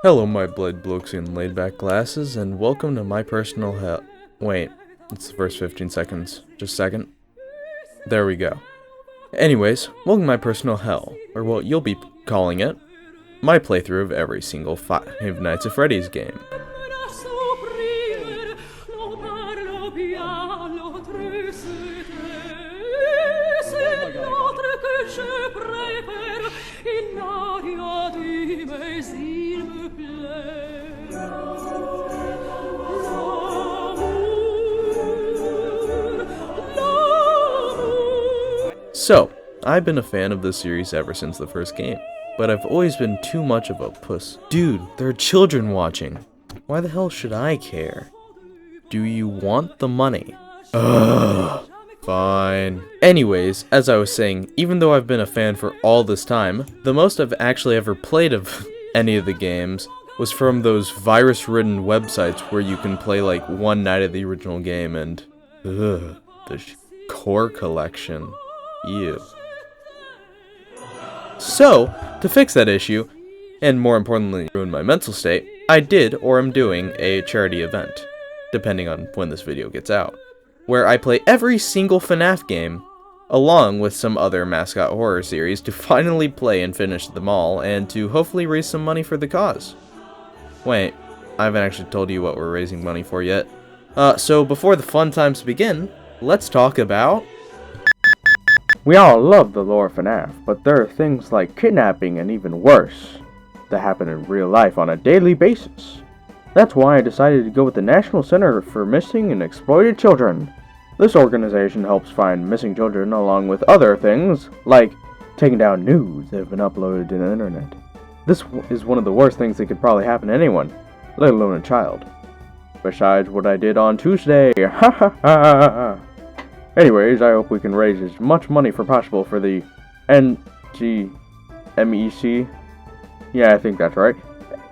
Hello, my blood blokes in laid-back glasses, and welcome to my personal hell. Wait, it's the first 15 seconds. Just a second. There we go. Anyways, welcome to my personal hell, or what you'll be calling it, my playthrough of every single Five Nights at Freddy's game. So, I've been a fan of this series ever since the first game, but I've always been too much of a puss. Dude, there are children watching. Why the hell should I care? Do you want the money? Ugh. Fine. Anyways, as I was saying, even though I've been a fan for all this time, the most I've actually ever played of any of the games was from those virus-ridden websites where you can play like one night of the original game and... Ugh. The core collection. Ew. So, to fix that issue, and more importantly, ruin my mental state, I did or am doing a charity event, depending on when this video gets out, where I play every single FNAF game, along with some other mascot horror series, to finally play and finish them all, and to hopefully raise some money for the cause. Wait, I haven't actually told you what we're raising money for yet. So before the fun times begin, let's talk about... We all love the lore of FNAF, but there are things like kidnapping and even worse that happen in real life on a daily basis. That's why I decided to go with the National Center for Missing and Exploited Children. This organization helps find missing children along with other things, like taking down nudes that have been uploaded to the internet. This is one of the worst things that could probably happen to anyone, let alone a child. Besides what I did on Tuesday, ha ha ha! Anyways, I hope we can raise as much money for possible for the NGMEC. Yeah, I think that's right.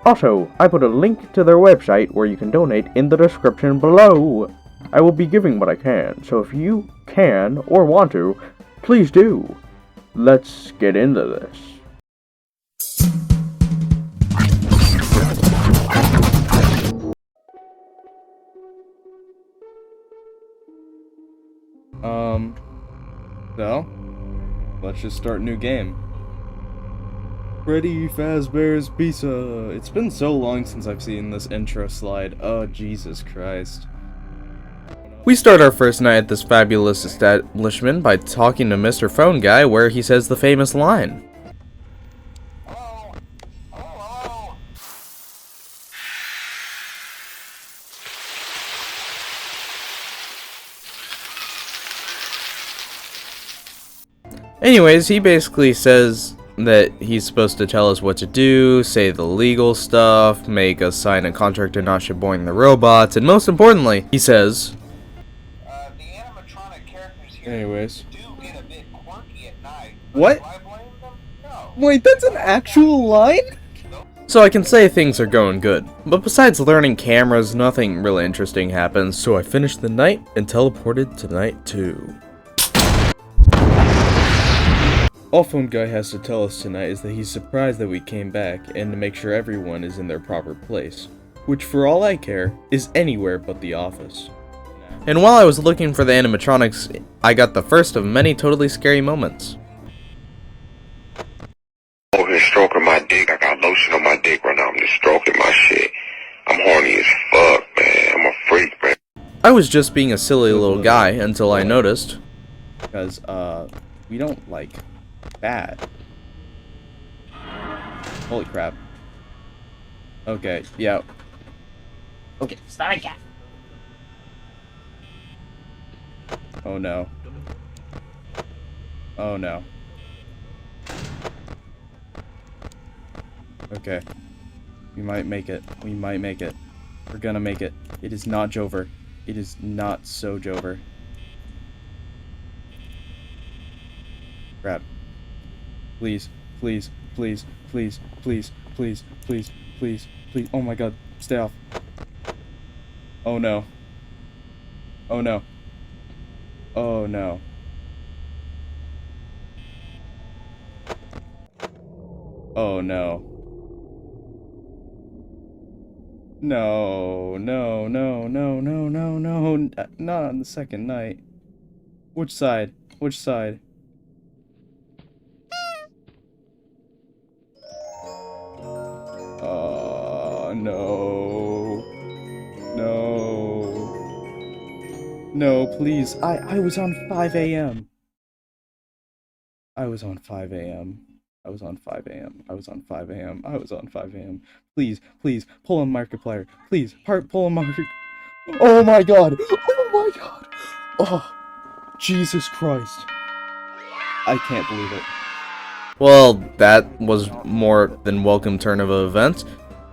Also, I put a link to their website where you can donate in the description below. I will be giving what I can, so if you can or want to, please do. Let's get into this. So, let's just start a new game. Freddy Fazbear's Pizza. It's been so long since I've seen this intro slide. Oh, Jesus Christ. We start our first night at this fabulous establishment by talking to Mr. Phone Guy, where he says the famous line. Anyways, he basically says that he's supposed to tell us what to do, say the legal stuff, make us sign a contract to not ship-boing the robots, and most importantly, he says... the animatronic characters here Anyways. do get a bit quirky at night. What? Do I blame them? No. Wait, that's an actual line? So I can say things are going good, but besides learning cameras, nothing really interesting happens, so I finished the night and teleported to night 2. All Phone Guy has to tell us tonight is that he's surprised that we came back and to make sure everyone is in their proper place, which for all I care is anywhere but the office. And while I was looking for the animatronics, I got the first of many totally scary moments. Over here stroking my dick. I got lotion on my dick right now. I'm just stroking my shit. I'm horny as fuck, man. I'm a freak, man. I was just being a silly little guy until I noticed. Because, we don't like bad. Holy crap. Okay, yeah. Okay, start again. Oh no. Oh no. Okay. We might make it. We might make it. We're gonna make it. It is not Jover. It is not so Jover. Crap. Please, please, please, please, please, please, please, please, please. Oh my god, stay off. Oh no. Oh no. Oh no. Oh no. No, no, no, no, no, no, no. Not on the second night. Which side? Which side? No. No. No, please. I was on 5 a.m. I was on 5 a.m. I was on 5 a.m. I was on 5 a.m. I was on 5 a.m. Please, please, pull on Markiplier. Please, pull on Mark. Oh my god! Oh my god! Oh, Jesus Christ. I can't believe it. Well, that was more than welcome turn of events.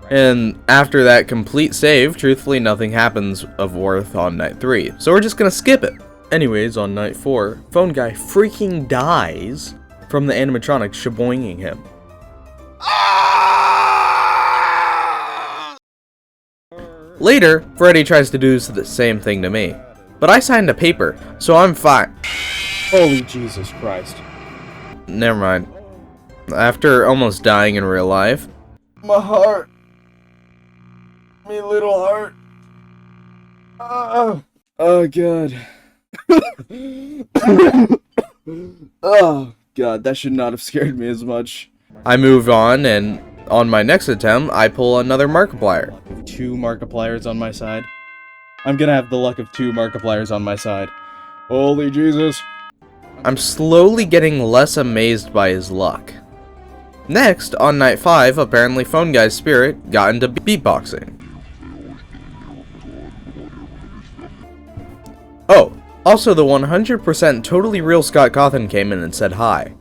And after that complete save, truthfully nothing happens of worth on night 3. So we're just gonna skip it. Anyways, on night 4, phone guy freaking dies from the animatronics shaboinging him. Later, Freddy tries to do the same thing to me. But I signed a paper, so I'm fine. Holy Jesus Christ. Never mind. After almost dying in real life. My heart. Me little heart. Oh god. Oh god, that should not have scared me as much. I move on, and on my next attempt, I pull another Markiplier. 2 Markipliers on my side. I'm gonna have the luck of 2 Markipliers on my side. Holy Jesus. I'm slowly getting less amazed by his luck. Next, on night 5, apparently Phone Guy's spirit got into beatboxing. Oh, also the 100% totally real Scott Cawthon came in and said hi.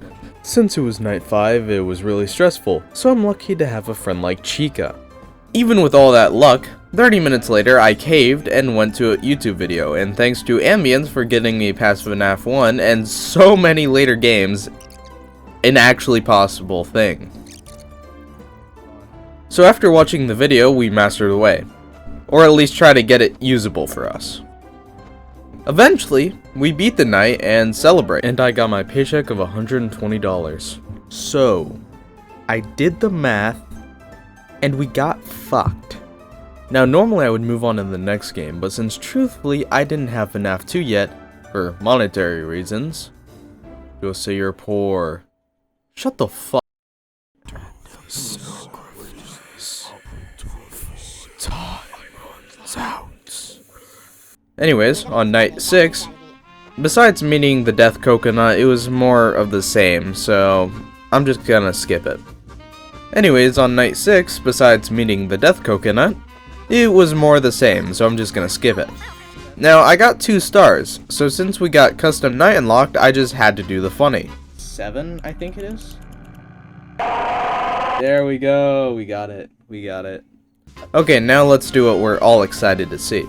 Since it was night 5, it was really stressful, so I'm lucky to have a friend like Chica. Even with all that luck, 30 minutes later I caved and went to a YouTube video, and thanks to Ambience for getting me past FNAF 1 and so many later games, an actually possible thing. So after watching the video, we mastered the way. Or at least try to get it usable for us. Eventually, we beat the night and celebrate, and I got my paycheck of $120. So, I did the math, and we got fucked. Now normally I would move on to the next game, but since truthfully I didn't have FNAF 2 yet, for monetary reasons. You'll say you're poor. Shut the fuck. Anyways, on night 6, besides meeting the death coconut, it was more of the same, so I'm just gonna skip it. Anyways, on night 6, besides meeting the death coconut, it was more the same, so I'm just gonna skip it. Now, I got 2 stars, so since we got custom night unlocked, I just had to do the funny. 7, I think it is? There we go, we got it, we got it. Okay, now let's do what we're all excited to see.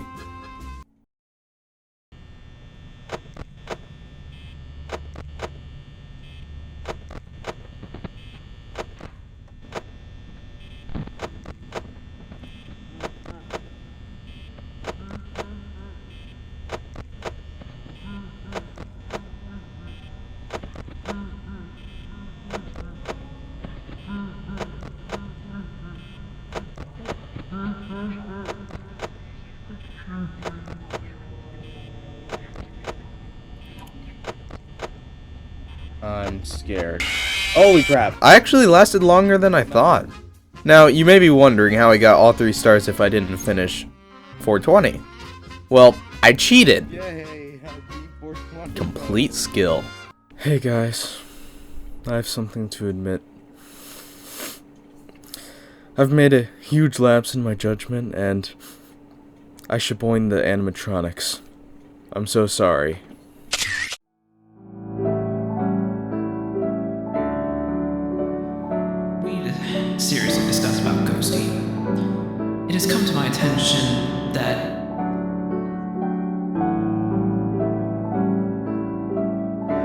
I'm scared. Holy crap. I actually lasted longer than I thought. Now, you may be wondering how I got all 3 stars if I didn't finish 420. Well, I cheated. Yay, complete skill. Hey guys, I have something to admit. I've made a huge lapse in my judgment, and I shaboined the animatronics. I'm so sorry. Seriously discussed about Ghosty. It has come to my attention that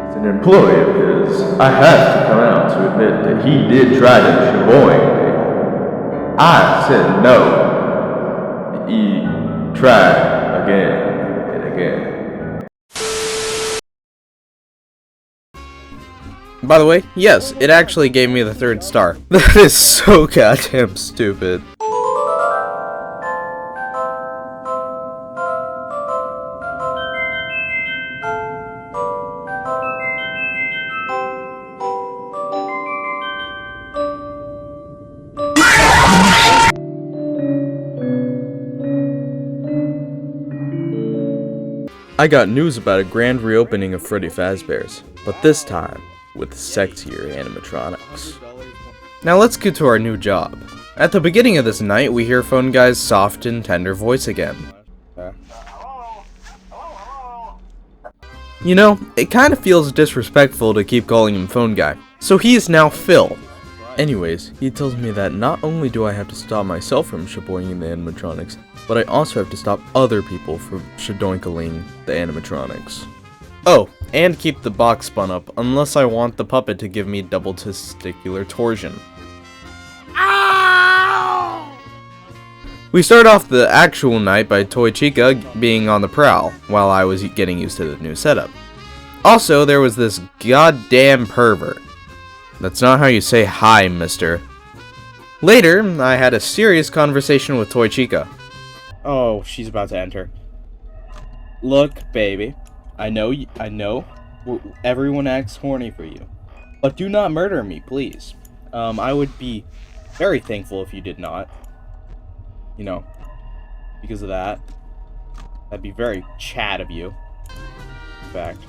As an employee of his, I have to come out to admit that he did try to shaboing me. I said no. He tried again and again. By the way, yes, it actually gave me the 3rd star. That is so goddamn stupid. I got news about a grand reopening of Freddy Fazbear's, but this time with sexier animatronics. Now let's get to our new job. At the beginning of this night, we hear Phone Guy's soft and tender voice again. You know, it kind of feels disrespectful to keep calling him Phone Guy, so he is now Phil. Anyways, he tells me that not only do I have to stop myself from shaboing the animatronics, but I also have to stop other people from shadoinkaling the animatronics. Oh, and keep the box spun up, unless I want the puppet to give me double testicular torsion. We start off the actual night by Toy Chica being on the prowl, while I was getting used to the new setup. Also, there was this goddamn pervert. That's not how you say hi, mister. Later, I had a serious conversation with Toy Chica. Oh, she's about to enter. Look, baby, I know, everyone acts horny for you, but do not murder me, please. I would be very thankful if you did not. You know, because of that. That'd be very Chad of you. In fact.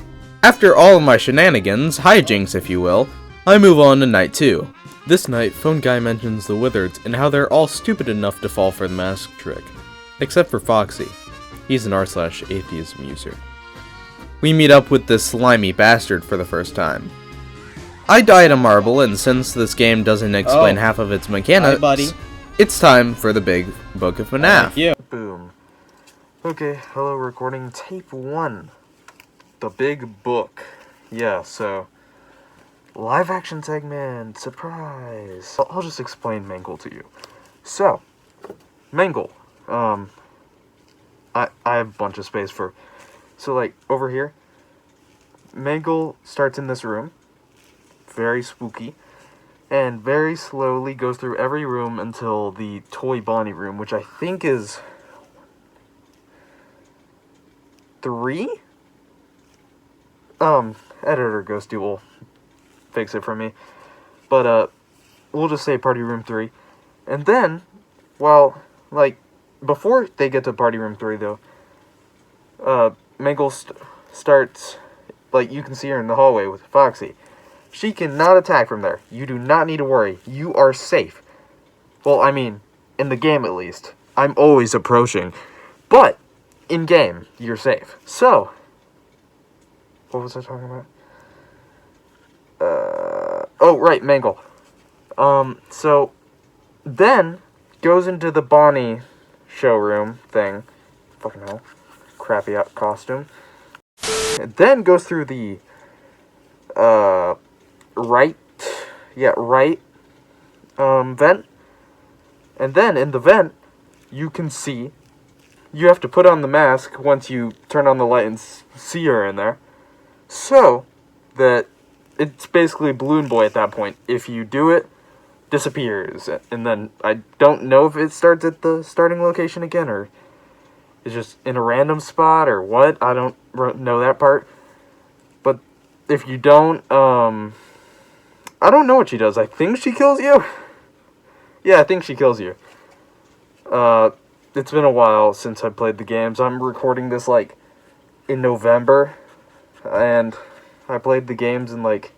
After all of my shenanigans, hijinks if you will, I move on to night 2. This night, Phone Guy mentions the Wizards and how they're all stupid enough to fall for the mask trick. Except for Foxy. He's an r/atheism user. We meet up with this slimy bastard for the first time. I died a marble, and since this game doesn't explain half of its mechanics, hi, buddy. It's time for the big book of FNAF. Yeah. Boom. Okay, hello, recording tape 1. The big book. Yeah, so live action segment, surprise. I'll just explain Mangle to you. So, Mangle, I have a bunch of space for, so like over here, Mangle starts in this room, very spooky, and very slowly goes through every room until the Toy Bonnie room, which I think is 3? Editor Ghosty will fix it for me. But, we'll just say party room 3. And then, well, like, before they get to party room 3, though, Mangle starts, like, you can see her in the hallway with Foxy. She cannot attack from there. You do not need to worry. You are safe. Well, I mean, in the game at least. I'm always approaching. But, in-game, you're safe. So, what was I talking about? Oh, right, Mangle. So, then, goes into the Bonnie showroom thing. Fucking hell. Crappy costume. And then goes through the, right vent. And then, in the vent, you can see, you have to put on the mask once you turn on the light and see her in there. So, that it's basically Balloon Boy at that point. If you do it, disappears. And then, I don't know if it starts at the starting location again, or it's just in a random spot, or what. I don't know that part. But, if you don't, I don't know what she does. I think she kills you? Yeah, I think she kills you. It's been a while since I played the games. I'm recording this, like, in November. And I played the games in, like,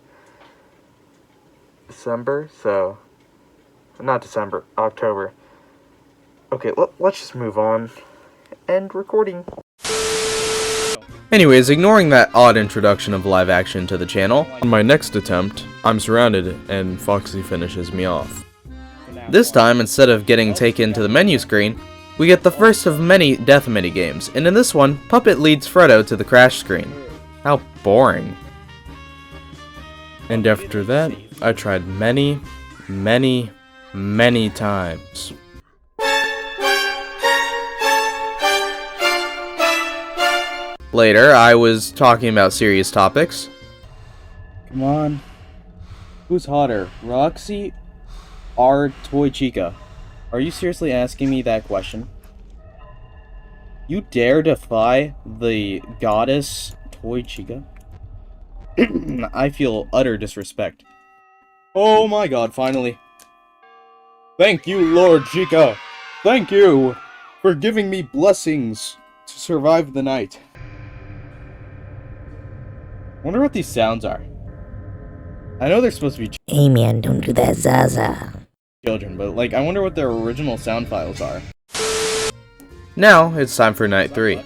December, so... Not December, October. Okay, let's just move on. End recording. Anyways, ignoring that odd introduction of live action to the channel, on my next attempt, I'm surrounded and Foxy finishes me off. This time, instead of getting taken to the menu screen, we get the first of many death mini-games, and in this one, Puppet leads Freddo to the crash screen. How boring. And after that, I tried many, many, many times. Later, I was talking about serious topics. Come on. Who's hotter, Roxy or Toy Chica? Are you seriously asking me that question? You dare defy the goddess Toy Chica? I feel utter disrespect. Oh my god, finally. Thank you, Lord Chica. Thank you for giving me blessings to survive the night. Wonder what these sounds are. I know they're supposed to be Hey man, don't do that, Zaza. children, but like, I wonder what their original sound files are. Now, it's time for night 3.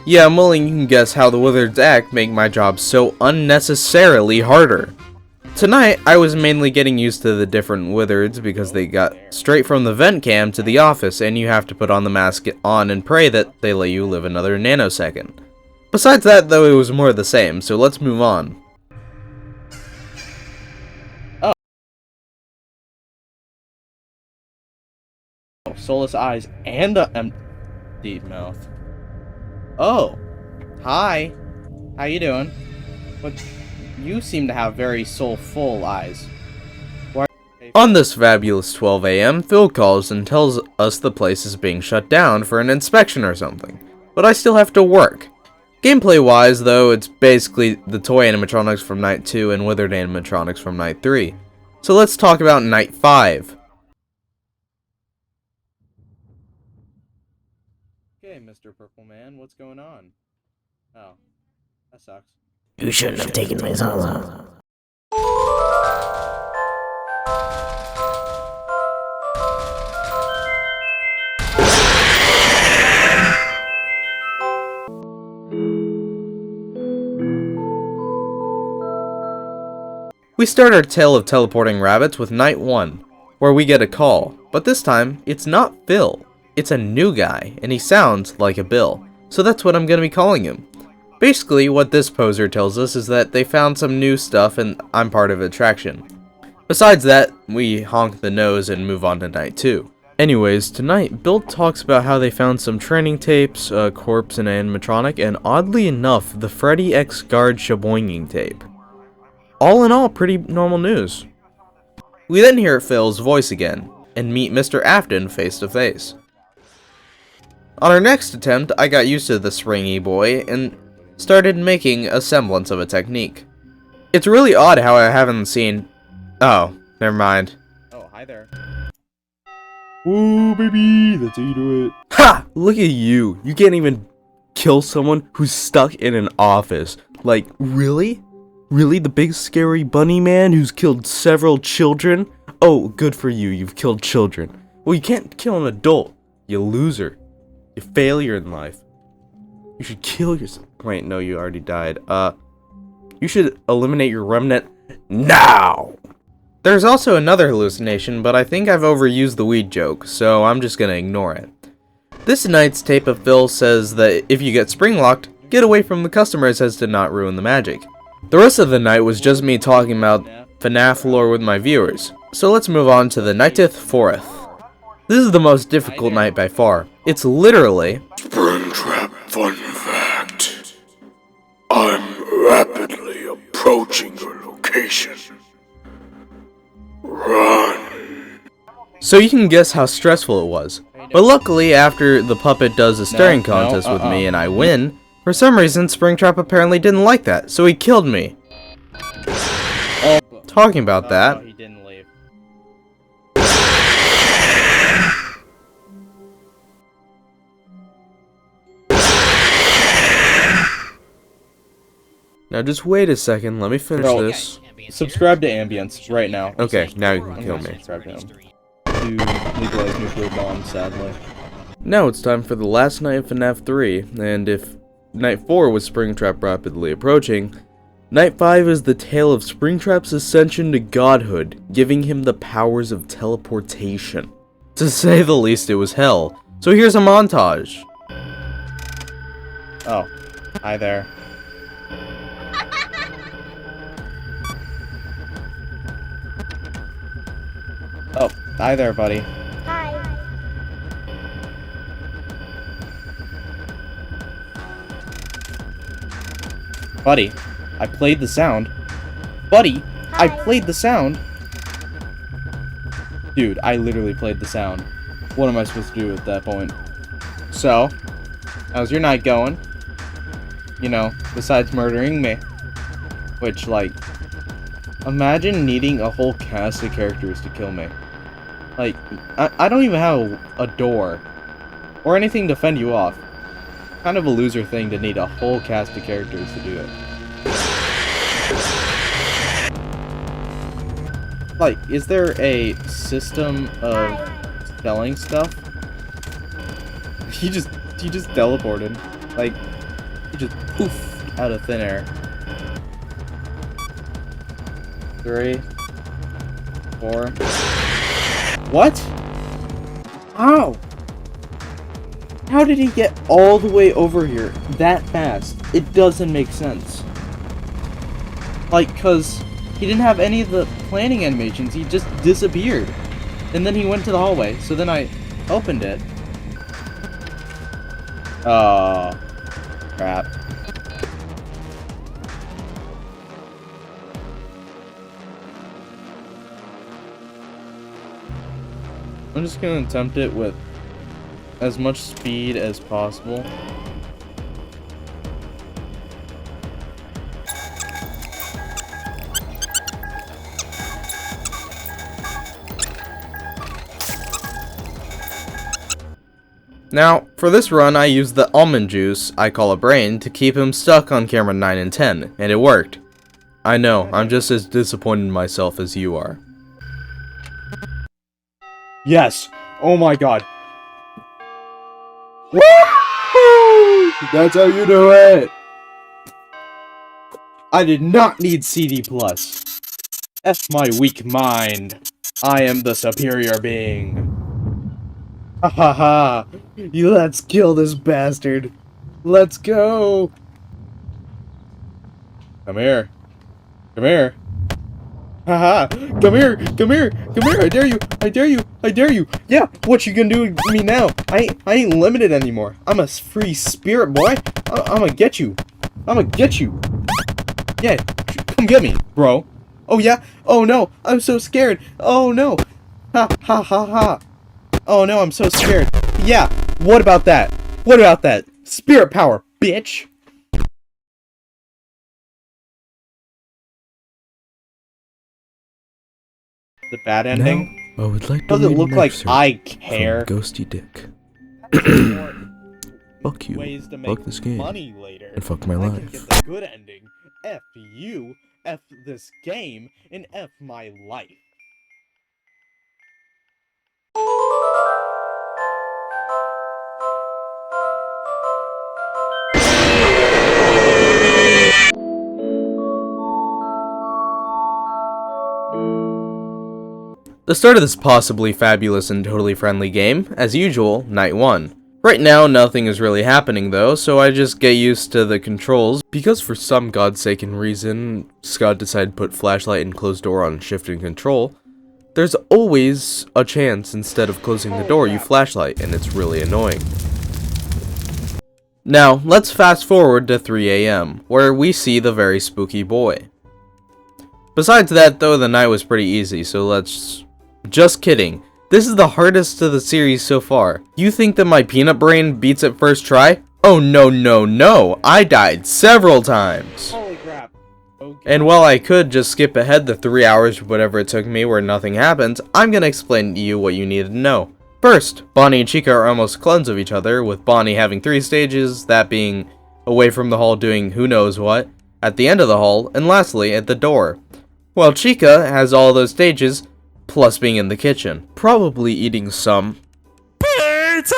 Yeah, I'm willing you can guess how the Wizards act make my job so unnecessarily harder. Tonight, I was mainly getting used to the different Wizards because they got straight from the vent cam to the office and you have to put on the mask on and pray that they let you live another nanosecond. Besides that, though, it was more the same, so let's move on. Oh. Soulless eyes and a empty mouth. Oh. Hi. How you doing? What? You seem to have very soulful eyes. On this fabulous 12 a.m., Phil calls and tells us the place is being shut down for an inspection or something. But I still have to work. Gameplay-wise, though, it's basically the toy animatronics from Night 2 and withered animatronics from Night 3. So let's talk about Night 5. Okay, Mr. Purple Man, what's going on? Oh, that sucks. You shouldn't have taken my Zaza. We start our tale of teleporting rabbits with Night 1, where we get a call, but this time, it's not Phil. It's a new guy, and he sounds like a Bill, so that's what I'm gonna be calling him. Basically, what this poser tells us is that they found some new stuff and I'm part of the attraction. Besides that, we honk the nose and move on to Night 2. Anyways, tonight, Bill talks about how they found some training tapes, a corpse and animatronic, and oddly enough, the Freddy X Guard Shaboinging tape. All in all, pretty normal news. We then hear Phil's voice again, and meet Mr. Afton face to face. On our next attempt, I got used to the springy boy, and started making a semblance of a technique. It's really odd how I haven't seen... Oh, never mind. Oh, hi there. Ooh, baby, that's how you do it. Ha! Look at you. You can't even kill someone who's stuck in an office. Like, really? Really? The big scary bunny man who's killed several children? Oh, good for you. You've killed children. Well, you can't kill an adult. You loser. You failure in life. You should kill yourself. Wait, no, you already died. You should eliminate your remnant now! There's also another hallucination, but I think I've overused the weed joke, so I'm just gonna ignore it. This night's tape of Phil says that if you get spring locked, get away from the customers as to not ruin the magic. The rest of the night was just me talking about FNAF lore with my viewers, so let's move on to the 94th. This is the most difficult night by far. It's literally... Springtrap fun fact. I'm rapidly approaching your location. Run. So you can guess how stressful it was. But luckily, after the puppet does a staring contest with me and I win, for some reason Springtrap apparently didn't like that, so he killed me. Talking about that... he didn't leave. Now just wait a second, let me finish this. Subscribe to Ambience right now. Okay, now you can kill me. Subscribe to him. To legalize nuclear bombs, sadly. Now it's time for the last night of FNAF 3, and if Night 4 was Springtrap rapidly approaching, Night 5 is the tale of Springtrap's ascension to godhood, giving him the powers of teleportation. To say the least, it was hell. So here's a montage. Oh, hi there. Oh, hi there, buddy. Hi. Buddy, I played the sound. Buddy, I played the sound. Dude, I literally played the sound. What am I supposed to do at that point? So, how's your night going? You know, besides murdering me. Which, like, imagine needing a whole cast of characters to kill me. Like, I don't even have a door. Or anything to fend you off. Kind of a loser thing to need a whole cast of characters to do it. Like, is there a system of selling stuff? He just teleported. Like, he just poof out of thin air. 3, 4. What? How? How did he get all the way over here that fast? It doesn't make sense. Like, cause he didn't have any of the planning animations, he just disappeared. And then he went to the hallway, so then I opened it. Oh, crap. I'm just gonna attempt it with as much speed as possible. Now, for this run, I used the almond juice I call a brain to keep him stuck on camera 9 and 10, and it worked. I know, I'm just as disappointed in myself as you are. Yes! Oh my god! Woo! That's how you do it! I did not need CD+. F my weak mind. I am the superior being. Ha ha ha! Let's kill this bastard! Let's go! Come here. Come here. Haha! Come here! Come here! Come here! I dare you! I dare you! I dare you! Yeah! What you gonna do to me now? I ain't limited anymore. I'm a free spirit, boy! I'ma get you! I'ma get you! Yeah! Come get me, bro! Oh yeah? Oh no! I'm so scared! Oh no! Ha ha ha ha! Oh no, I'm so scared. Yeah, what about that? What about that? Spirit power, bitch! The bad ending? Now, I would like to Does it read look an like excerpt I care? from Ghosty Dick. Fuck you. Ways to Fuck make this game. money later. And fuck my I can life. get the good ending. F you, F this game, and F my life. The start of this possibly fabulous and totally friendly game, as usual, night 1. Right now, nothing is really happening though, so I just get used to the controls, because for some godsaken reason, Scott decided to put flashlight and closed door on shift and control. There's always a chance instead of closing the door, you flashlight, and it's really annoying. Now, let's fast forward to 3 AM, where we see the very spooky boy. Besides that though, the night was pretty easy, so let's... Just kidding. This is the hardest of the series so far. You think that my peanut brain beats it first try? Oh no no no! I died several times! Holy crap. Okay. And while I could just skip ahead the 3 hours or whatever it took me where nothing happened, I'm gonna explain to you what you needed to know. First, Bonnie and Chica are almost clones of each other, with Bonnie having 3 stages, that being away from the hall doing who knows what, at the end of the hall, and lastly, at the door. While Chica has all those stages, plus being in the kitchen, probably eating some pizza.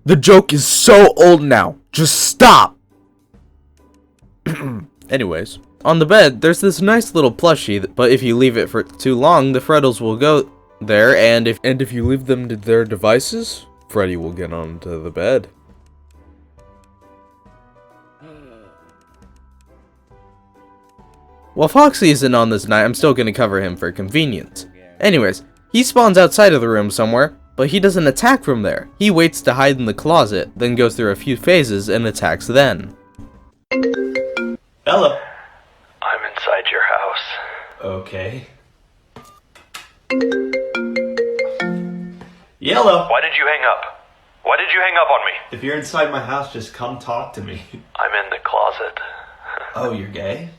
The joke is so old now. Just stop. Anyways, on the bed, there's this nice little plushie, but if you leave it for too long, the Freddles will go there, and if you leave them to their devices, Freddy will get onto the bed. While Foxy isn't on this night, I'm still gonna cover him for convenience. Anyways, he spawns outside of the room somewhere, but he doesn't attack from there. He waits to hide in the closet, then goes through a few phases and attacks then. Hello. I'm inside your house. Okay. Yellow. Why did you hang up? Why did you hang up on me? If you're inside my house, just come talk to me. I'm in the closet. Oh, you're gay?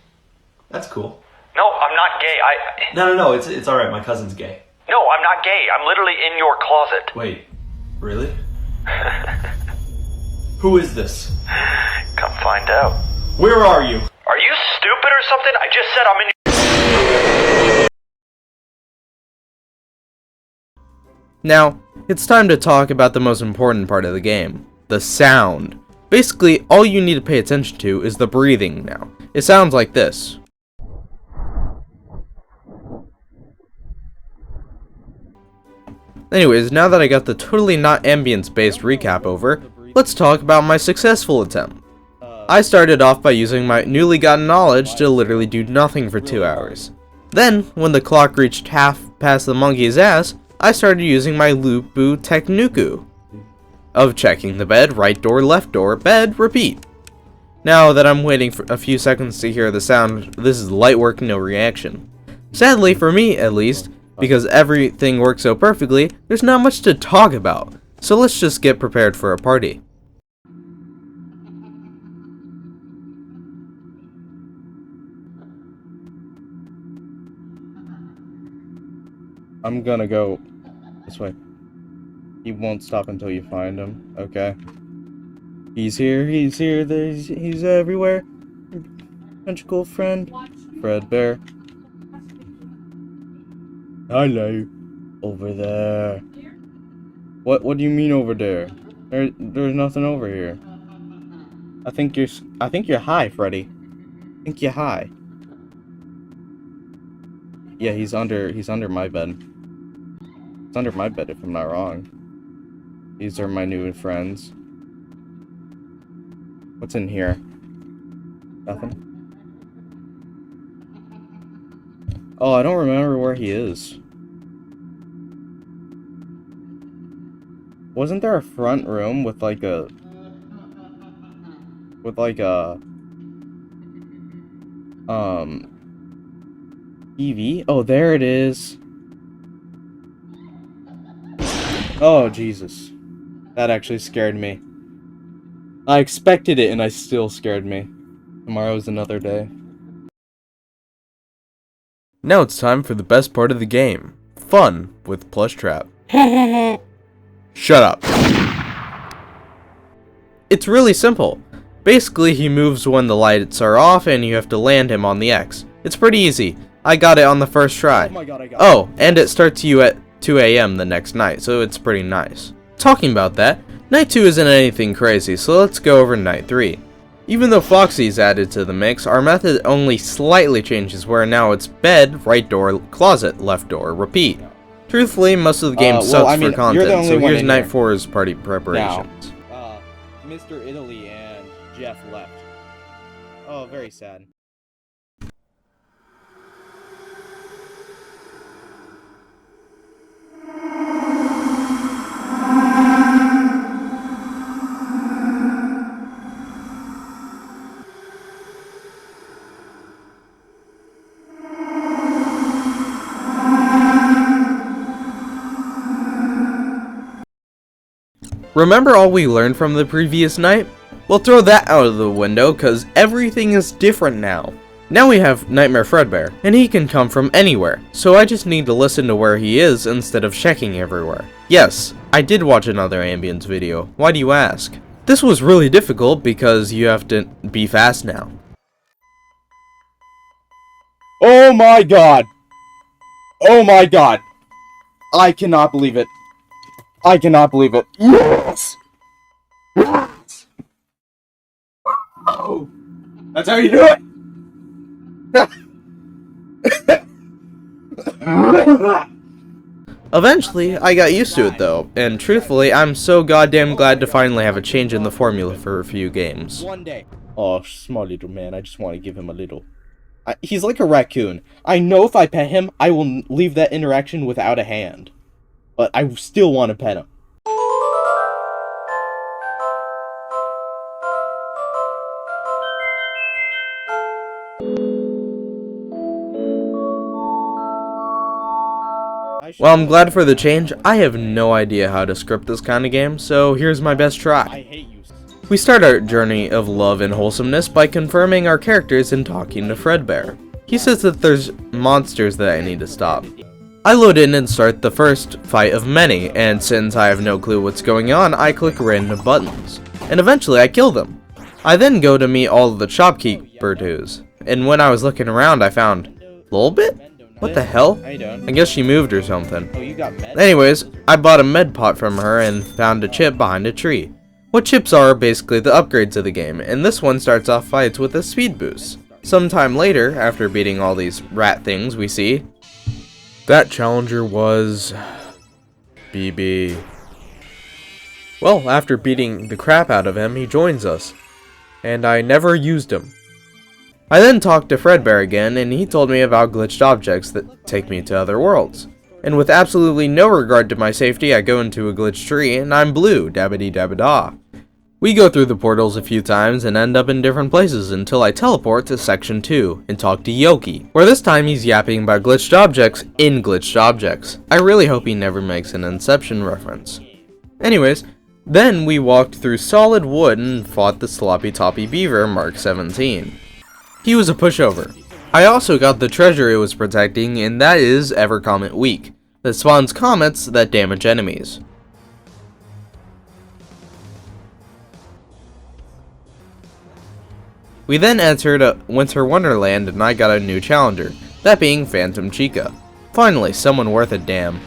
That's cool. No, I'm not gay. No, it's alright, my cousin's gay. No, I'm not gay. I'm literally in your closet. Wait, really? Who is this? Come find out. Where are you? Are you stupid or something? I just said I'm in your... Now, it's time to talk about the most important part of the game, the sound. Basically, all you need to pay attention to is the breathing now. It sounds like this. Anyways, now that I got the totally not ambience-based recap over, let's talk about my successful attempt. I started off by using my newly gotten knowledge to literally do nothing for 2 hours. Then, when the clock reached half past the monkey's ass, I started using my Lupu Technuku of checking the bed, right door, left door, bed, repeat. Now that I'm waiting for a few seconds to hear the sound, this is light work, no reaction. Sadly, for me at least, because everything works so perfectly, there's not much to talk about. So let's just get prepared for a party. I'm gonna go this way. He won't stop until you find him, okay? He's here, he's everywhere. Magical friend, Fredbear. Hello. Over there. What do you mean over there? There's nothing over here. I think you're high, Freddy. I think you're high. Yeah, he's under my bed. It's under my bed if I'm not wrong. These are my new friends. What's in here? Nothing? Oh, I don't remember where he is. Wasn't there a front room with like a... TV? Oh, there it is. Oh, Jesus. That actually scared me. I expected it and I still scared me. Tomorrow's another day. Now it's time for the best part of the game. Fun with Plush Trap. Shut up. It's really simple. Basically, he moves when the lights are off and you have to land him on the X. It's pretty easy. I got it on the first try. Oh, and it starts you at 2 AM the next night, so it's pretty nice. Talking about that, night 2 isn't anything crazy, so let's go over night 3. Even though Foxy's added to the mix, our method only slightly changes where now it's bed, right door, closet, left door, repeat. Truthfully, most of the game sucks for content, so here's night 4's party preparations. Mr. Italy and Jeff left. Oh, very sad. Remember all we learned from the previous night? We'll throw that out of the window cause everything is different now. Now we have Nightmare Fredbear, and he can come from anywhere, so I just need to listen to where he is instead of checking everywhere. Yes, I did watch another ambience video, why do you ask? This was really difficult because you have to be fast now. Oh my god! Oh my god! I cannot believe it. I cannot believe it. Yes! Yes! Oh! That's how you do it! Eventually, I got used to it though, and truthfully, I'm so goddamn glad to finally have a change in the formula for a few games. Oh, small little man, I just want to give him a little... he's like a raccoon. I know if I pet him, I will leave that interaction without a hand. But I still want to pet him. Well, I'm glad for the change. I have no idea how to script this kind of game, so here's my best try. We start our journey of love and wholesomeness by confirming our characters and talking to Fredbear. He says that there's monsters that I need to stop. I load in and start the first fight of many, and since I have no clue what's going on, I click random buttons. And eventually I kill them. I then go to meet all of the shopkeeper dudes, and when I was looking around I found Lolbit? What the hell? How you doing? I guess she moved or something. Oh, you got med? Anyways, I bought a med pot from her and found a chip behind a tree. What chips are basically the upgrades of the game, and this one starts off fights with a speed boost. Sometime later, after beating all these rat things we see, that challenger was BB. Well, after beating the crap out of him, he joins us, and I never used him. I then talked to Fredbear again, and he told me about glitched objects that take me to other worlds. And with absolutely no regard to my safety, I go into a glitched tree, and I'm blue, dabbity dabba da. We go through the portals a few times and end up in different places until I teleport to section 2 and talk to Yoki, where this time he's yapping about glitched objects in glitched objects. I really hope he never makes an Inception reference. Anyways, then we walked through solid wood and fought the Sloppy Toppy Beaver Mark 17. He was a pushover. I also got the treasure it was protecting, and that is Ever Comet Weak, that spawns comets that damage enemies. We then entered a Winter Wonderland and I got a new challenger, that being Phantom Chica. Finally, someone worth a damn.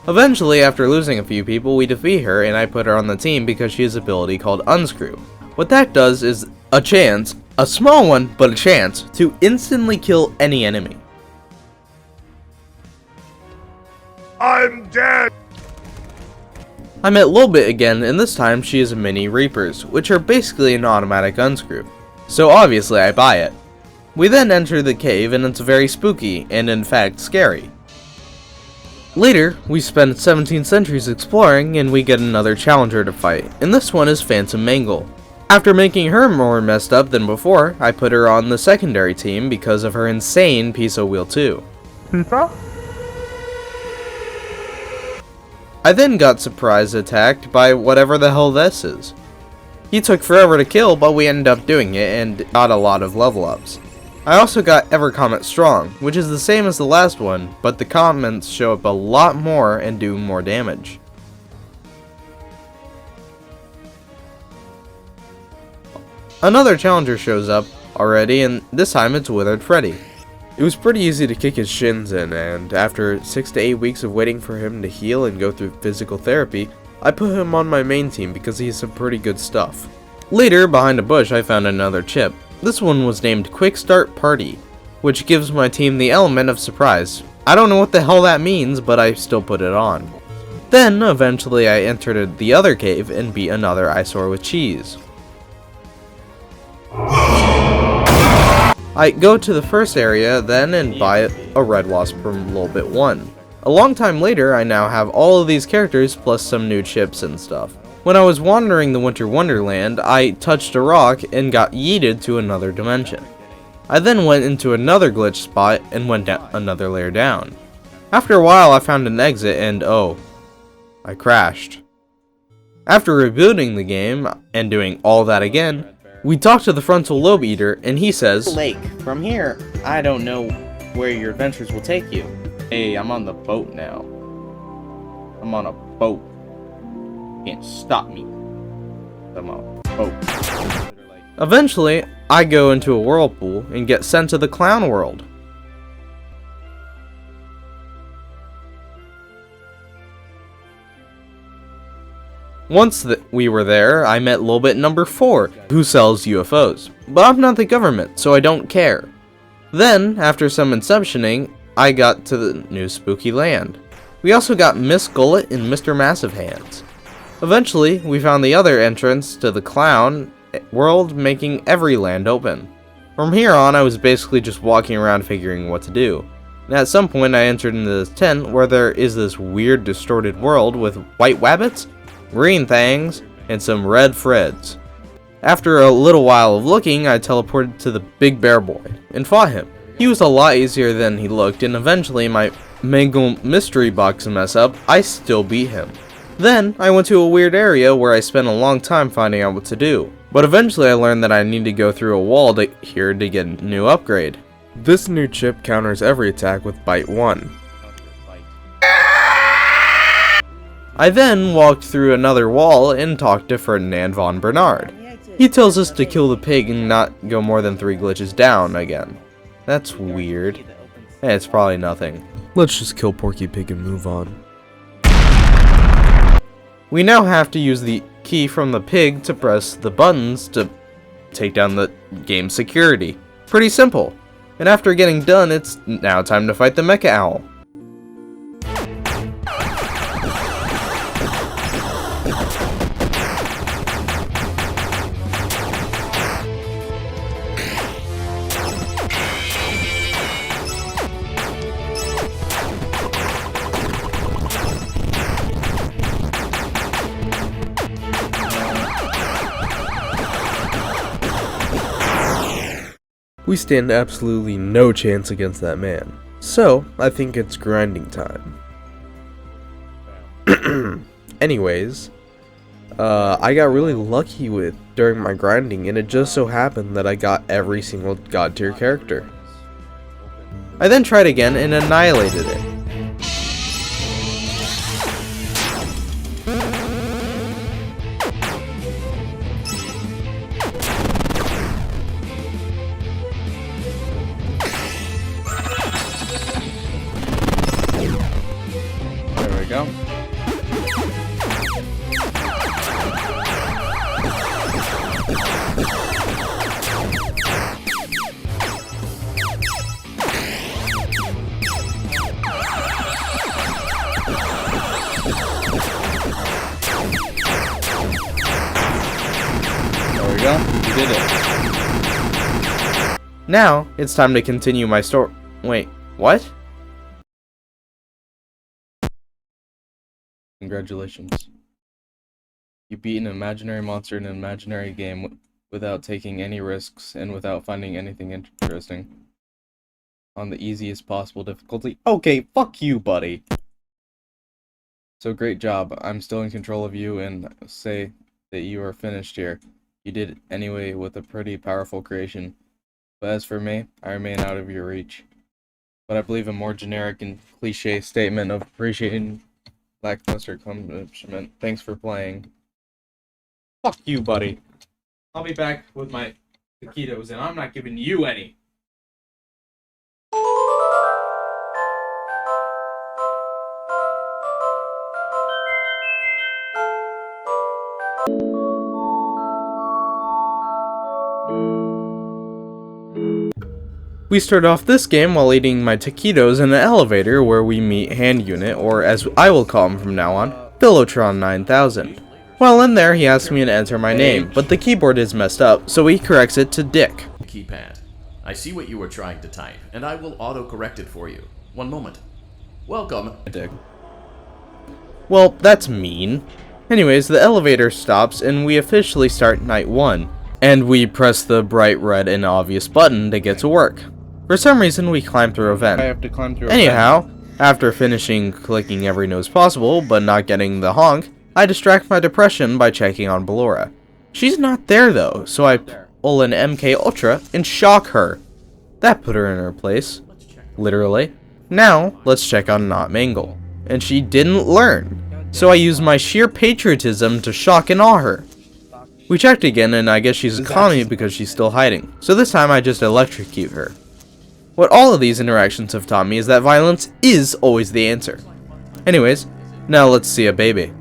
Eventually, after losing a few people, we defeat her and I put her on the team because she has an ability called Unscrew. What that does is a chance, a small one, but a chance, to instantly kill any enemy. I'm dead! I met Lilbit again, and this time she is Mini Reapers, which are basically an automatic unscrew. So obviously I buy it. We then enter the cave and it's very spooky, and in fact scary. Later, we spend 17 centuries exploring and we get another challenger to fight, and this one is Phantom Mangle. After making her more messed up than before, I put her on the secondary team because of her insane Piso Wheel 2. Pizza? I then got surprise attacked by whatever the hell this is. He took forever to kill, but we ended up doing it and got a lot of level ups. I also got Ever Comet Strong, which is the same as the last one, but the comments show up a lot more and do more damage. Another challenger shows up already, and this time it's Withered Freddy. It was pretty easy to kick his shins in, and after 6 to 8 weeks of waiting for him to heal and go through physical therapy, I put him on my main team because he has some pretty good stuff. Later, behind a bush, I found another chip. This one was named Quick Start Party, which gives my team the element of surprise. I don't know what the hell that means, but I still put it on. Then, eventually, I entered the other cave and beat another eyesore with cheese. I go to the first area then and buy a red wasp from Lilbit 1. A long time later, I now have all of these characters plus some new chips and stuff. When I was wandering the Winter Wonderland, I touched a rock and got yeeted to another dimension. I then went into another glitch spot and went down another layer down. After a while, I found an exit and oh, I crashed. After rebooting the game and doing all that again, we talked to the frontal lobe eater and he says, Lake. From here, I don't know where your adventures will take you. Hey, I'm on the boat now. I'm on a boat. Can't stop me. I'm on a boat. Eventually, I go into a whirlpool and get sent to the clown world. Once we were there, I met Lilbit number 4, who sells UFOs. But I'm not the government, so I don't care. Then, after some inceptioning, I got to the new spooky land. We also got Miss Gullet and Mr. Massive Hands. Eventually, we found the other entrance to the clown world, making every land open. From here on, I was basically just walking around figuring what to do. And at some point, I entered into this tent where there is this weird distorted world with white wabbits, green things, and some red Freds. After a little while of looking, I teleported to the Big Bear Boy and fought him. He was a lot easier than he looked, and eventually my Mangle mystery box mess up, I still beat him. Then, I went to a weird area where I spent a long time finding out what to do. But eventually I learned that I need to go through a wall here to get a new upgrade. This new chip counters every attack with Bite 1. I then walked through another wall and talked to Ferdinand von Bernard. He tells us to kill the pig and not go more than 3 glitches down again. That's weird. it's probably nothing. Let's just kill Porky Pig and move on. We now have to use the key from the pig to press the buttons to take down the game's security. Pretty simple. And after getting done, it's now time to fight the Mecha Owl. We stand absolutely no chance against that man. So, I think it's grinding time. Anyways, I got really lucky during my grinding, and it just so happened that I got every single god tier character. I then tried again and annihilated it. There we go. We did it. Now, it's time to continue my story. Wait, what? Congratulations. You beat an imaginary monster in an imaginary game without taking any risks and without finding anything interesting. On the easiest possible difficulty. Okay, fuck you, buddy. So great job. I'm still in control of you and say that you are finished here. You did it anyway with a pretty powerful creation. But as for me, I remain out of your reach. But I believe a more generic and cliche statement of appreciating lackluster accomplishment. Thanks for playing. Fuck you, buddy. I'll be back with my taquitos, and I'm not giving you any. We start off this game while eating my taquitos in an elevator where we meet Hand Unit, or as I will call him from now on, Philotron 9000. While in there, he asks me to enter my name, but the keyboard is messed up, so he corrects it to Dick. Keypad. I see what you were trying to type, and I will auto-correct it for you. One moment. Welcome. Dick. Well, that's mean. Anyways, the elevator stops, and we officially start night 1. And we press the bright red and obvious button to get to work. For some reason, we climb through a vent. I have to climb through Anyhow, after finishing clicking every nose possible, but not getting the honk, I distract my depression by checking on Ballora. She's not there though, so I pull an MK Ultra and shock her. That put her in her place. Literally. Now, let's check on Not Mangle. And she didn't learn. So I use my sheer patriotism to shock and awe her. We checked again, and I guess she's a commie because she's still hiding. So this time I just electrocute her. What all of these interactions have taught me is that violence is always the answer. Anyways, now let's see a baby.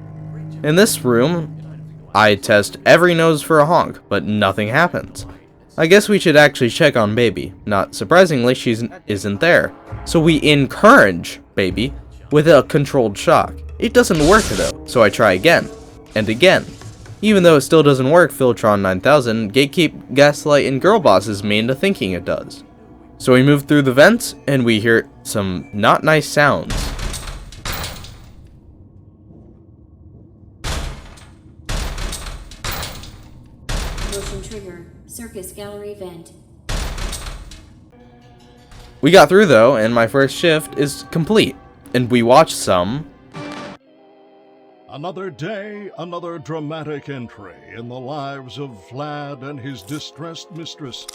In this room, I test every nose for a honk, but nothing happens. I guess we should actually check on baby. Not surprisingly, she isn't there. So we encourage baby with a controlled shock. It doesn't work though, so I try again, and again. Even though it still doesn't work, Philotron 9000, Gatekeep, Gaslight, and Girlboss is me into thinking it does. So we move through the vents, and we hear some not nice sounds. Motion trigger. Circus gallery vent. We got through though, and my first shift is complete. And we watch some... Another day, another dramatic entry in the lives of Vlad and his distressed mistress.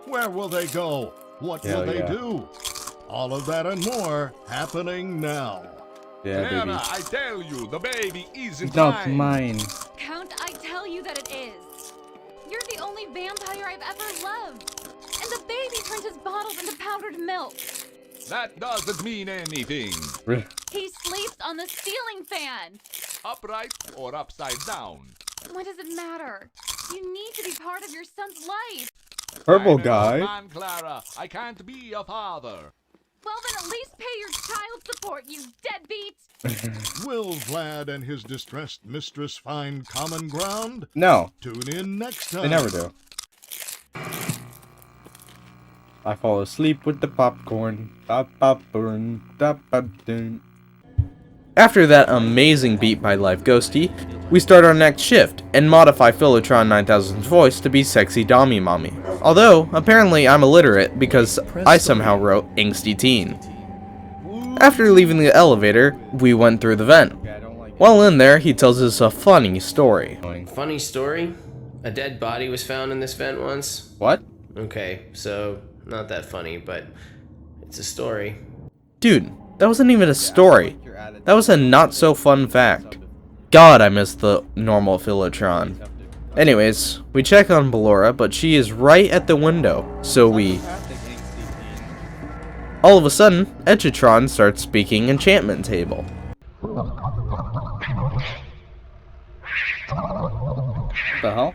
Where will they go? What will they do? All of that and more happening now. Yeah, baby. Anna, I tell you, the baby isn't Not mine. Count, I tell you that it is. You're the only vampire I've ever loved. And the baby turns his bottles into powdered milk. That doesn't mean anything. He sleeps on the ceiling fan. Upright or upside down? What does it matter? You need to be part of your son's life. Purple I'm an guy. old man, Clara. I can't be a father. Well, then at least pay your child support, you deadbeat. Will Vlad and his distressed mistress find common ground? No. Tune in next time. They never do. I fall asleep with the popcorn. Popcorn. Popcorn. After that amazing beat by Live Ghosty, we start our next shift and modify Philotron 9000's voice to be sexy Dommy Mommy. Although, apparently I'm illiterate because I somehow wrote angsty teen. After leaving the elevator, we went through the vent. While in there, he tells us a funny story. Funny story? A dead body was found in this vent once? What? Okay, so not that funny, but it's a story. Dude, that wasn't even a story. That was a not so fun fact. God, I miss the normal Philotron. Anyways, we check on Ballora, but she is right at the window, so we... All of a sudden, Edgetron starts speaking enchantment table. What the hell?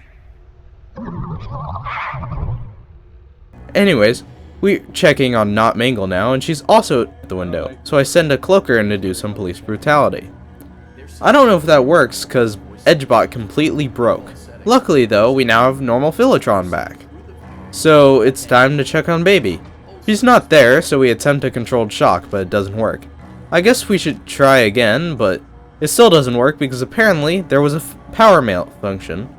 Anyways, we're checking on Not Mangle now, and she's also at the window, so I send a cloaker in to do some police brutality. I don't know if that works, cause Edgebot completely broke. Luckily though, we now have normal Philotron back. So it's time to check on Baby. She's not there, so we attempt a controlled shock, but it doesn't work. I guess we should try again, but it still doesn't work because apparently there was a power malfunction,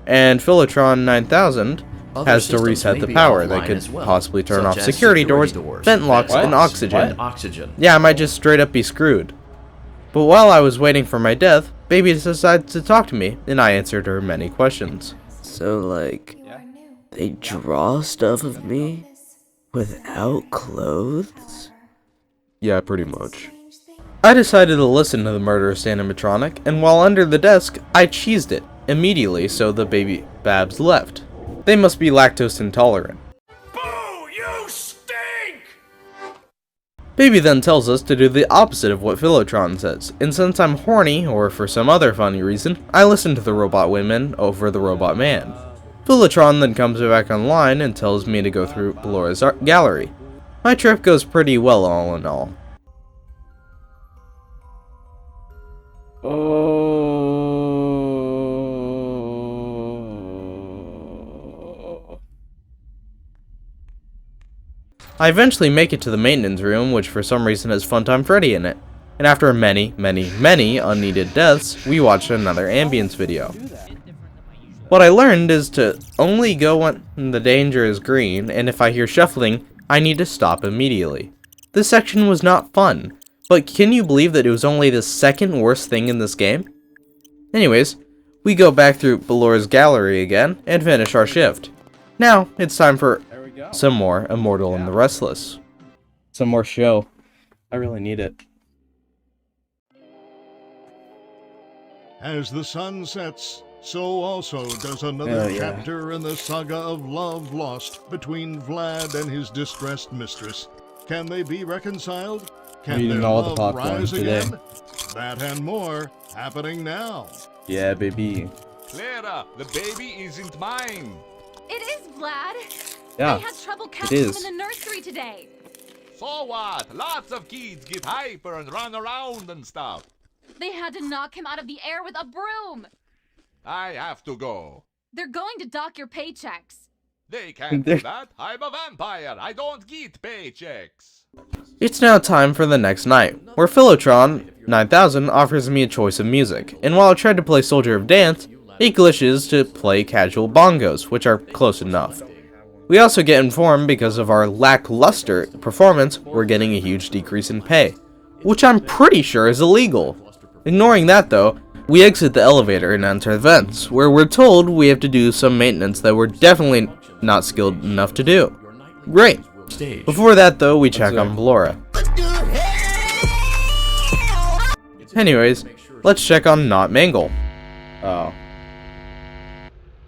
and Philotron 9000 has to reset the power that could possibly turn off security doors, vent locks, and oxygen. Yeah, I might just straight up be screwed. But while I was waiting for my death, Baby decided to talk to me, and I answered her many questions. So, like, they draw stuff of me without clothes? Yeah, pretty much. I decided to listen to the murderous animatronic, and while under the desk, I cheesed it immediately so the baby Babs left. They must be lactose intolerant. Boo! You stink! Baby then tells us to do the opposite of what Philotron says, and since I'm horny, or for some other funny reason, I listen to the robot women over the robot man. Philotron then comes back online and tells me to go through Ballora's art gallery. My trip goes pretty well all in all. I eventually make it to the maintenance room, which for some reason has Funtime Freddy in it. And after many unneeded deaths, we watched another ambience video. What I learned is to only go when the danger is green, and if I hear shuffling, I need to stop immediately. This section was not fun, but can you believe that it was only the second worst thing in this game? Anyways, we go back through Ballora's gallery again and finish our shift. Now, it's time for some more Immortal and the Restless. Some more show. I really need it. As the sun sets, so also does another chapter in the saga of love lost between Vlad and his distressed mistress. Can they be reconciled? Can their love rise again? That and more happening now. Yeah, baby. Clara, the baby isn't mine. It is, Vlad. Yeah, I had trouble catching him in the nursery today. So what? Lots of kids get hyper and run around and stuff. They had to knock him out of the air with a broom. I have to go. They're going to dock your paychecks. They can't do that. I'm a vampire. I don't get paychecks. It's now time for the next night, where Philotron 9000 offers me a choice of music, and while I tried to play Soldier of Dance, it glitches to play casual bongos, which are close enough. We also get informed because of our lackluster performance, we're getting a huge decrease in pay, which I'm pretty sure is illegal. Ignoring that though, we exit the elevator and enter the vents, where we're told we have to do some maintenance that we're definitely not skilled enough to do. Great. Before that though, we check on Ballora. Anyways, let's check on Not Mangle. Oh.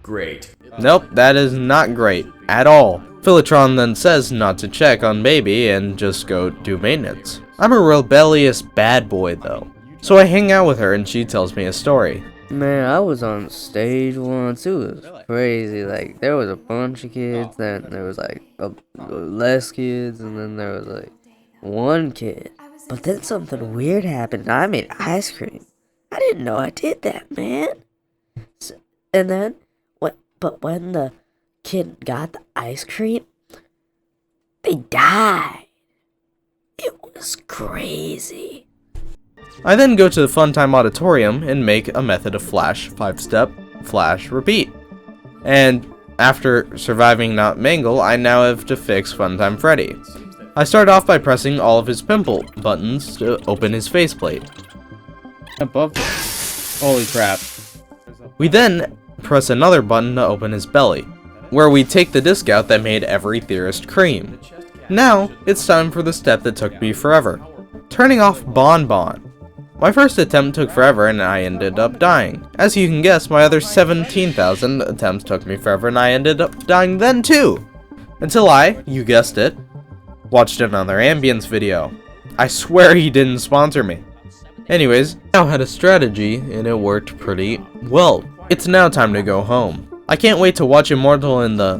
Great. Nope, that is not great at all. Philatron then says not to check on baby and just go do maintenance. I'm a rebellious bad boy though, so I hang out with her and she tells me a story. Man, I was on stage once. It was crazy. Like, there was a bunch of kids, then there was like less kids, and then there was like one kid. But then something weird happened. I made ice cream. I didn't know I did that, man. And then, when the kid got the ice cream, they died. It was crazy. I then go to the Funtime Auditorium and make a method of flash, 5-step, flash, repeat. And after surviving Not Mangle, I now have to fix Funtime Freddy. I start off by pressing all of his pimple buttons to open his faceplate. Above. Holy crap. We then press another button to open his belly, where we take the disc out that made every theorist cream. Now, it's time for the step that took me forever. Turning off Bonbon. My first attempt took forever and I ended up dying. As you can guess, my other 17,000 attempts took me forever and I ended up dying then too. Until I, you guessed it, watched another ambience video. I swear he didn't sponsor me. Anyways, I now had a strategy and it worked pretty well. It's now time to go home. I can't wait to watch Immortal in the...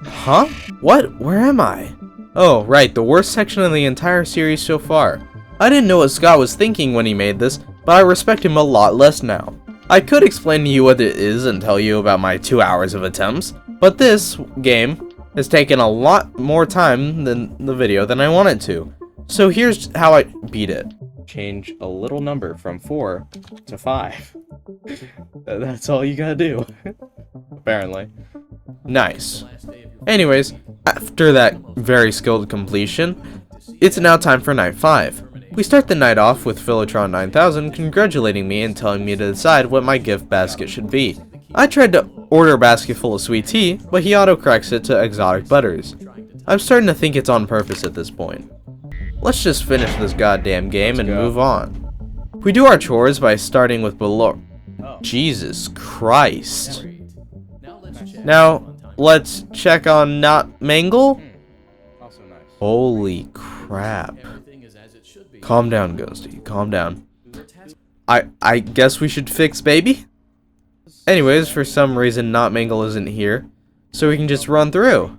Huh? What? Where am I? Oh, right, the worst section of the entire series so far. I didn't know what Scott was thinking when he made this, but I respect him a lot less now. I could explain to you what it is and tell you about my 2 hours of attempts, but this game has taken a lot more time than the video than I wanted to. So here's how I beat it. Change a little number from 4 to 5. That's all you gotta do. Apparently. Nice. Anyways, after that very skilled completion, it's now time for night 5. We start the night off with Philatron 9000 congratulating me and telling me to decide what my gift basket should be. I tried to order a basket full of sweet tea, but he autocorrects it to exotic butters. I'm starting to think it's on purpose at this point. Let's just finish this goddamn game and move on. We do our chores by starting with below. Jesus Christ. Now, let's check on Not Mangle. Holy crap. Calm down, Ghosty. Calm down. I guess we should fix baby? Anyways, for some reason Not Mangle isn't here, so we can just run through.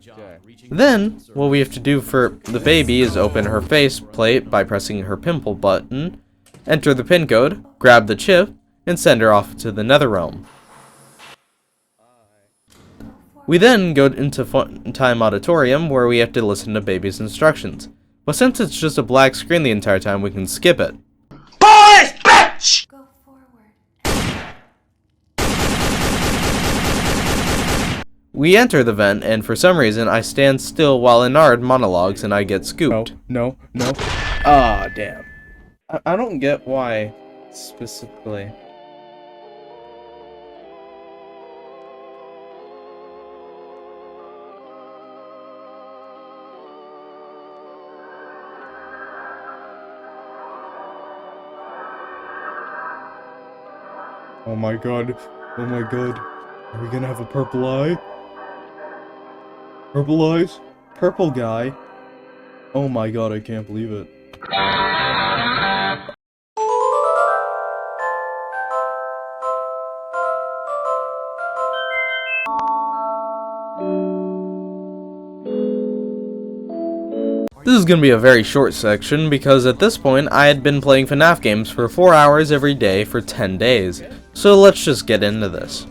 Then, what we have to do for the baby is open her face plate by pressing her pimple button, enter the pin code, grab the chip, and send her off to the nether realm. We then go into Funtime Auditorium where we have to listen to baby's instructions. But since it's just a black screen the entire time, we can skip it. Boys, bitch! Go forward. We enter the vent, and for some reason, I stand still while Inard monologues and I get scooped. No. Ah, damn. I don't get why specifically. Oh my god. Are we gonna have a purple eye? Purple eyes? Purple guy? Oh my god, I can't believe it. This is going to be a very short section because at this point I had been playing FNAF games for 4 hours every day for 10 days, so let's just get into this.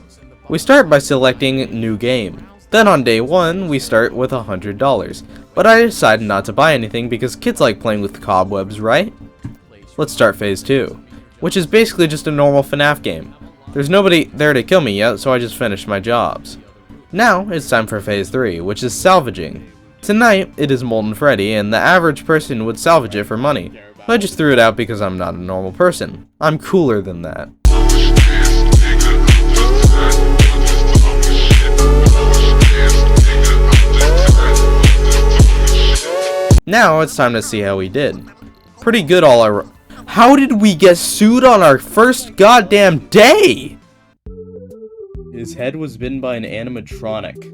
We start by selecting New Game. Then on day 1 we start with $100, but I decided not to buy anything because kids like playing with cobwebs, right? Let's start phase 2, which is basically just a normal FNAF game. There's nobody there to kill me yet, so I just finished my jobs. Now it's time for phase 3, which is salvaging. Tonight, it is Molten Freddy, and the average person would salvage it for money. But I just threw it out because I'm not a normal person. I'm cooler than that. Now, it's time to see how we did. Pretty good all around. How did we get sued on our first goddamn day? His head was bitten by an animatronic.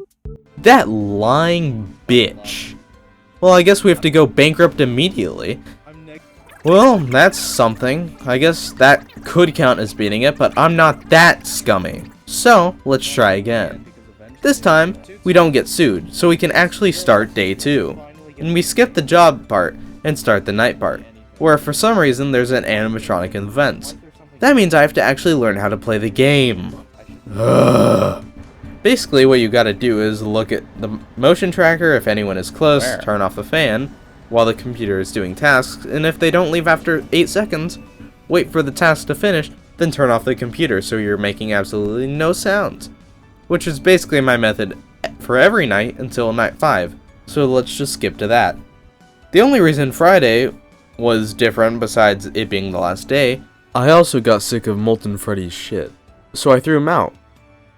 That lying bitch. Well, I guess we have to go bankrupt immediately. Well, that's something. I guess that could count as beating it, but I'm not that scummy. So, let's try again. This time, we don't get sued, so we can actually start day 2. And we skip the job part and start the night part, where for some reason there's an animatronic event. That means I have to actually learn how to play the game. Ugh. Basically, what you gotta do is look at the motion tracker if anyone is close, turn off the fan while the computer is doing tasks, and if they don't leave after 8 seconds, wait for the task to finish, then turn off the computer so you're making absolutely no sounds. Which is basically my method for every night until night 5, so let's just skip to that. The only reason Friday was different besides it being the last day, I also got sick of Molten Freddy's shit, so I threw him out,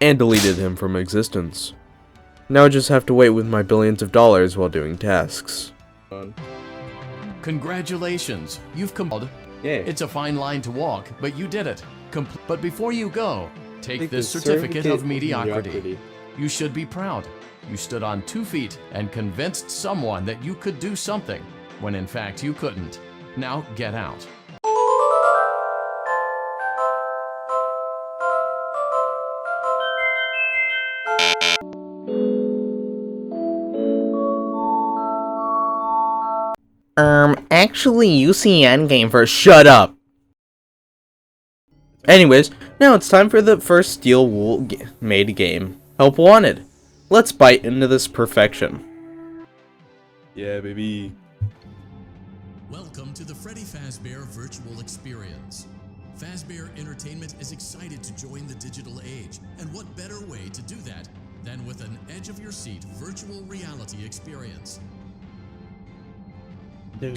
and deleted him from existence. Now I just have to wait with my billions of dollars while doing tasks. Congratulations, you've completed. Yeah. It's a fine line to walk, but you did it. But before you go, take this certificate of mediocrity. You should be proud. You stood on 2 feet and convinced someone that you could do something, when in fact you couldn't. Now get out. Actually, you see endgame first. Shut up! Anyways, now it's time for the first steel wool made game. Help wanted. Let's bite into this perfection. Yeah, baby. Welcome to the Freddy Fazbear Virtual Experience. Fazbear Entertainment is excited to join the digital age, and what better way to do that than with an edge-of-your-seat virtual reality experience. We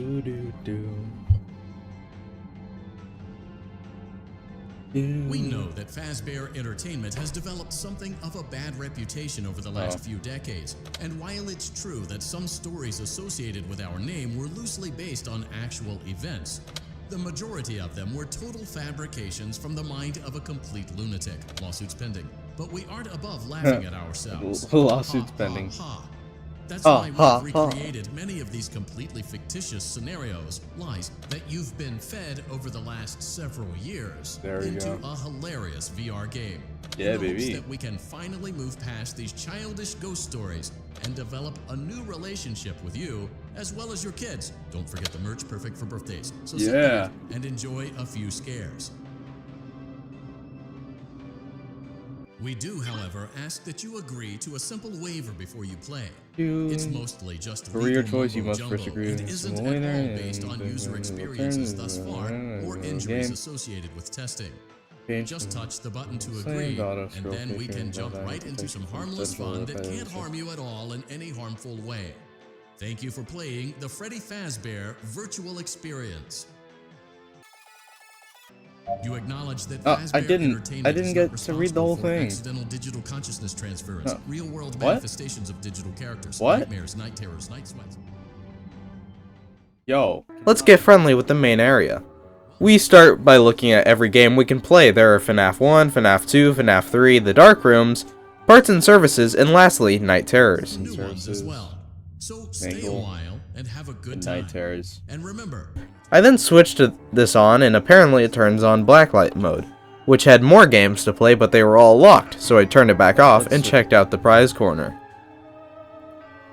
know that Fazbear Entertainment has developed something of a bad reputation over the last few decades, and while it's true that some stories associated with our name were loosely based on actual events, the majority of them were total fabrications from the mind of a complete lunatic. Lawsuits pending. But we aren't above laughing at ourselves. Lawsuits pending. That's why we've recreated many of these completely fictitious scenarios, lies that you've been fed over the last several years into a hilarious VR game. Yeah, in hopes baby. that we can finally move past these childish ghost stories and develop a new relationship with you as well as your kids. Don't forget the merch, perfect for birthdays. So sit back and enjoy a few scares. We do, however, ask that you agree to a simple waiver before you play. It's mostly just For your legal choice, you must mumbo first jumbo agree and with isn't the at all winner based on and user the experiences thus far or injuries game. associated with testing. Change Just touch the button to Same agree, auto and then we scroll can feature jump and right into some protection harmless from fun that central can't location. harm you at all in any harmful way. Thank you for playing the Freddy Fazbear Virtual Experience. You acknowledge that I didn't get to read the whole thing. Accidental digital consciousness transference, real-world What? manifestations of digital characters, What? nightmares, night terrors, night sweats. Yo. Let's get friendly with the main area. We start by looking at every game we can play. There are FNAF 1, FNAF 2, FNAF 3, the Dark Rooms, Parts and Services, and lastly, Night Terrors. New ones as well. So stay a while and have a good time. Night Terrors. And remember, I then switched to this on, and apparently it turns on blacklight mode, which had more games to play, but they were all locked, so I turned it back off and checked out the prize corner.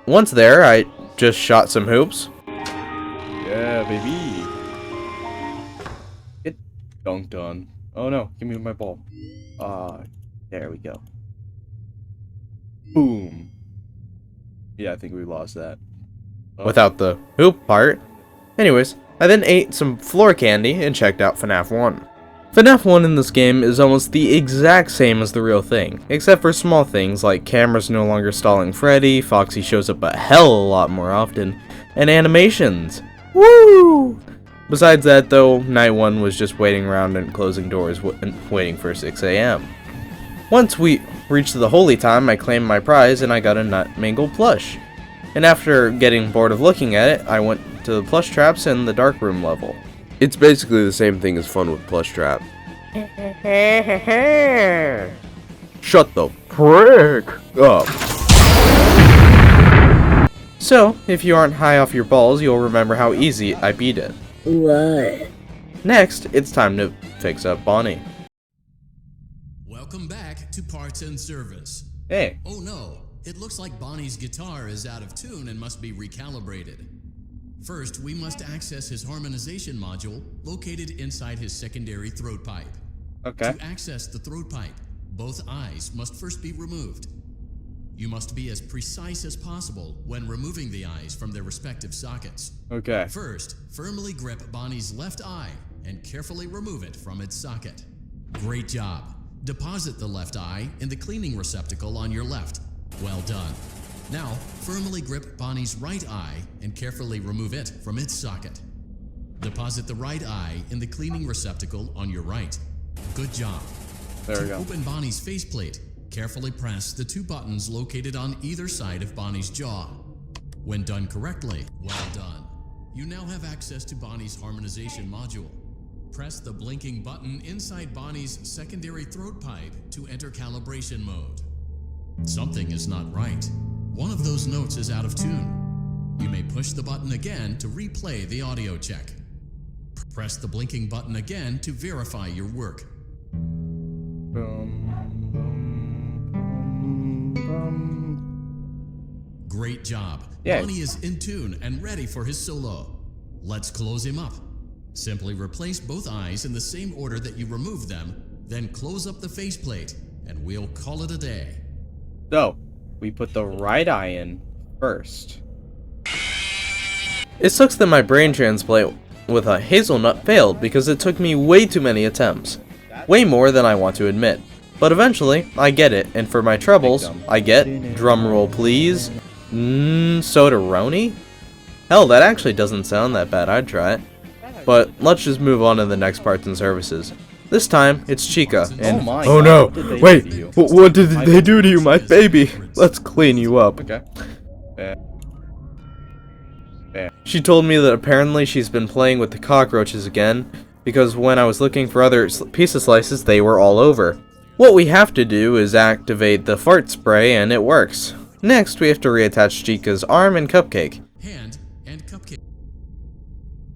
Once there, I just shot some hoops. Yeah, baby. Get dunked on. Oh no, give me my ball. There we go. Boom. Yeah, I think we lost that. Without the hoop part. Anyways, I then ate some floor candy and checked out FNAF 1. FNAF 1 in this game is almost the exact same as the real thing, except for small things like cameras no longer stalling Freddy, Foxy shows up a hell of a lot more often, and animations. Woo! Besides that though, night 1 was just waiting around and closing doors waiting for 6 AM. Once we reached the holy time, I claimed my prize and I got a Nut Mangle plush. And after getting bored of looking at it, I went to the plush traps and the dark room level. It's basically the same thing as fun with plush trap. Shut the frick up. So, if you aren't high off your balls, you'll remember how easy I beat it. What? Next, it's time to fix up Bonnie. Welcome back to Parts and Service. Hey. Oh no, it looks like Bonnie's guitar is out of tune and must be recalibrated. First, we must access his harmonization module located inside his secondary throat pipe. Okay. To access the throat pipe, both eyes must first be removed. You must be as precise as possible when removing the eyes from their respective sockets. Okay. First, firmly grip Bonnie's left eye and carefully remove it from its socket. Great job. Deposit the left eye in the cleaning receptacle on your left. Well done. Now, firmly grip Bonnie's right eye and carefully remove it from its socket. Deposit the right eye in the cleaning receptacle on your right. Good job. There we To go. open Bonnie's faceplate, carefully press the two buttons located on either side of Bonnie's jaw. When done correctly, well done. You now have access to Bonnie's harmonization module. Press the blinking button inside Bonnie's secondary throat pipe to enter calibration mode. Something is not right. One of those notes is out of tune. You may push the button again to replay the audio check. Press the blinking button again to verify your work. Great job. Yay. Bonnie is in tune and ready for his solo. Let's close him up. Simply replace both eyes in the same order that you removed them, then close up the faceplate, and we'll call it a day. So, we put the right eye in first. It sucks that my brain transplant with a hazelnut failed because it took me way too many attempts. Way more than I want to admit. But eventually, I get it, and for my troubles, I get, drumroll please, Soda-roni? Hell, that actually doesn't sound that bad, I'd try it. But let's just move on to the next parts and services. This time, it's Chica, and oh no! Wait! What did they do to you, my baby? Let's clean you up. Okay. She told me that apparently she's been playing with the cockroaches again, because when I was looking for other pizza slices, they were all over. What we have to do is activate the fart spray, and it works. Next, we have to reattach Chica's arm and cupcake. Hand and cupcake.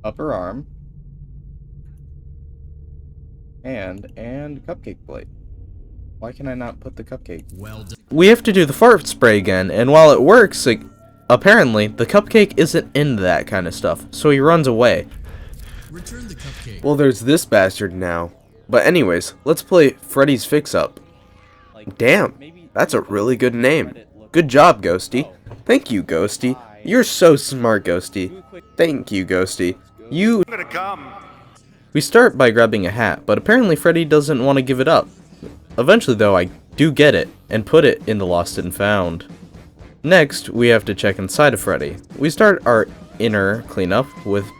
Upper arm. Hand and cupcake plate. Why can I not put the cupcake? Well done. We have to do the fart spray again, and while it works, apparently the cupcake isn't into that kind of stuff, so he runs away. Return the cupcake. Well, there's this bastard now. But anyways, let's play Freddy's Fix Up. Damn, that's a really good name. Good job, Ghosty. Thank you, Ghosty. You're so smart, Ghosty. Thank you, Ghosty. I'm gonna come. We start by grabbing a hat, but apparently Freddy doesn't want to give it up. Eventually, though, I do get it, and put it in the Lost and Found. Next, we have to check inside of Freddy. We start our inner cleanup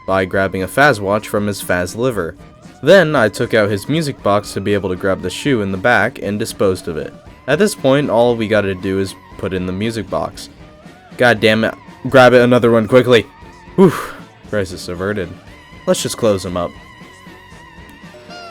by grabbing a Faz watch from his Faz liver. Then, I took out his music box to be able to grab the shoe in the back and disposed of it. At this point, all we gotta do is put in the music box. God damn it. Grab it, another one, quickly. Whew. Crisis averted. Let's just close him up.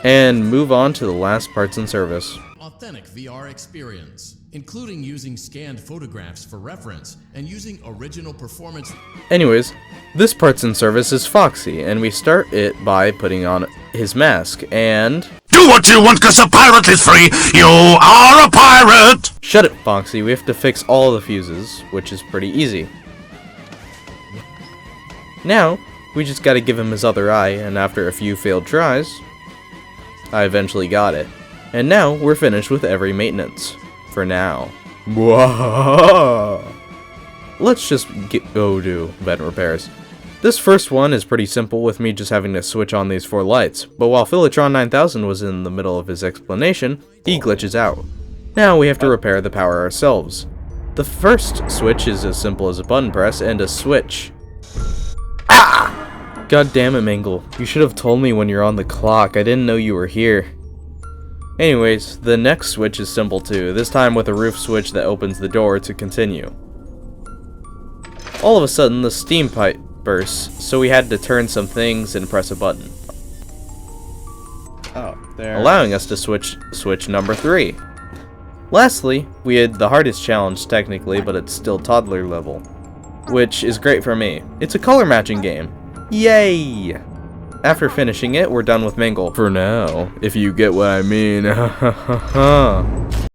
And move on to the last parts and service. Authentic VR experience, including using scanned photographs for reference and using original performance. Anyways, this parts and service is Foxy, and we start it by putting on his mask, and do what you want, cause a pirate is free! You are a pirate! Shut it, Foxy, we have to fix all the fuses, which is pretty easy. Now, we just gotta give him his other eye, and after a few failed tries, I eventually got it. And now, we're finished with every maintenance. For now. Let's just go do vent repairs. This first one is pretty simple, with me just having to switch on these 4 lights, but while Philotron 9000 was in the middle of his explanation, he glitches out. Now we have to repair the power ourselves. The first switch is as simple as a button press and a switch. Ah! God damn it, Mangle. You should have told me when you're on the clock. I didn't know you were here. Anyways, the next switch is simple too, this time with a roof switch that opens the door to continue. All of a sudden, the steam pipe bursts, so we had to turn some things and press a button. Oh, there. Allowing us to switch number 3. Lastly, we had the hardest challenge technically, but it's still toddler level. which is great for me. It's a color matching game. Yay! After finishing it, we're done with Mingle. For now, if you get what I mean.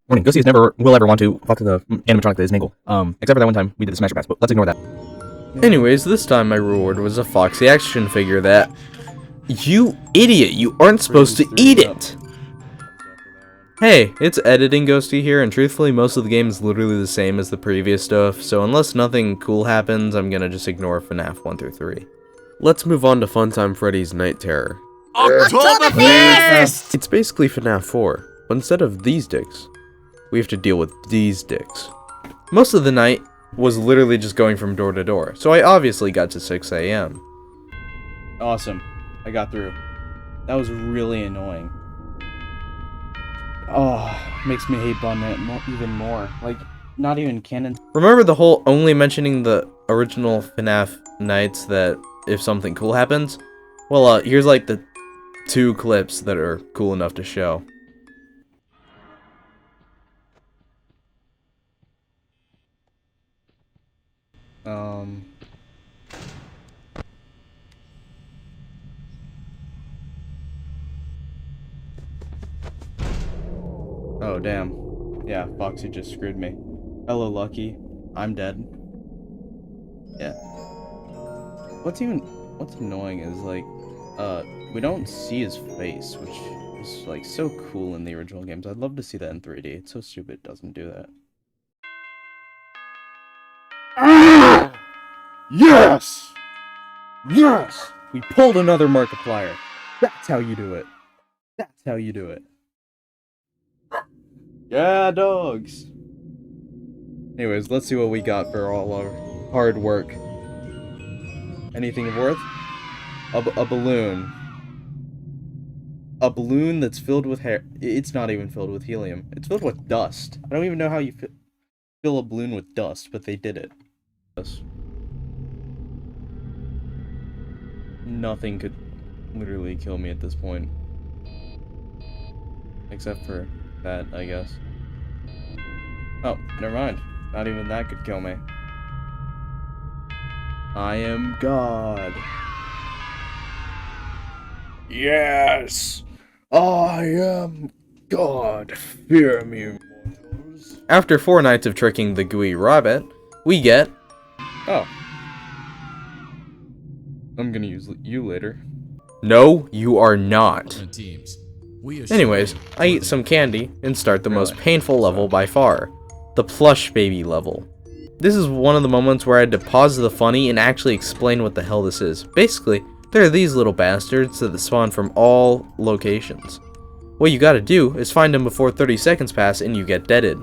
Warning, Ghosty will ever want to talk to the animatronic that is Mingle. Except for that one time we did the Smasher Pass, but let's ignore that. Anyways, this time my reward was a Foxy action figure that... You idiot, you aren't supposed to eat it! Hey, it's editing Ghosty here, and truthfully most of the game is literally the same as the previous stuff, so unless nothing cool happens, I'm gonna just ignore FNAF 1 through 3. Let's move on to Funtime Freddy's Night Terror. Oktoberfest! It's basically FNAF 4, but instead of these dicks, we have to deal with these dicks. Most of the night was literally just going from door to door, so I obviously got to 6 AM. Awesome. I got through. That was really annoying. Oh, makes me hate Bonnet even more. Like, not even canon. Remember the whole only mentioning the original FNAF nights that if something cool happens? Well, here's like the 2 clips that are cool enough to show. Oh, damn. Yeah, Foxy just screwed me. Hello, Lucky. I'm dead. Yeah. What's annoying is, like, we don't see his face, which is, like, so cool in the original games. I'd love to see that in 3D. It's so stupid it doesn't do that. Yes! Yes! We pulled another Markiplier. That's how you do it. That's how you do it. Yeah, dogs! Anyways, let's see what we got for all our hard work. Anything of worth? A balloon. A balloon that's filled with hair. It's not even filled with helium. It's filled with dust. I don't even know how you fill a balloon with dust, but they did it. Nothing could literally kill me at this point. Except for that, I guess. Oh, never mind. Not even that could kill me. I am God. Yes! I am God. Fear me, mortals. After 4 nights of tricking the gooey rabbit, we get... Oh. I'm gonna use you later. No, you are not. Teams. Anyways, I eat some candy and start the most painful level by far. The plush baby level. This is one of the moments where I had to pause the funny and actually explain what the hell this is. Basically, there are these little bastards that spawn from all locations. What you gotta do is find them before 30 seconds pass and you get deaded.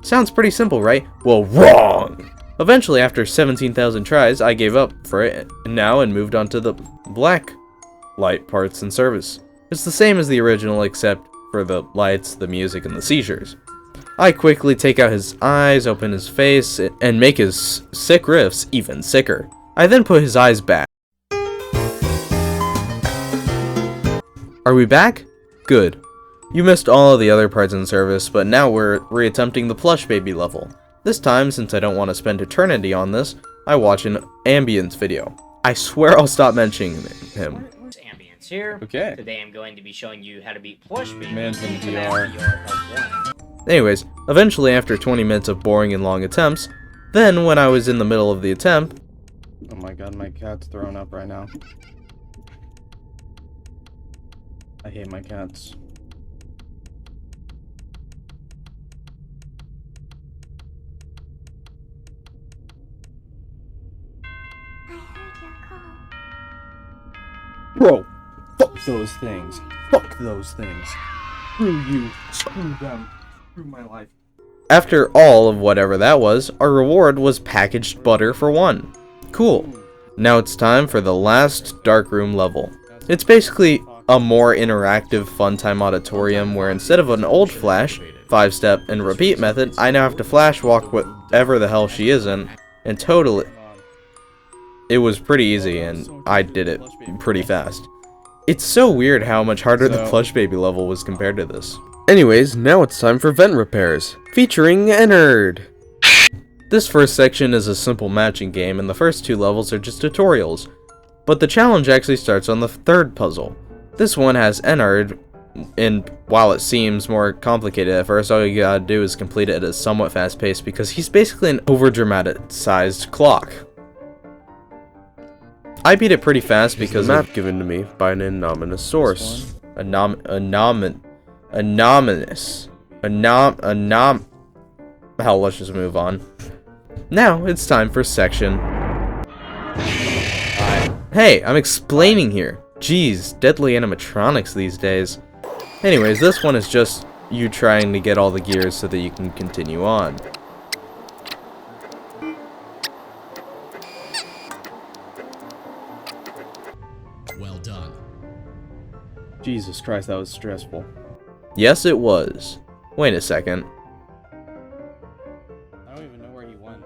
Sounds pretty simple, right? Well, wrong! Eventually, after 17,000 tries, I gave up for it now and moved on to the black light parts and service. It's the same as the original except for the lights, the music, and the seizures. I quickly take out his eyes, open his face, and make his sick riffs even sicker. I then put his eyes back. Are we back? Good. You missed all of the other parts in service, but now we're reattempting the plush baby level. This time, since I don't want to spend eternity on this, I watch an ambience video. I swear I'll stop mentioning him. Ambience here. Okay. Today I'm going to be showing you how to beat plush baby. Man's in FNAF VR. Part 1. Anyways, eventually after 20 minutes of boring and long attempts, then when I was in the middle of the attempt... Oh my god, my cat's throwing up right now. I hate my cats. Bro, fuck those things. Fuck those things. Screw you. Screw them. Screw my life. After all of whatever that was, our reward was packaged butter for 1. Cool. Now it's time for the last dark room level. It's basically a more interactive Funtime auditorium where instead of an old flash, 5-step and repeat method, I now have to flash walk whatever the hell she is in, and totally... It was pretty easy, and I did it pretty fast. It's so weird how much harder the plush baby level was compared to this. Anyways, now it's time for vent repairs, featuring a nerd. This first section is a simple matching game, and the first 2 levels are just tutorials. But the challenge actually starts on the 3rd puzzle. This one has Ennard, and while it seems more complicated at first, all you gotta do is complete it at a somewhat fast pace because he's basically an over-dramatic-sized clock. I beat it pretty fast because the map given to me by an anonymous source. Hell, let's just move on. Now, it's time for section... Hey, I'm explaining here. Jeez, deadly animatronics these days. Anyways, this one is just you trying to get all the gears so that you can continue on. Well done. Jesus Christ, that was stressful. Yes, it was. Wait a second. I don't even know where he went.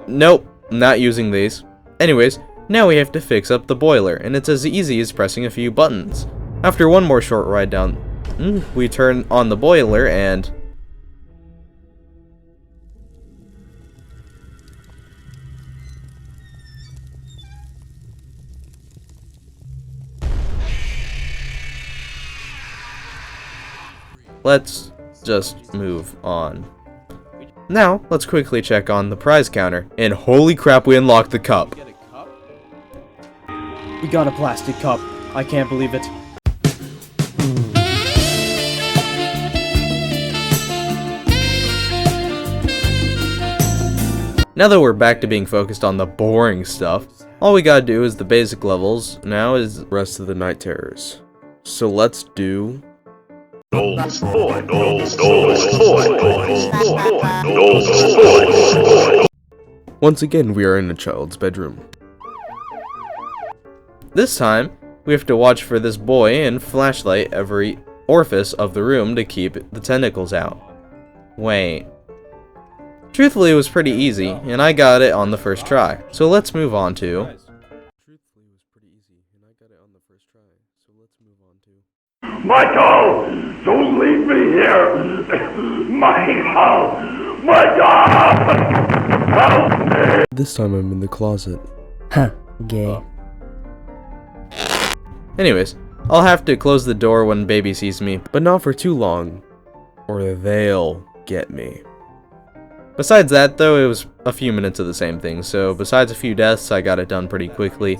Nope, not using these. Anyways, now we have to fix up the boiler, and it's as easy as pressing a few buttons. After one more short ride down, we turn on the boiler and... let's just move on. Now, let's quickly check on the prize counter, and holy crap, we unlocked the cup. We got a plastic cup. I can't believe it. Now that we're back to being focused on the boring stuff, all we gotta do is the basic levels. Now is the rest of the night terrors. So let's do... Once again, we are in a child's bedroom. This time, we have to watch for this boy and flashlight every orifice of the room to keep the tentacles out. Wait. Truthfully, it was pretty easy, and I got it on the first try. So let's move on to... Michael! Don't leave me here! Michael! Michael! Help me! This time I'm in the closet. Huh, gay. Anyways, I'll have to close the door when baby sees me, But not for too long, or they'll get me. Besides that, though, it was a few minutes of the same thing, so besides a few deaths, I got it done pretty quickly.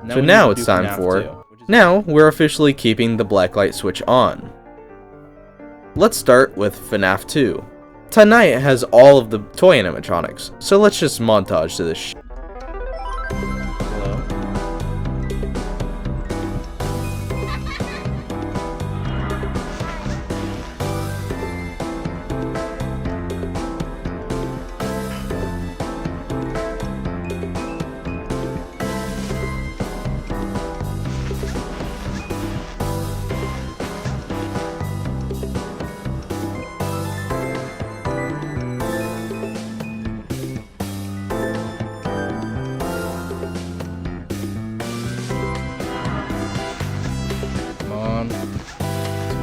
So now it's time for... Now, we're officially keeping the black light switch on. Let's start with FNAF 2. Tonight has all of the toy animatronics, so let's just montage to this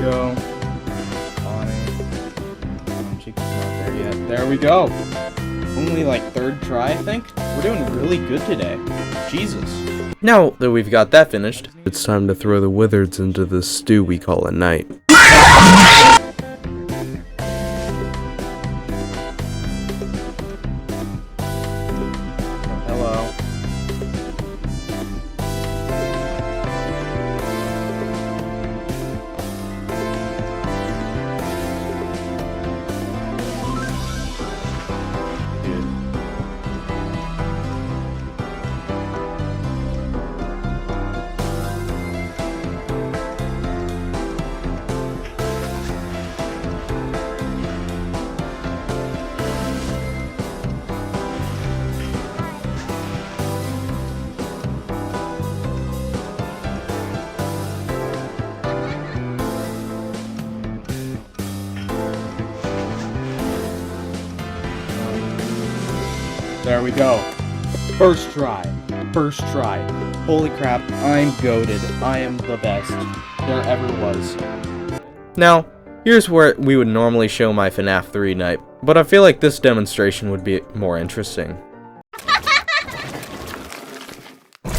Go. Chicken's not there yet. There we go. Only like 3rd try, I think. We're doing really good today. Jesus. Now that we've got that finished, It's time to throw the wizards into the stew we call a night. Hello. There we go. First try. First try. Holy crap, I'm goated. I am the best there ever was. now, here's where we would normally show my FNAF 3 night But I feel like this demonstration would be more interesting.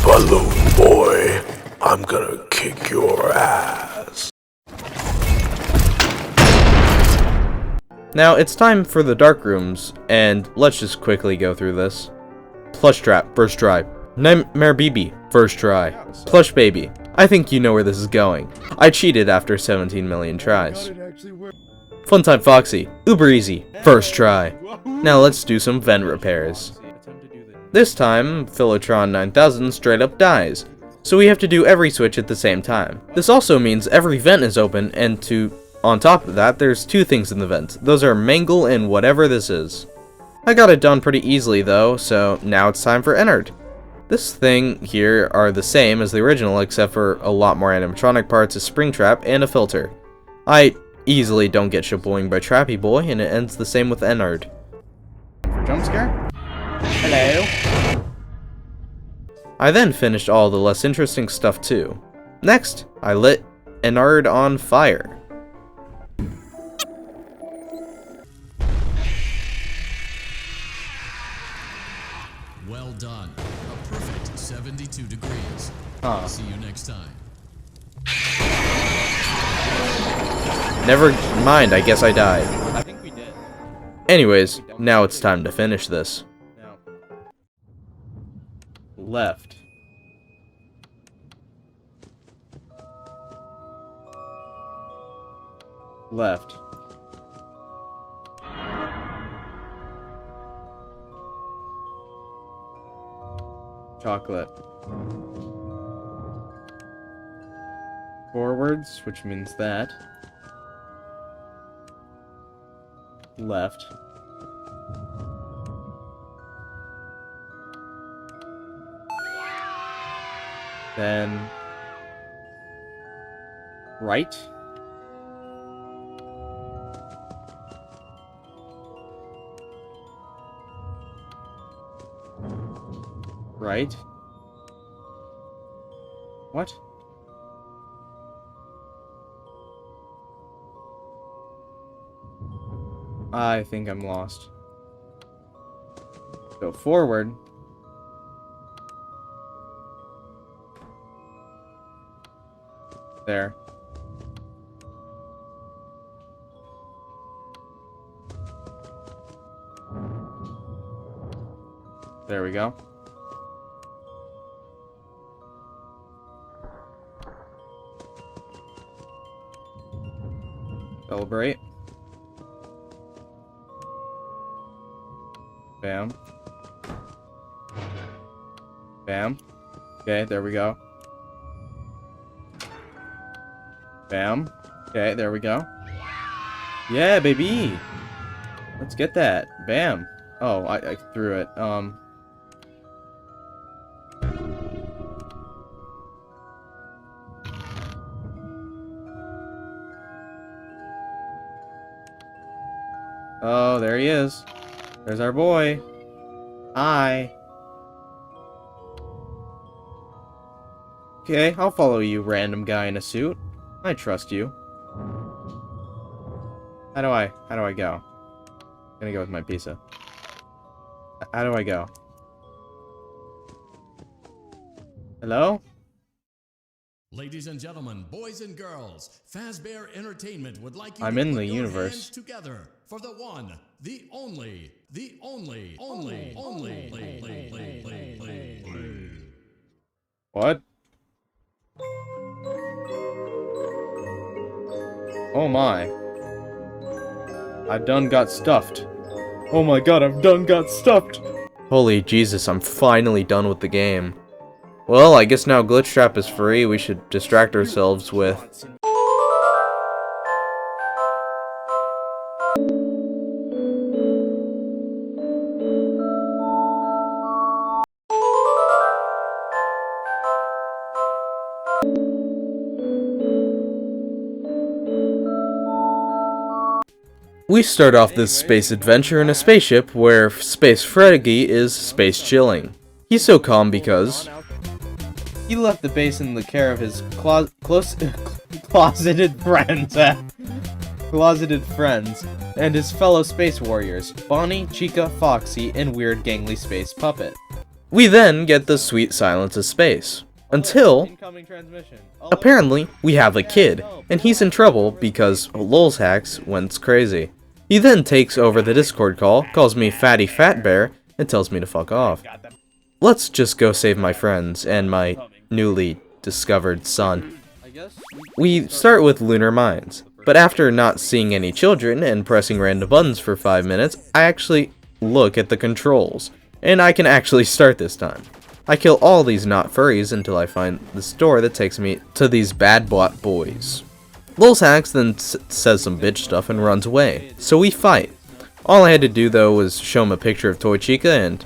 Balloon boy, I'm gonna kick your ass. Now, it's time for the dark rooms, and let's just quickly go through this. Plush Trap, first try. Nightmare BB, first try. Plush Baby, I think you know where this is going. I cheated after 17 million tries. Funtime Foxy, uber easy, first try. Now let's do some vent repairs. This time, Philotron 9000 straight up dies, so we have to do every switch at the same time. This also means every vent is open, and on top of that, there's two things in the vent. Those are Mangle and whatever this is. I got it done pretty easily though, so now it's time for Ennard. This thing here are the same as the original, except for a lot more animatronic parts, a spring trap, and a filter. I easily don't get shaboing by Trappy Boy, and it ends the same with Ennard. For jump scare? Hello? I then finished all the less interesting stuff too. Next, I lit Ennard on fire. Well done. A perfect 72 degrees. See you next time. Never mind, I guess I died. I think we did. Anyways, now it's time to finish this. Now. Left. Left. Chocolate. Forwards, which means that. Left. Then right. Right. What? I think I'm lost. Go forward. There. There we go. Celebrate. Bam. Bam. Okay, there we go. Bam. Okay, there we go. Yeah, baby! Let's get that. Bam. Oh, I threw it. Oh, there he is. There's our boy. Hi. Okay, I'll follow you, random guy in a suit. I trust you. How do I go? I'm gonna go with my pizza. How do I go? Hello? Ladies and gentlemen, boys and girls, Fazbear Entertainment would like you I'm to in put the your universe. hands together for the one, the only. What? Oh my. I've done got stuffed. Oh my god, I've done got stuffed! Holy Jesus, I'm finally done with the game. Well, I guess now Glitch Trap is free, we should distract ourselves with... We start off this space adventure in a spaceship where Space Freddy is space chilling. He's so calm because he left the base in the care of his closeted friends. Closeted friends. and his fellow space warriors, Bonnie, Chica, Foxy, and weird gangly space puppet. We then get the sweet silence of space, until apparently we have a kid, and he's in trouble because Lulzhacks went crazy. He then takes over the Discord call, calls me Fatty Fat Bear, and tells me to fuck off. Let's just go save my friends and my newly discovered son. We start with Lunar Mines, but after not seeing any children and pressing random buttons for 5 minutes, I actually look at the controls, and I can actually start this time. I kill all these not furries until I find the store that takes me to these bad bot boys. Lulzhacks then says some bitch stuff and runs away, so we fight. All I had to do though was show him a picture of Toy Chica and...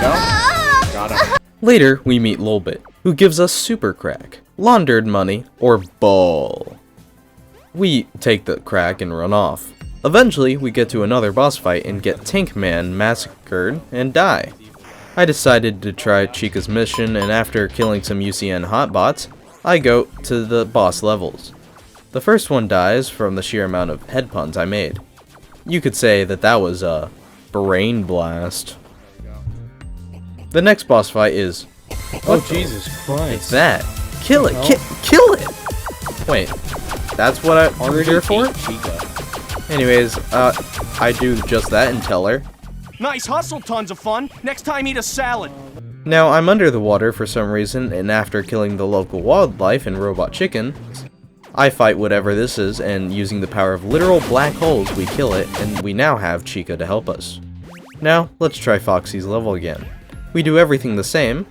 Got him. Later, we meet Lolbit, who gives us super crack, laundered money, or ball. We take the crack and run off. Eventually, we get to another boss fight and get Tank Man massacred and die. I decided to try Chica's mission, and after killing some UCN hotbots, I go to the boss levels. The first one dies from the sheer amount of head puns I made. You could say that that was a brain blast. The next boss fight is... Oh, Jesus Christ. It's that. Kill it! Kill it! Wait, that's what I'm here for? Anyways, I do just that and tell her. Nice hustle, tons of fun. Next time eat a salad. Now, I'm under the water for some reason, and after killing the local wildlife and robot chicken, I fight whatever this is, and using the power of literal black holes, we kill it, and we now have Chica to help us. Now, let's try Foxy's level again. We do everything the same.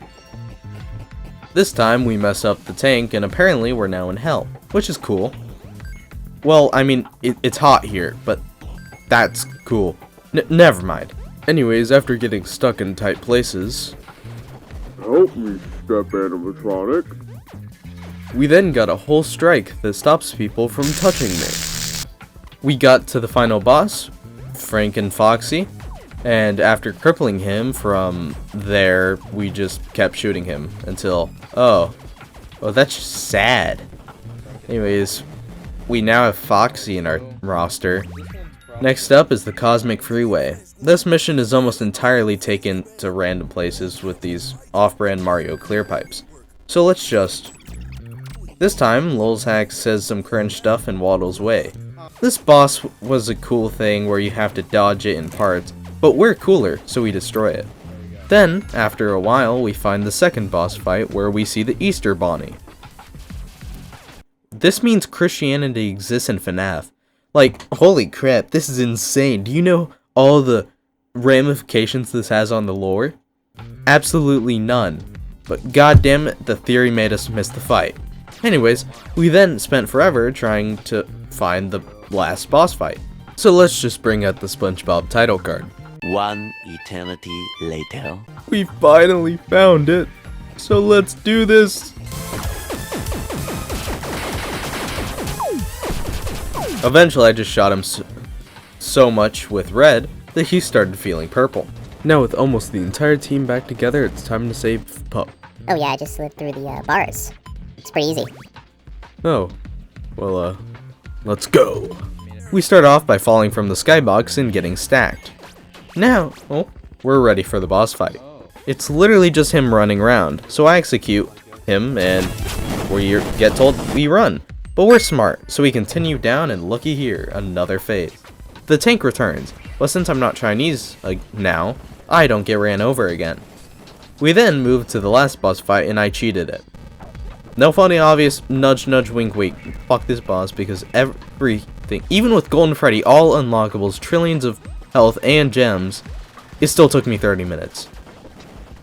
This time, we mess up the tank, and apparently we're now in hell, which is cool. Well, I mean, it's hot here, but that's cool. Never mind. Anyways, after getting stuck in tight places... Help me, step animatronic. We then got a whole strike that stops people from touching me. We got to the final boss, Frank and Foxy, and after crippling him from there, we just kept shooting him until... Oh, that's just sad. Anyways, we now have Foxy in our roster. Next up is the Cosmic Freeway. This mission is almost entirely taken to random places with these off-brand Mario clear pipes. So let's just... This time, Lulzhacks says some cringe stuff and waddles away. This boss was a cool thing where you have to dodge it in parts, but we're cooler, so we destroy it. Then, after a while, we find the second boss fight where we see the Easter Bonnie. This means Christianity exists in FNAF. Like, holy crap, this is insane. Do you know all the ramifications this has on the lore? Absolutely none. But goddammit, the theory made us miss the fight. Anyways, we then spent forever trying to find the last boss fight. So let's just bring out the SpongeBob title card. One eternity later. We finally found it. So let's do this. Eventually, I just shot him so much with red that he started feeling purple. Now with almost the entire team back together, it's time to save Pup. Oh yeah, I just slid through the bars. It's pretty easy. Oh, well, let's go. We start off by falling from the skybox and getting stacked. Now, we're ready for the boss fight. It's literally just him running around, so I execute him and we get told we run. But we're smart, so we continue down and looky here, another phase. The tank returns, but since I'm not Chinese now, I don't get ran over again. We then move to the last boss fight and I cheated it. No funny obvious, nudge nudge wink wink, fuck this boss because everything, even with Golden Freddy, all unlockables, trillions of health and gems, it still took me 30 minutes.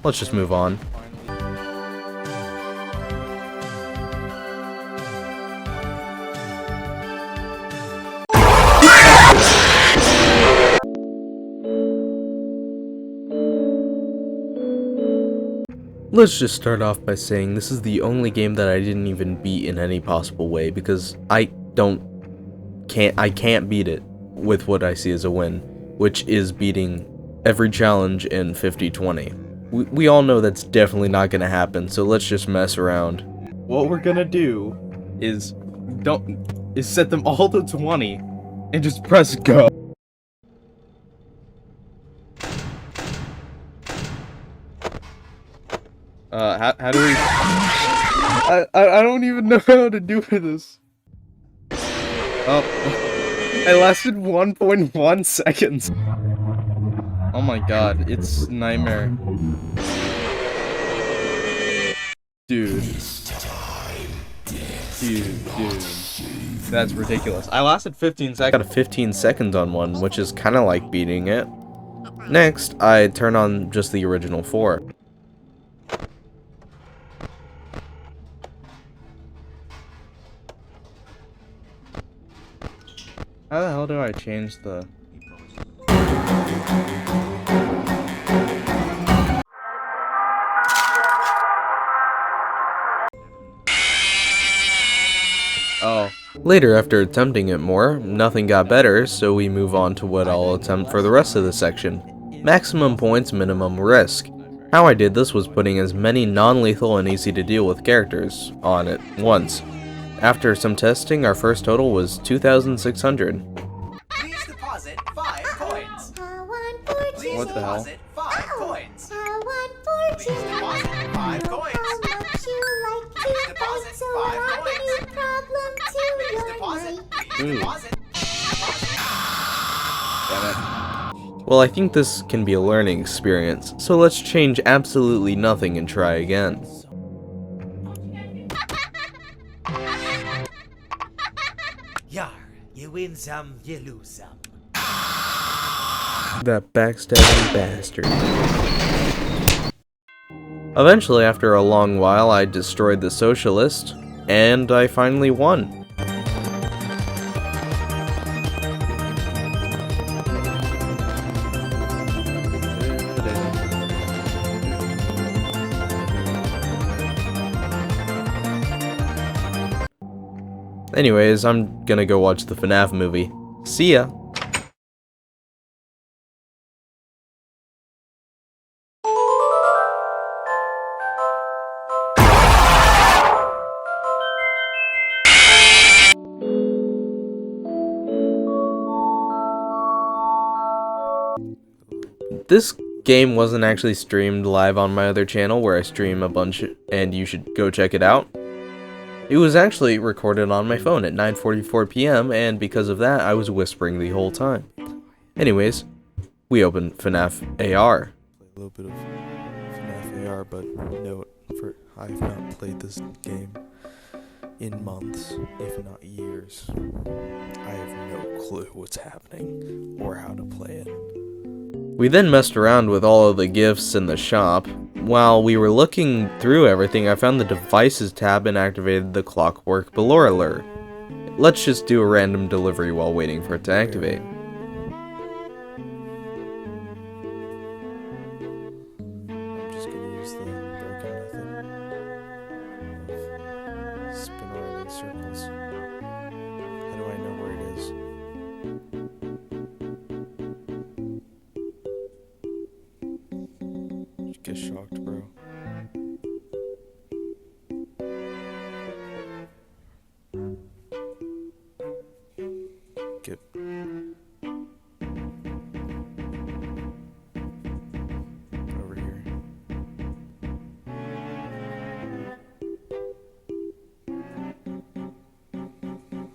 Let's just move on. Let's just start off by saying this is the only game that I didn't even beat in any possible way because I can't beat it with what I see as a win, which is beating every challenge in 50-20. We all know that's definitely not gonna happen, so let's just mess around. What we're gonna do is set them all to 20 and just press go. How do we... I don't even know how to do this. Oh, I lasted 1.1 seconds. Oh my god, it's nightmare. Dude. Dude. That's ridiculous. I lasted 15 seconds. I got a 15 seconds on one, which is kind of like beating it. Next, I turn on just the original 4. How the hell do I change the... Oh. Later, after attempting it more, nothing got better, so we move on to what I'll attempt for the rest of the section. Maximum points, minimum risk. How I did this was putting as many non-lethal and easy to deal with characters on it once. After some testing, our first total was 2,600. Please deposit 5 coins. What the hell? Deposit 5 coins. Please deposit 5 coins. Please deposit 5 coins. Please deposit. Please deposit. Well, I think this can be a learning experience, so let's change absolutely nothing and try again. Yar, you win some, you lose some. That backstabbing bastard. Eventually, after a long while, I destroyed the socialist, and I finally won. Anyways, I'm gonna go watch the FNAF movie. See ya! This game wasn't actually streamed live on my other channel where I stream a bunch, and you should go check it out. It was actually recorded on my phone at 9:44 p.m. and because of that, I was whispering the whole time. Anyways, we opened FNAF AR. A little bit of FNAF AR, but note, I have not played this game in months, if not years. I have no clue what's happening or how to play it. We then messed around with all of the gifts in the shop. While we were looking through everything, I found the devices tab and activated the clockwork Ballora lure. Let's just do a random delivery while waiting for it to activate. I'm just gonna use the broken method of spin around in circles. How do I know where it is? Just get shocked, bro. Get over here.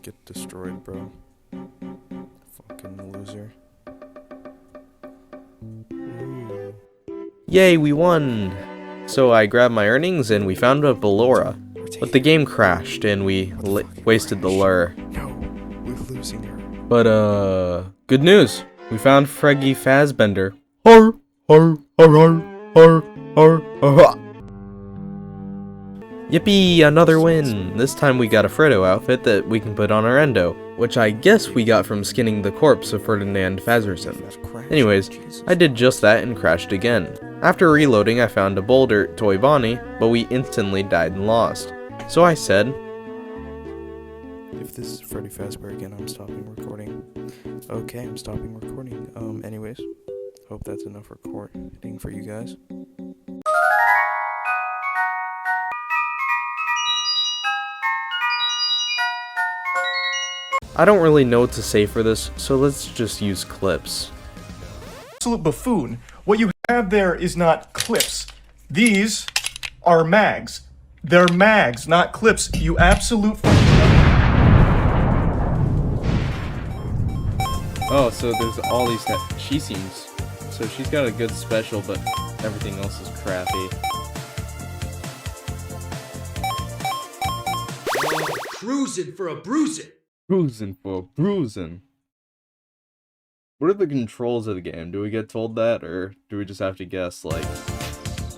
Get destroyed, bro. Fucking loser. Ooh. Yay, we won! So I grabbed my earnings and we found a Ballora. But the game crashed and we wasted the lure. No, we're losing her. But good news! We found Freggy Fazbender. Har, har, har, har, har, har, har. Yippee, another win! This time we got a Frodo outfit that we can put on our endo, which I guess we got from skinning the corpse of Ferdinand Fazerson. Anyways, I did just that and crashed again. After reloading, I found a boulder, Toy Bonnie, but we instantly died and lost. So I said, if this is Freddy Fazbear again, I'm stopping recording. Okay, I'm stopping recording. Anyways, hope that's enough recording for you guys. I don't really know what to say for this, so let's just use clips. Absolute buffoon. What you have there is not clips. These are mags. They're mags, not clips. You absolute. Oh, so there's all these. She seems. So she's got a good special, but everything else is crappy. Cruising for a bruising. Cruising for a bruising. What are the controls of the game? Do we get told that, or do we just have to guess, like...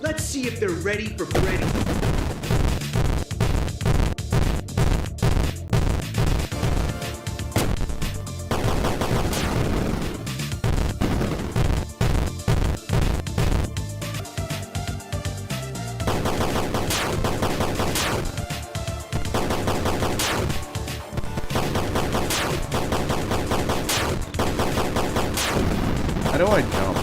Let's see if they're ready for Freddy. How do I jump?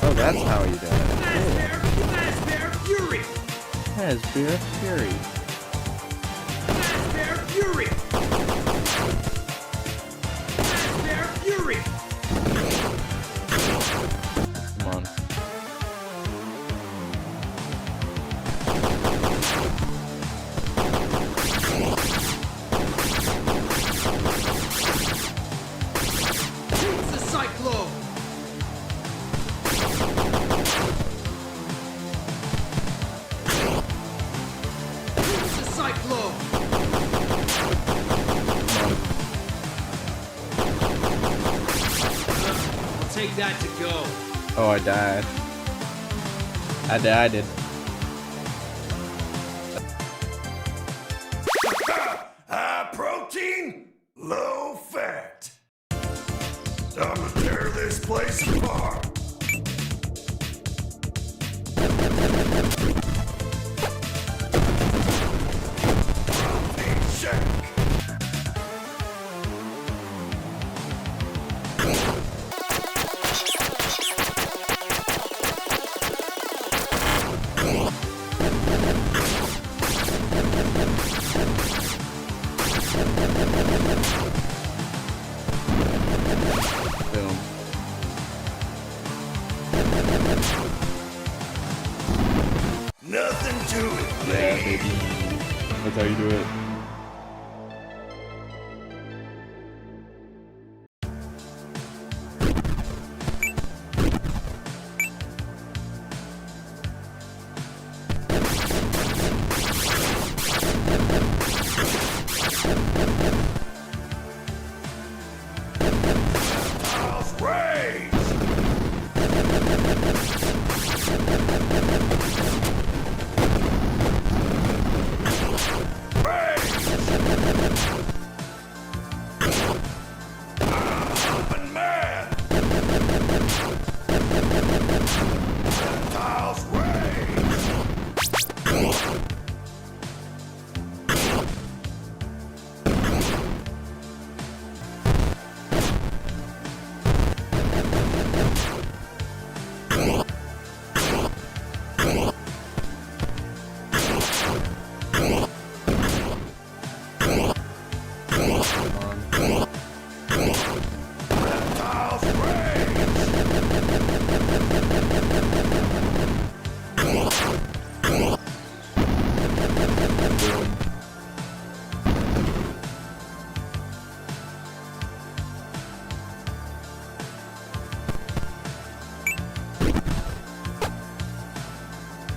Oh, that's how you do it. Fazbear Fury. Fazbear Fury. Fazbear Fury. Fazbear Fury. Come on. It's the Cyclone. It's the Cyclone. I'll take that to go. Oh, I died. I died. High protein, low fat. I'ma tear this place apart. Protein shake. Boom. Nothing to it. Yeah, baby. That's how you do it. House rage. Up and mad. House rage. House rage.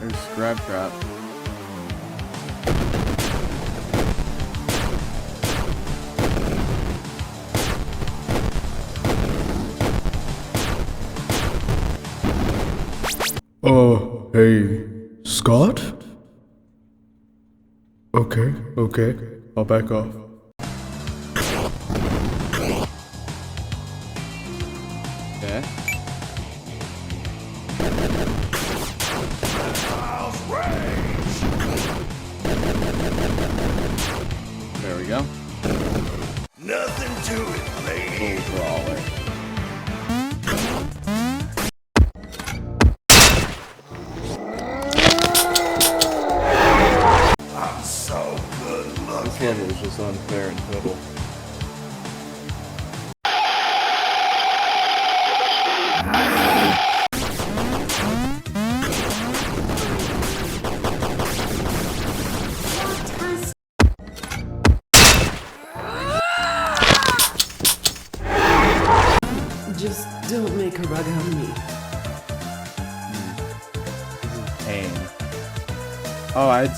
There's Grab Trap. Oh, hey, Scott? Okay, I'll back off. Okay. House rage. There we go. Nothing to it, lady. Full brawler. just unfair and total. Just don't make a rug on me. Pain. Oh, I'd.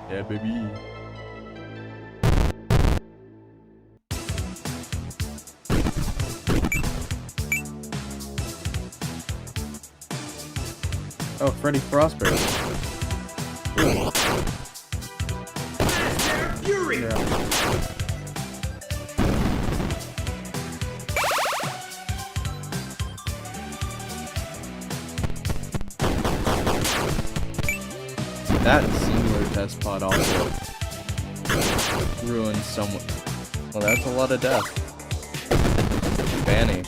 Yeah, baby. Oh, Freddy Frostberry. Fury! That singular test pod also ruined someone. Well, that's a lot of death. Vanny.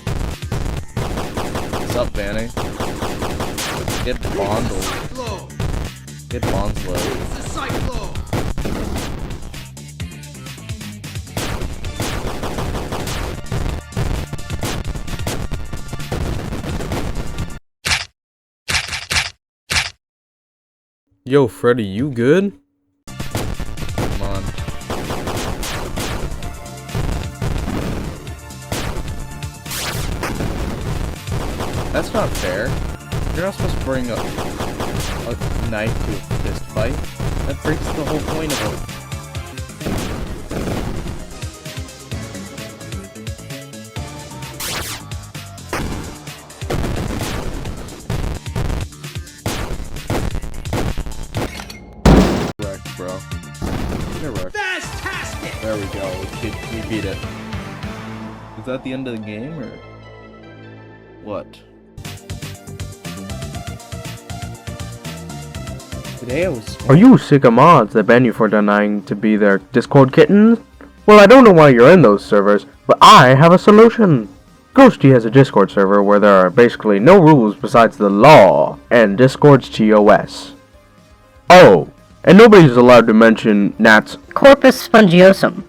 What's up, Vanny? Get bondled. Get bonslow. Yo, Freddy, you good? Come on. That's not fair. You're not supposed to bring a knife to a fist fight. That breaks the whole point of it. Bro. Fantastic! There we go. We beat it. Is that the end of the game or what? Today I was. Are you sick of mods that ban you for denying to be their Discord kittens? Well, I don't know why you're in those servers, but I have a solution. Ghosty has a Discord server where there are basically no rules besides the law and Discord's TOS. Oh, and nobody's allowed to mention Nat's corpus spongiosum.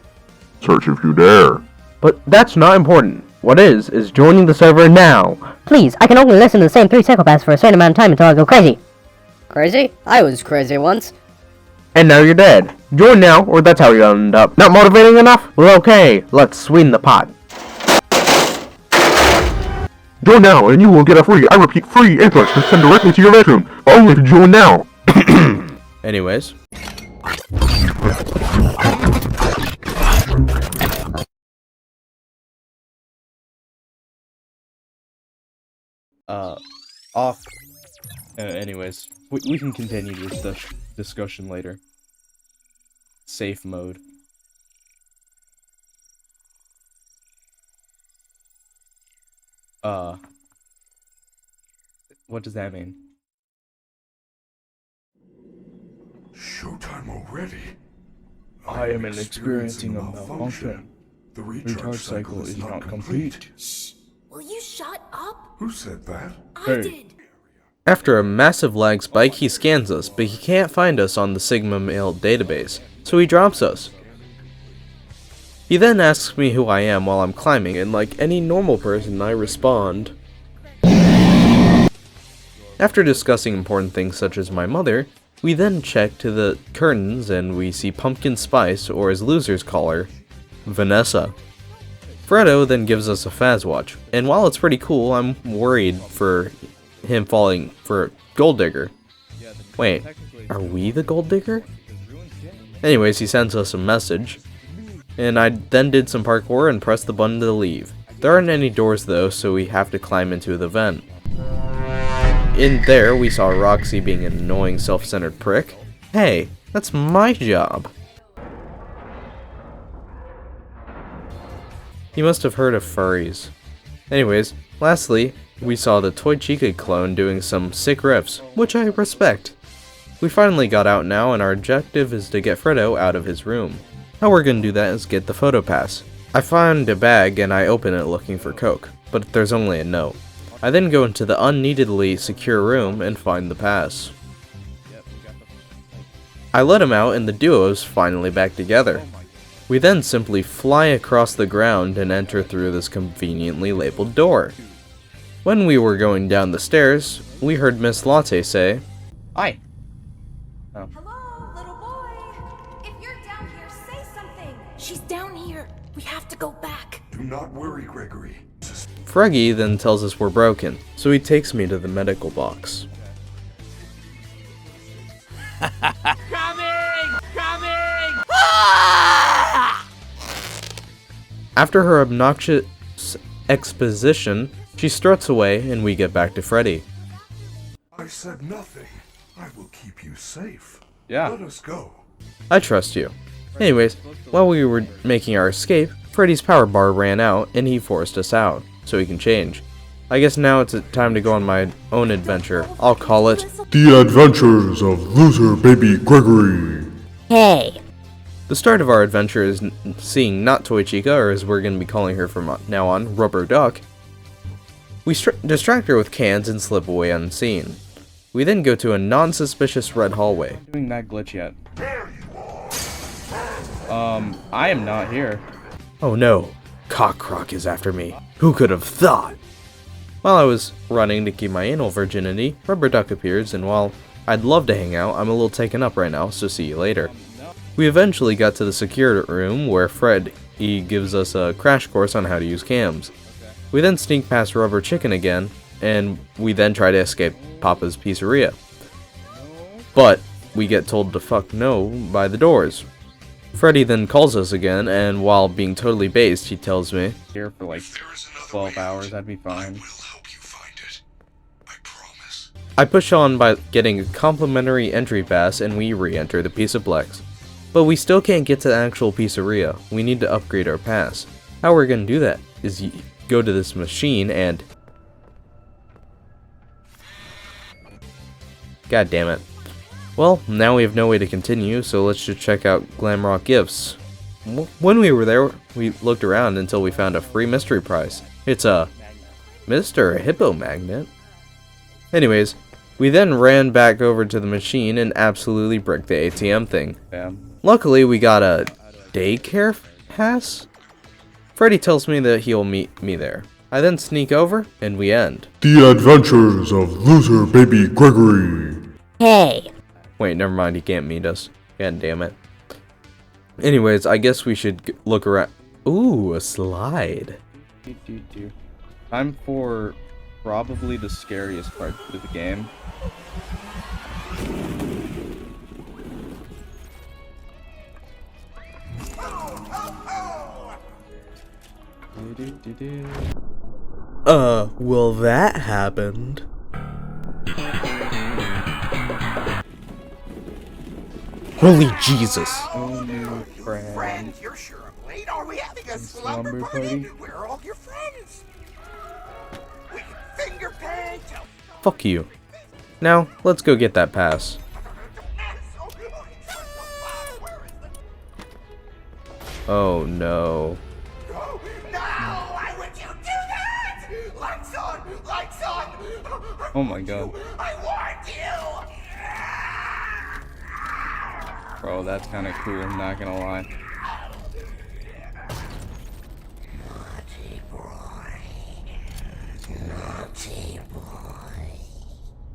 Search if you dare. But that's not important. What is joining the server now. Please, I can only listen to the same 3 psychopaths for a certain amount of time until I go crazy. Crazy? I was crazy once. And now you're dead. Join now, or that's how you end up. Not motivating enough? Well, okay, let's sweeten the pot. Join now, and you will get a free, I repeat, free input to send directly to your bedroom. Only to join now. Anyways. Off. Anyways, we can continue this discussion later. Safe mode. What does that mean? Showtime already? I am experiencing a malfunction. The recharge cycle is not complete. Will you shut up? Who said that? I did. After a massive lag spike, he scans us, but he can't find us on the Sigma Mail database, so he drops us. He then asks me who I am while I'm climbing, and like any normal person, I respond. After discussing important things such as my mother, we then check to the curtains and we see Pumpkin Spice, or as losers call her, Vanessa. Fredo then gives us a Faz watch, and while it's pretty cool, I'm worried for him falling for Gold Digger. Wait, are we the Gold Digger? Anyways, he sends us a message, and I then did some parkour and pressed the button to leave. There aren't any doors though, so we have to climb into the vent. In there, we saw Roxy being an annoying self-centered prick. Hey, that's my job. He must have heard of furries. Anyways, lastly, we saw the Toy Chica clone doing some sick riffs, which I respect. We finally got out now, and our objective is to get Fredo out of his room. How we're gonna do that is get the photo pass. I find a bag and I open it looking for coke, but there's only a note. I then go into the unneededly secure room and find the pass. I let him out and the duo is finally back together. We then simply fly across the ground and enter through this conveniently labeled door. When we were going down the stairs, we heard Miss Latte say, "Hi." Oh. Hello, little boy. If you're down here, say something. She's down here. We have to go back. Do not worry, Gregory. Freggy then tells us we're broken, so he takes me to the medical box. Coming! Coming! After her obnoxious exposition, she struts away and we get back to Freddy. I said nothing. I will keep you safe. Yeah. Let us go. I trust you. Anyways, while we were making our escape, Freddy's power bar ran out and he forced us out, so he can change. I guess now it's time to go on my own adventure. I'll call it The Adventures of Loser Baby Gregory. Hey. The start of our adventure is seeing not Toy Chica, or as we're going to be calling her from now on, Rubber Duck. We distract her with cans and slip away unseen. We then go to a non-suspicious red hallway. Doing that glitch yet? I am not here. Oh no, ChaoticRogue is after me. Who could have thought? While I was running to keep my anal virginity, Rubber Duck appears, and while I'd love to hang out, I'm a little taken up right now, so see you later. We eventually got to the security room where Freddy gives us a crash course on how to use cams. We then sneak past Rubber Chicken again, and we then try to escape Papa's Pizzeria. But we get told to fuck no by the doors. Freddy then calls us again, and while being totally based, he tells me, Here for like 12 hours, I'd be fine. I push on by getting a complimentary entry pass and we re-enter the Pizzaplex. But we still can't get to the actual pizzeria. We need to upgrade our pass. How we're gonna do that is go to this machine and... God damn it. Well, now we have no way to continue, so let's just check out Glamrock Gifts. When we were there, we looked around until we found a free mystery prize. It's a Mr. Hippo Magnet. Anyways, we then ran back over to the machine and absolutely bricked the ATM thing. Bam. Luckily, we got a daycare pass? Freddy tells me that he'll meet me there. I then sneak over, and we end. The Adventures of Loser Baby Gregory. Hey. Wait, never mind, he can't meet us. God damn it. Anyways, I guess we should look around. Ooh, a slide. Time for probably the scariest part of the game. Well that happened. Holy Jesus. Oh, new friend. You're sure I'm late. Are we having a slumber party? Where are all your friends? We can finger paint. Fuck you. Now, let's go get that pass. Oh no. No! Why would you do that? Lights on! Lights on! Oh my god. I warned you! Bro, that's kind of cool, I'm not gonna lie.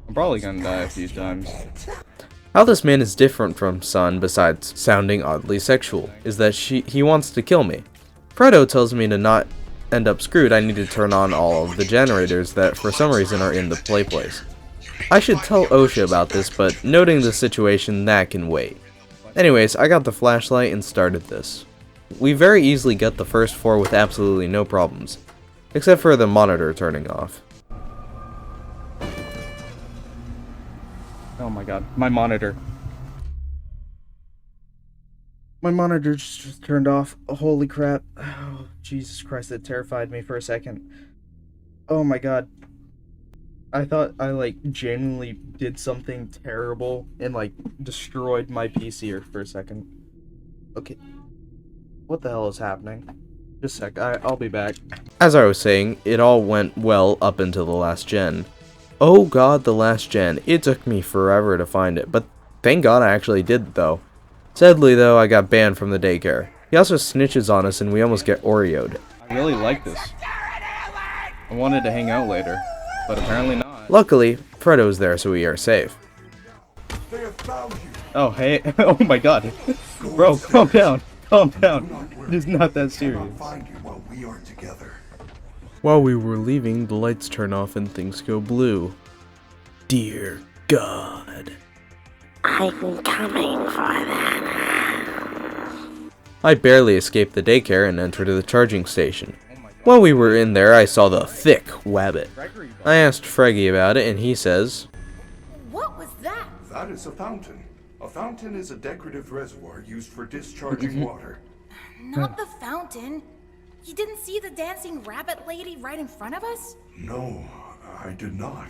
I'm probably gonna die a few times. How this man is different from Sun, besides sounding oddly sexual, is that he wants to kill me. Fredo tells me to not end up screwed, I need to turn on all of the generators that for some reason are in the play place. I should tell OSHA about this, but noting the situation, that can wait. Anyways, I got the flashlight and started this. We very easily get the first 4 with absolutely no problems, except for the monitor turning off. Oh my god, my monitor. My monitor just turned off. Holy crap. Oh, Jesus Christ, that terrified me for a second. Oh my god. I thought I, like, genuinely did something terrible and, like, destroyed my PC for a second. Okay. What the hell is happening? Just a sec, I'll be back. As I was saying, it all went well up until the last gen. Oh god, the last gen. It took me forever to find it, but thank god I actually did, though. Sadly, though, I got banned from the daycare. He also snitches on us and we almost get Oreo'd. I really like this. I wanted to hang out later, but apparently not. Luckily, Fredo's there, so we are safe. Oh, hey. Oh my god. Bro, calm down. Calm down. It is not that serious. While we were leaving, the lights turn off and things go blue. Dear God. I'm coming for them. I barely escaped the daycare and entered the charging station. While we were in there, I saw the thick wabbit. I asked Freggy about it, and he says, What was that? That is a fountain. A fountain is a decorative reservoir used for discharging water. Not the fountain. You didn't see the dancing rabbit lady right in front of us? No, I did not.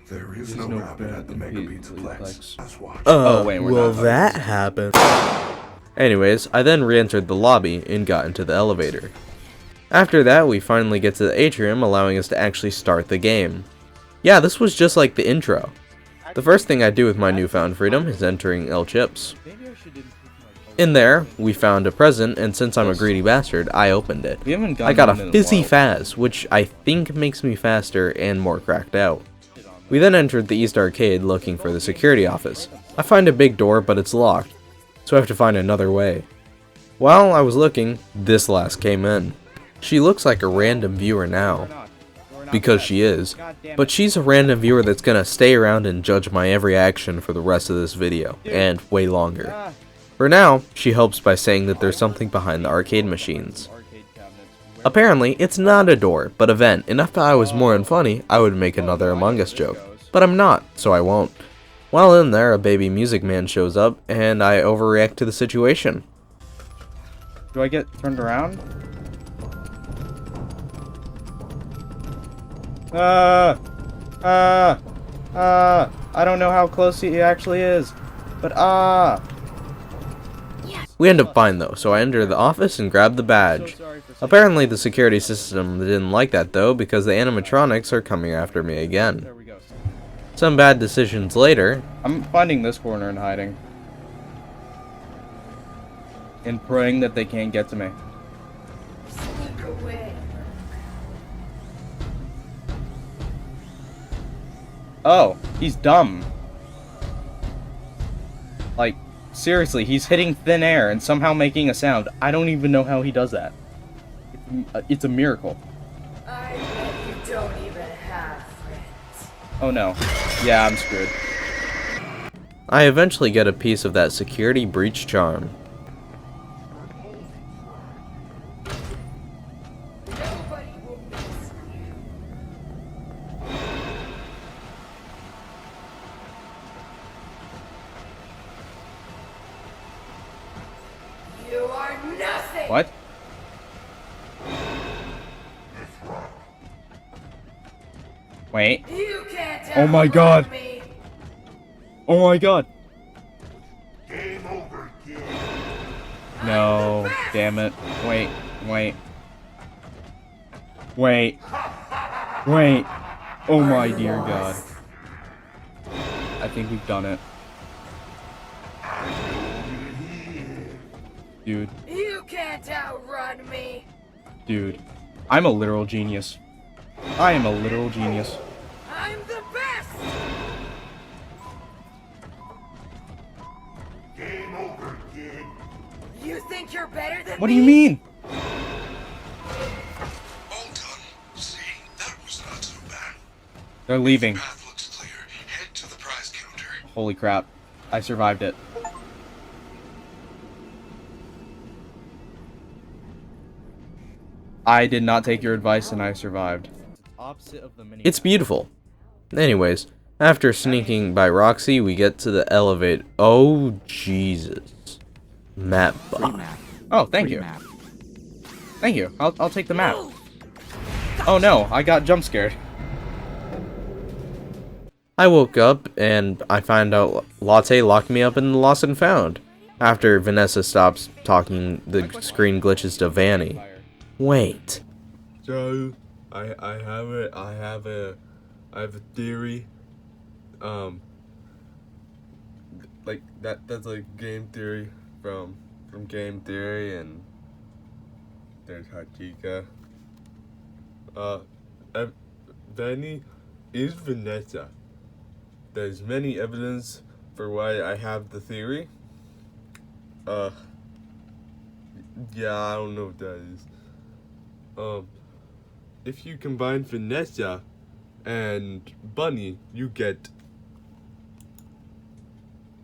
There is no rabbit at the Mega Pizzaplex. That's why. Will that happen? Anyways, I then re-entered the lobby and got into the elevator. After that, we finally get to the atrium, allowing us to actually start the game. Yeah, this was just like the intro. The first thing I do with my newfound freedom is entering El Chips. In there, we found a present, and since I'm a greedy bastard, I opened it. I got a fizzy fizz, which I think makes me faster and more cracked out. We then entered the East Arcade looking for the security office. I find a big door, but it's locked, so I have to find another way. While I was looking, this lass came in. She looks like a random viewer now, because she is, but she's a random viewer that's gonna stay around and judge my every action for the rest of this video, and way longer. For now, she helps by saying that there's something behind the arcade machines. Apparently, it's not a door, but a vent, and if I was more unfunny, I would make another Among Us joke. But I'm not, so I won't. While in there, a baby music man shows up, and I overreact to the situation. Do I get turned around? I don't know how close he actually is, but We end up fine though, so I enter the office and grab the badge. Apparently the security system didn't like that though, because the animatronics are coming after me again. Some bad decisions later, I'm finding this corner and hiding. And praying that they can't get to me. Oh, he's dumb. Like, seriously, he's hitting thin air and somehow making a sound. I don't even know how he does that. It's a miracle. I bet you don't even have friends. Oh no. Yeah, I'm screwed. I eventually get a piece of that security breach charm. You are nothing. What? Wait. You can't Oh my god. me. Oh my god. No, damn it. Wait. Oh my dear god. I think we've done it. Dude. You can't outrun me. Dude. I'm a literal genius. I am a literal genius. I'm the best. Game over, kid. You think you're better than me? What do you mean? They're leaving. Holy crap. I survived it. I did not take your advice and I survived. It's beautiful. Anyways, after sneaking by Roxy, we get to the elevator. Oh, Jesus. Map bot. Oh, thank you. Thank you. I'll take the map. Oh no, I got jump scared. I woke up and I found out Latte locked me up in the Lost and Found. After Vanessa stops talking, the screen glitches to Vanny. Wait. So, I have a theory. Like that's like game theory from game theory, and there's Hatika. Vanny is Vanessa. There's many evidence for why I have the theory. Yeah, I don't know what that is. If you combine Vanessa and Bunny, you get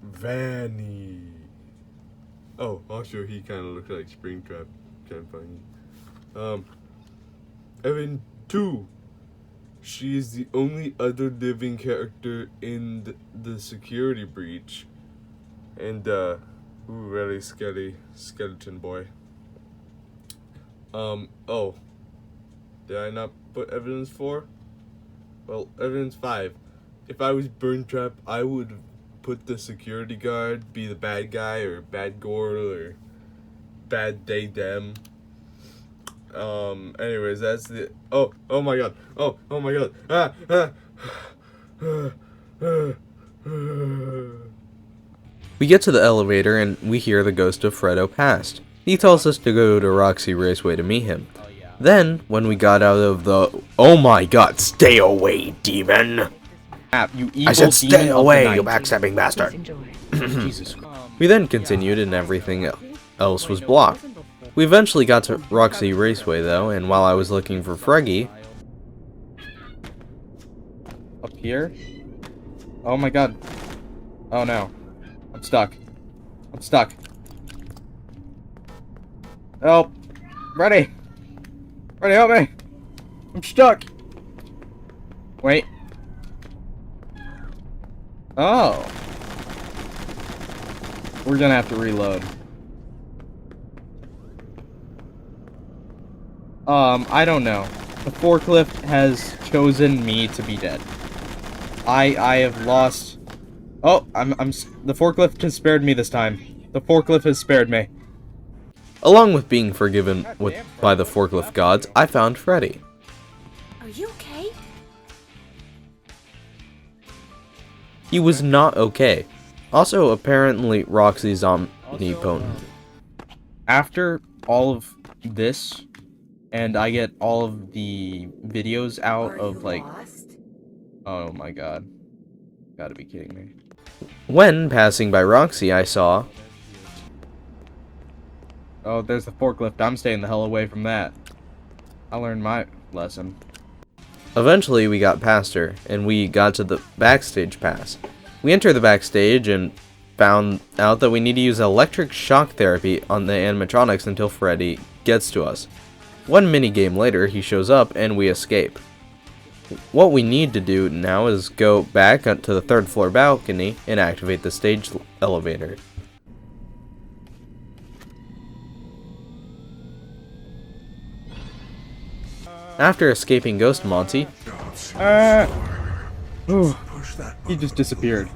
Vanny. Oh, also he kind of looks like Springtrap. Kind of funny. Evan 2. She is the only other living character in the security breach. And, really scary skeleton boy. Oh. Did I not put evidence 4? Well, evidence 5. If I was Burntrap, I would put the security guard be the bad guy, or bad girl, or bad they them. Anyways, that's the oh my god. Oh my god. We get to the elevator and we hear the ghost of Fredo passed. He tells us to go to Roxy Raceway to meet him. Then, when we got out of the oh my god, stay away, demon! You evil I said stay away, demon you of the night. backstabbing bastard! Jesus. We then continued and everything else was blocked. We eventually got to Roxy Raceway though, and while I was looking for Freggy... Up here? Oh my god. Oh no. I'm stuck. I'm stuck. Help! Ready! Ready, help me! I'm stuck! Wait. Oh. We're gonna have to reload. I don't know. The forklift has chosen me to be dead. I have lost... Oh, the forklift has spared me this time. The forklift has spared me. Along with being forgiven by the forklift gods, I found Freddy. Are you okay? He was not okay. Also, apparently, Roxy's omnipotent. After all of this, and I get all of the videos out of, like... Oh my god. Gotta be kidding me. When passing by Roxy, I saw... Oh, there's the forklift. I'm staying the hell away from that. I learned my lesson. Eventually, we got past her, and we got to the backstage pass. We entered the backstage and found out that we need to use electric shock therapy on the animatronics until Freddy gets to us. One minigame later, he shows up and we escape. What we need to do now is go back to the 3rd floor balcony and activate the stage elevator. After escaping Ghost Monty, he just disappeared.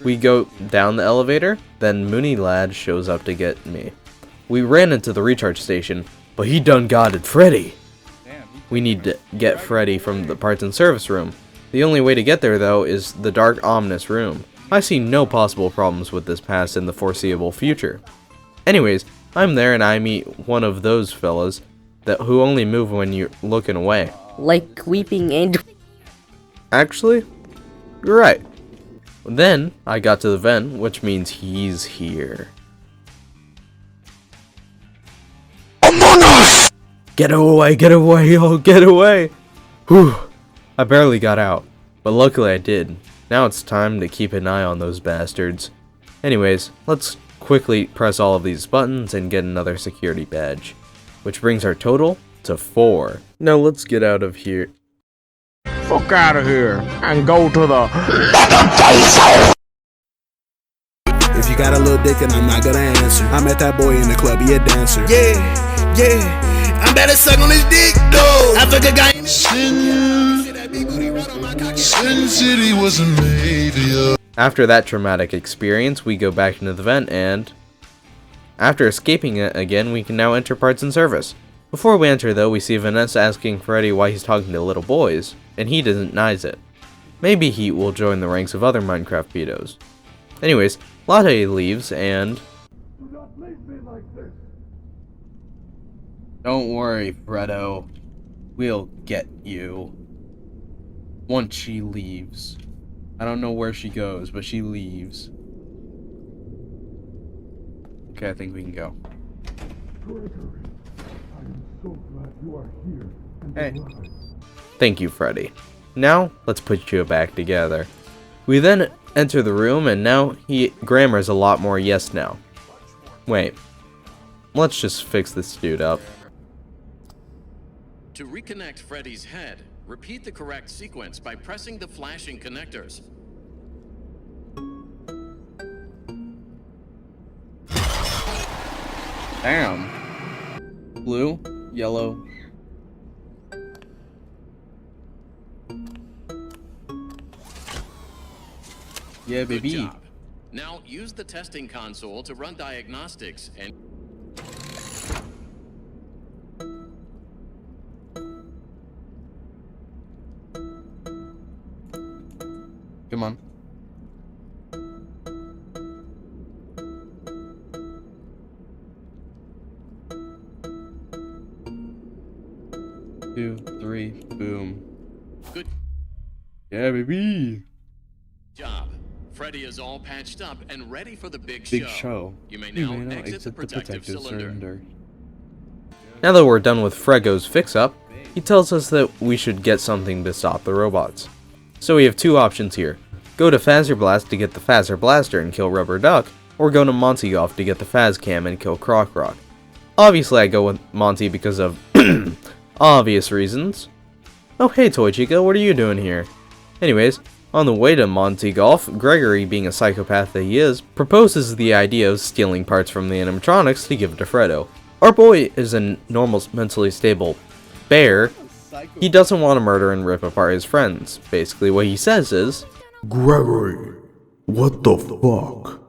We go down the elevator, then Mooney Lad shows up to get me. We ran into the recharge station, but he done godded Freddy. We need to get Freddy from the parts and service room. The only way to get there though is the dark ominous room. I see no possible problems with this pass in the foreseeable future. Anyways, I'm there and I meet one of those fellas who only move when you're looking away. Like weeping angel. Actually, you're right. Then I got to the vent, which means he's here. Among Us! Get away, oh, get away! Whew. I barely got out, but luckily I did. Now it's time to keep an eye on those bastards. Anyways, let's quickly press all of these buttons and get another security badge, which brings our total to 4. Now let's get out of here. Fuck out of here and go to the. If you got a little dick and I'm not gonna answer. I met that boy in the club, he a dancer. Yeah, I'm better suck on his dick, though. Africa guy. Sin City was a After that traumatic experience, we go back into the vent and... after escaping it again, we can now enter parts and service. Before we enter though, we see Vanessa asking Freddy why he's talking to little boys, and he denies it. Maybe he will join the ranks of other Minecraft pedos. Anyways, Latte leaves and... don't worry, Fredo. We'll get you. Once she leaves. I don't know where she goes, but she leaves. Okay, I think we can go. Hey. Thank you, Freddy. Now, let's put you back together. We then enter the room, and now grammar's a lot more yes now. Wait. Let's just fix this dude up. To reconnect Freddy's head, repeat the correct sequence by pressing the flashing connectors. Damn. Blue, yellow. Yeah, baby. Good job. Now use the testing console to run diagnostics and... come on. Two, three, boom. Good Yeah, baby. job. Freddy is all patched up and ready for the big show. You may now exit the protective cylinder. Now that we're done with Frego's fix-up, he tells us that we should get something to stop the robots. So we have two options here. Go to Fazer Blast to get the Fazer Blaster and kill Rubber Duck, or go to Monty Golf to get the Faz Cam and kill ChaoticRogue. Obviously I go with Monty because of obvious reasons. Oh hey Toy Chica, what are you doing here? Anyways, on the way to Monty Golf, Gregory, being a psychopath that he is, proposes the idea of stealing parts from the animatronics to give it to Fredo. Our boy is a normal, mentally stable bear. He doesn't want to murder and rip apart his friends. Basically what he says is, Gregory, what the fuck?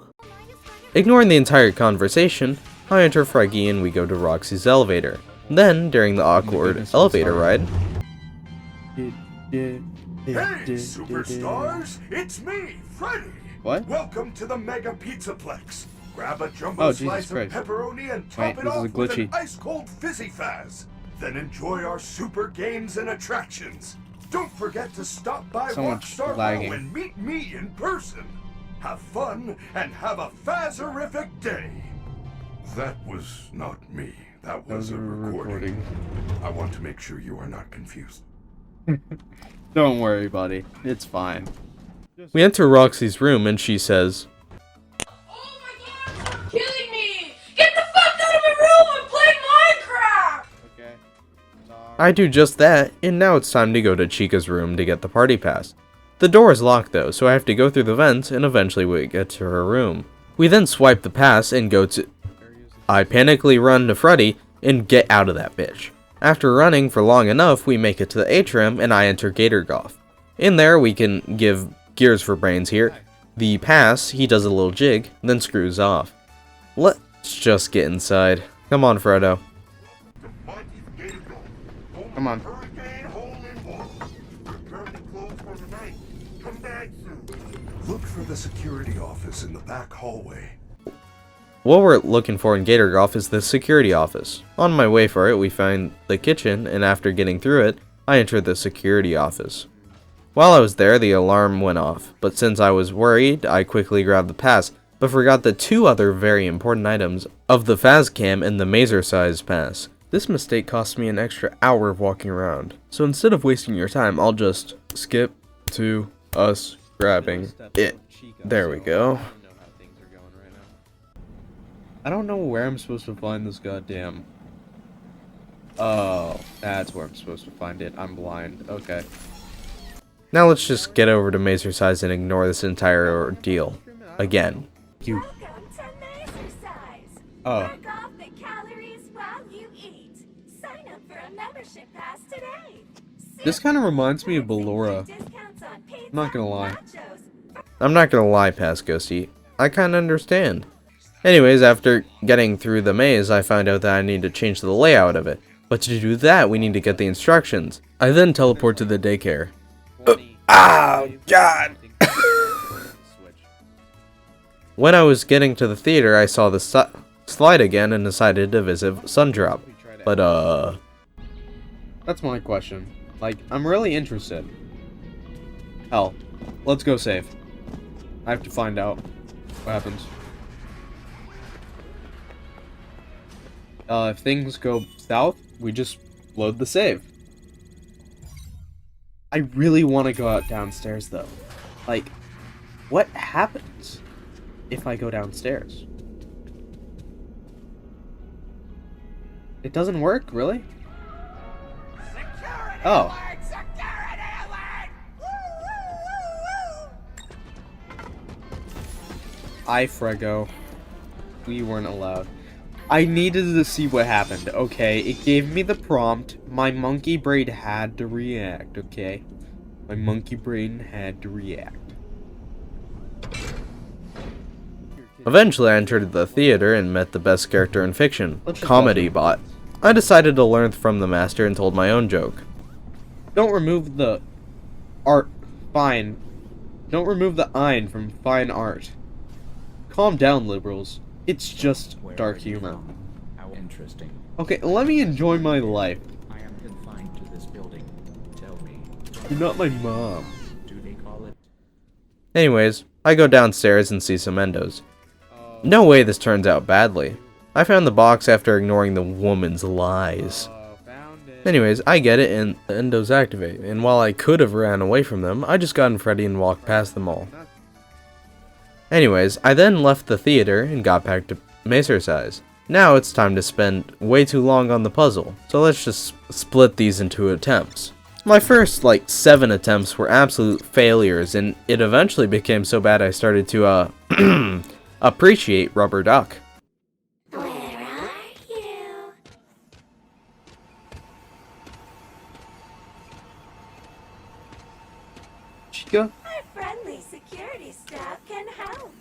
ignoring the entire conversation, I enter Freggy and we go to Roxy's elevator. Then, during the awkward elevator ride... Hey, superstars! It's me, Freddy! What? Welcome to the Mega Pizzaplex. Grab a jumbo slice of pepperoni and top it off with an ice-cold fizzy fazz. Then enjoy our super games and attractions. Don't forget to stop by Rockstar Row and meet me in person. Have fun and have a Fazerific day. That was not me. That was a recording. I want to make sure you are not confused. Don't worry, buddy. It's fine. We enter Roxy's room and she says, Killing me! Get the fuck out of my room and play Minecraft! I do just that, and now it's time to go to Chica's room to get the party pass. The door is locked though, so I have to go through the vents and eventually we get to her room. We then swipe the pass and go to... I panically run to Freddy and get out of that bitch. After running for long enough, we make it to the atrium and I enter Gator Golf. In there, we can give Gears for Brains here the pass, he does a little jig, then screws off. Let's just get inside. Come on, Fredo. Come on. Look for the security office in the back hallway. What we're looking for in Gator Golf is the security office. On my way for it, we find the kitchen, and after getting through it, I enter the security office. While I was there, the alarm went off, but since I was worried, I quickly grabbed the pass, but forgot the two other very important items of the Faz Cam and the Mazer size pass. This mistake cost me an extra hour of walking around. So instead of wasting your time, I'll just skip to us grabbing it. There we go. I don't know where I'm supposed to find this goddamn... Oh, that's where I'm supposed to find it. I'm blind. Okay. Now let's just get over to Macersize and ignore this entire ordeal. Again. You. Oh. Off the calories while you eat. Sign up for a membership pass today. This kind of reminds me of Ballora. I'm not gonna lie. I'm not gonna lie, Past Ghosty. I kinda understand. Anyways, after getting through the maze, I found out that I need to change the layout of it. But to do that, we need to get the instructions. I then teleport to the daycare. Oh, God! When I was getting to the theater, I saw the slide again and decided to visit Sundrop. But, That's my question. Like, I'm really interested. Hell, let's go save. I have to find out what happens. If things go south, we just load the save. I really want to go out downstairs, though. Like, what happens if I go downstairs? It doesn't work, really? Oh. Frego. We weren't allowed. I needed to see what happened, okay? It gave me the prompt. My monkey brain had to react, okay? My monkey brain had to react. Eventually, I entered the theater and met the best character in fiction, Comedy Bot. I decided to learn from the master and told my own joke. Don't remove the art. Fine. Don't remove the ein from fine art. Calm down, liberals. It's just dark humor. How interesting. Okay, let me enjoy my life. I am confined to this building. Tell me. You're not my mom. Do they call it? Anyways, I go downstairs and see some endos. No way this turns out badly. I found the box after ignoring the woman's lies. Anyways, I get it and the endos activate, and while I could have ran away from them, I just got in Freddy and walked past them all. Anyways, I then left the theater and got back to Macersize. Now it's time to spend way too long on the puzzle, so let's just split these into attempts. My first, 7 attempts were absolute failures, and it eventually became so bad I started to, appreciate Rubber Duck. Where are you? Chica? Our friendly security staff can help.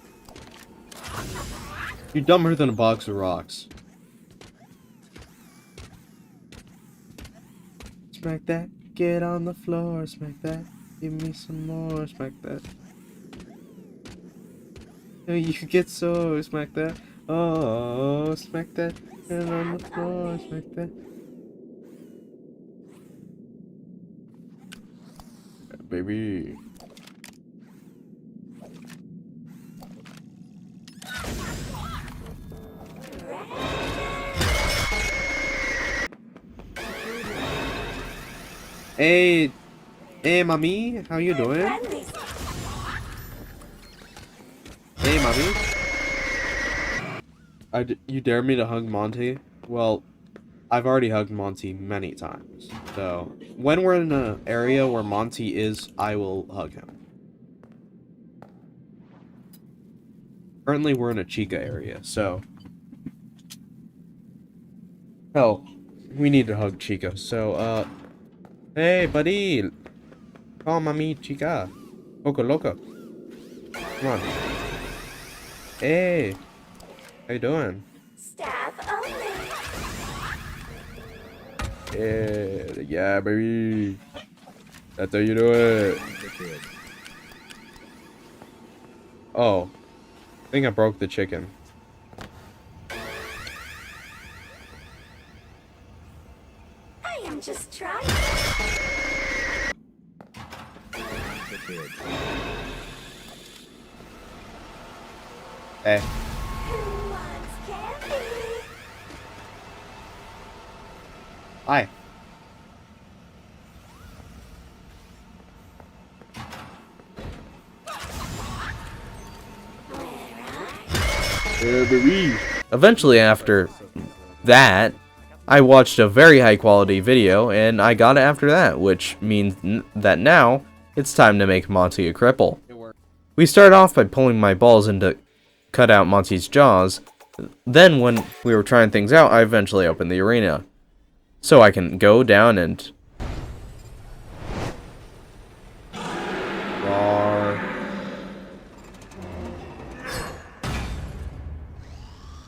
You're dumber than a box of rocks. Smack that. Get on the floor. Smack that. Give me some more. Smack that. Oh, you get so. Smack that. Oh, smack that. Get on the floor. Smack that. Yeah, baby. Hey, mommy, how you doing? Hey, mommy. You dare me to hug Monty? Well, I've already hugged Monty many times. So, when we're in an area where Monty is, I will hug him. Currently, we're in a Chica area, so... Hell, we need to hug Chica, so, Hey, buddy! Oh, mami, chica. Loco, loco. Come on. Hey! How you doing? Staff only. Yeah, baby. That's how you do it. Oh. I think I broke the chicken. I am just trying. Hey. Who wants candy? Hi. Eventually, after that, I watched a very high quality video, and I got it after that, which means that now it's time to make Monty a cripple. We start off by pulling my balls in to cut out Monty's jaws. Then, when we were trying things out, I eventually opened the arena, so I can go down and...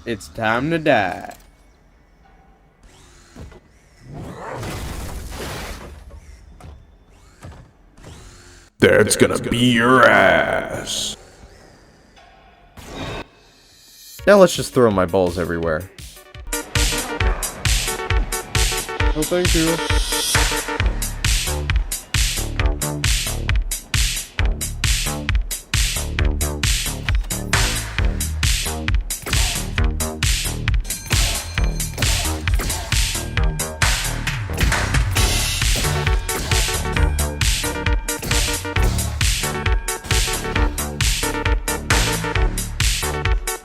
It's time to die. That's gonna be your ass. Now let's just throw my balls everywhere. Oh, thank you.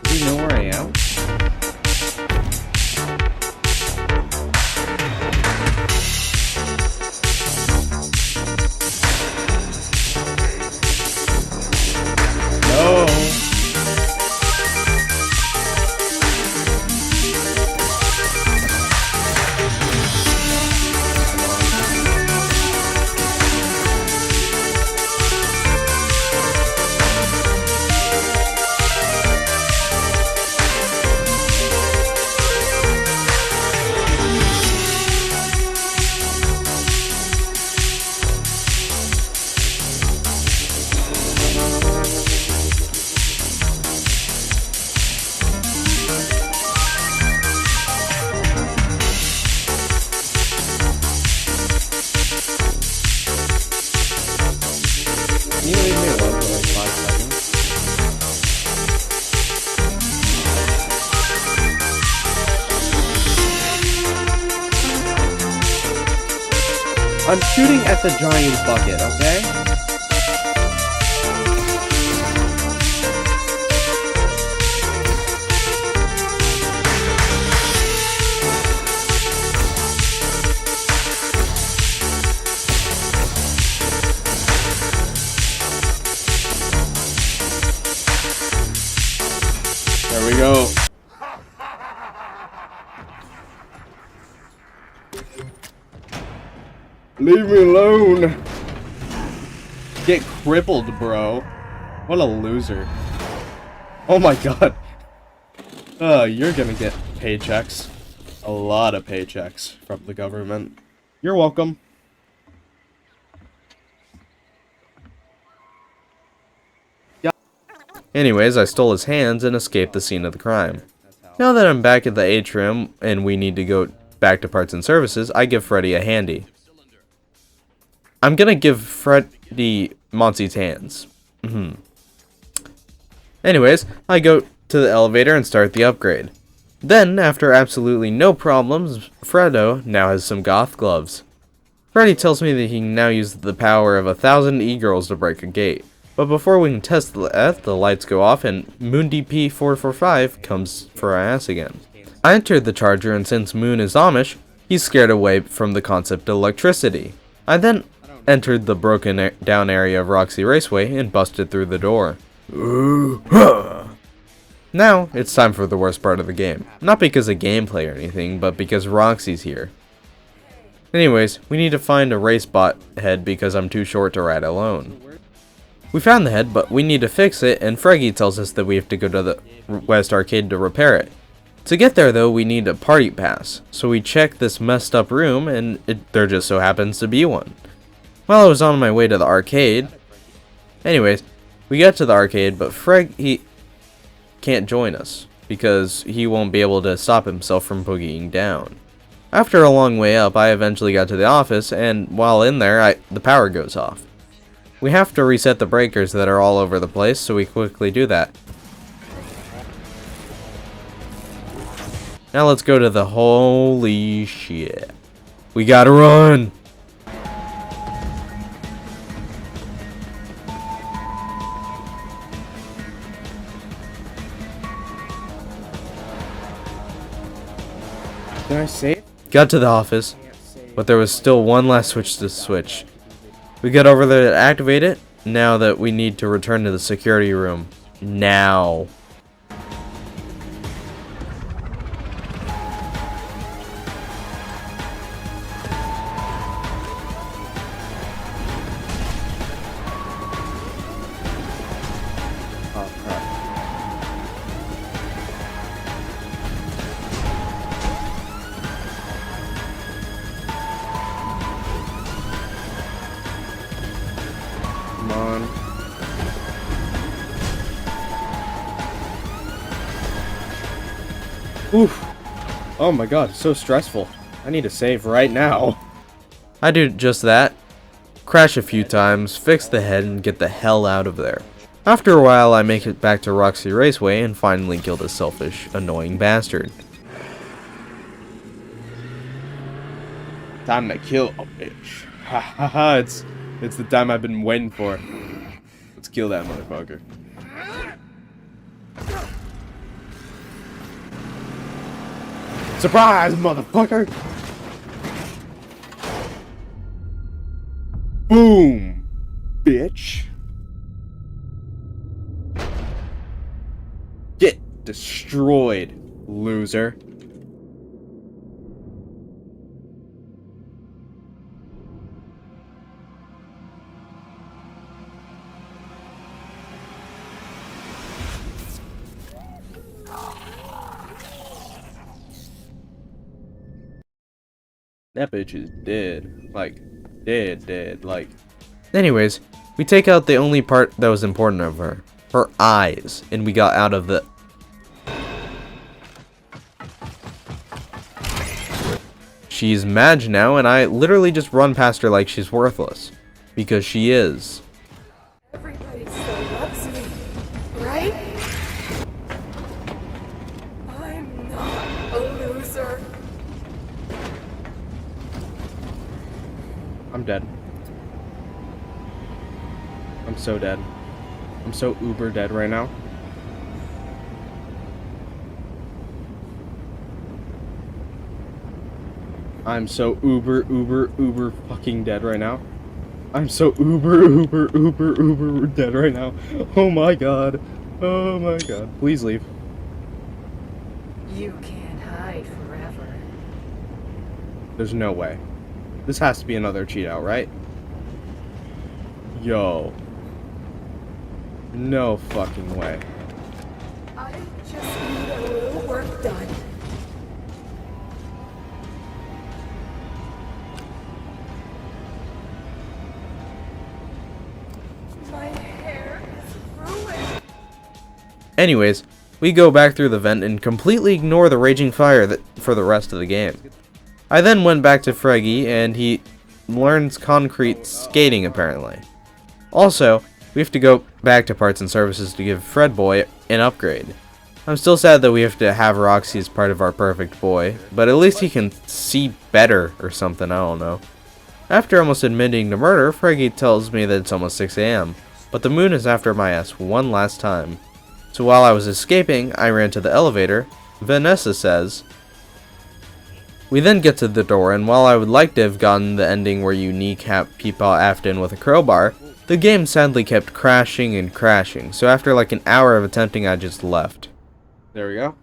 Do you know where I am? No. Can you leave me alone for like 5 seconds? I'm shooting at the giant bucket, okay? There we go. Leave me alone. Get crippled, bro. What a loser. Oh my god. You're gonna get paychecks. A lot of paychecks from the government. You're welcome. Anyways, I stole his hands and escaped the scene of the crime. Now that I'm back at the atrium and we need to go back to parts and services, I give Freddy a handy. I'm gonna give Freddy Monty's hands. Anyways, I go to the elevator and start the upgrade. Then, after absolutely no problems, Fredo now has some goth gloves. Freddy tells me that he can now use the power of 1,000 e-girls to break a gate. But before we can test the lights go off and Moon DP445 comes for our ass again. I entered the charger, and since Moon is Amish, he's scared away from the concept of electricity. I then entered the broken down area of Roxy Raceway and busted through the door. Now, it's time for the worst part of the game. Not because of gameplay or anything, but because Roxy's here. Anyways, we need to find a race bot head because I'm too short to ride alone. We found the head, but we need to fix it, and Freggy tells us that we have to go to the West Arcade to repair it. To get there, though, we need a party pass, so we check this messed up room, and there just so happens to be one. While I was on my way to the arcade... Anyways, we get to the arcade, but he can't join us, because he won't be able to stop himself from boogieing down. After a long way up, I eventually got to the office, and while in there, the power goes off. We have to reset the breakers that are all over the place, so we quickly do that. Now let's go to the holy shit. We gotta run! Can I save? Got to the office, but there was still one last switch to switch. We got over there to activate it, now that we need to return to the security room. Now. Oh crap. Come on. Oof. Oh my god, it's so stressful. I need to save right now. I do just that. Crash a few times, fix the head, and get the hell out of there. After a while, I make it back to Roxy Raceway and finally kill this selfish, annoying bastard. Time to kill a bitch. Ha ha ha, it's the time I've been waiting for. Let's kill that motherfucker. Surprise, motherfucker! Boom, bitch. Get destroyed, loser. That bitch is dead. Like, dead, like. Anyways, we take out the only part that was important of her. Her eyes. And we got out of the... She's mad now, and I literally just run past her like she's worthless. Because she is. Everybody still loves me, right? I'm not a loser. I'm dead. I'm so dead. I'm so uber dead right now. I'm so uber fucking dead right now. I'm so uber dead right now. Oh my god. Oh my god. Please leave. You can't hide forever. There's no way. This has to be another cheat out, right? Yo. No fucking way. I just need a little work done. My hair is ruined. Anyways, we go back through the vent and completely ignore the raging fire for the rest of the game. I then went back to Freggy and he learns concrete skating apparently. Also, we have to go back to parts and services to give Fredboy an upgrade. I'm still sad that we have to have Roxy as part of our perfect boy, but at least he can see better or something, I don't know. After almost admitting to murder, Freggy tells me that it's almost 6 AM, but the moon is after my ass one last time. So while I was escaping, I ran to the elevator. Vanessa says, we then get to the door, and while I would like to have gotten the ending where you kneecap Peepaw Afton with a crowbar, the game sadly kept crashing and crashing, so after like an hour of attempting, I just left. There we go.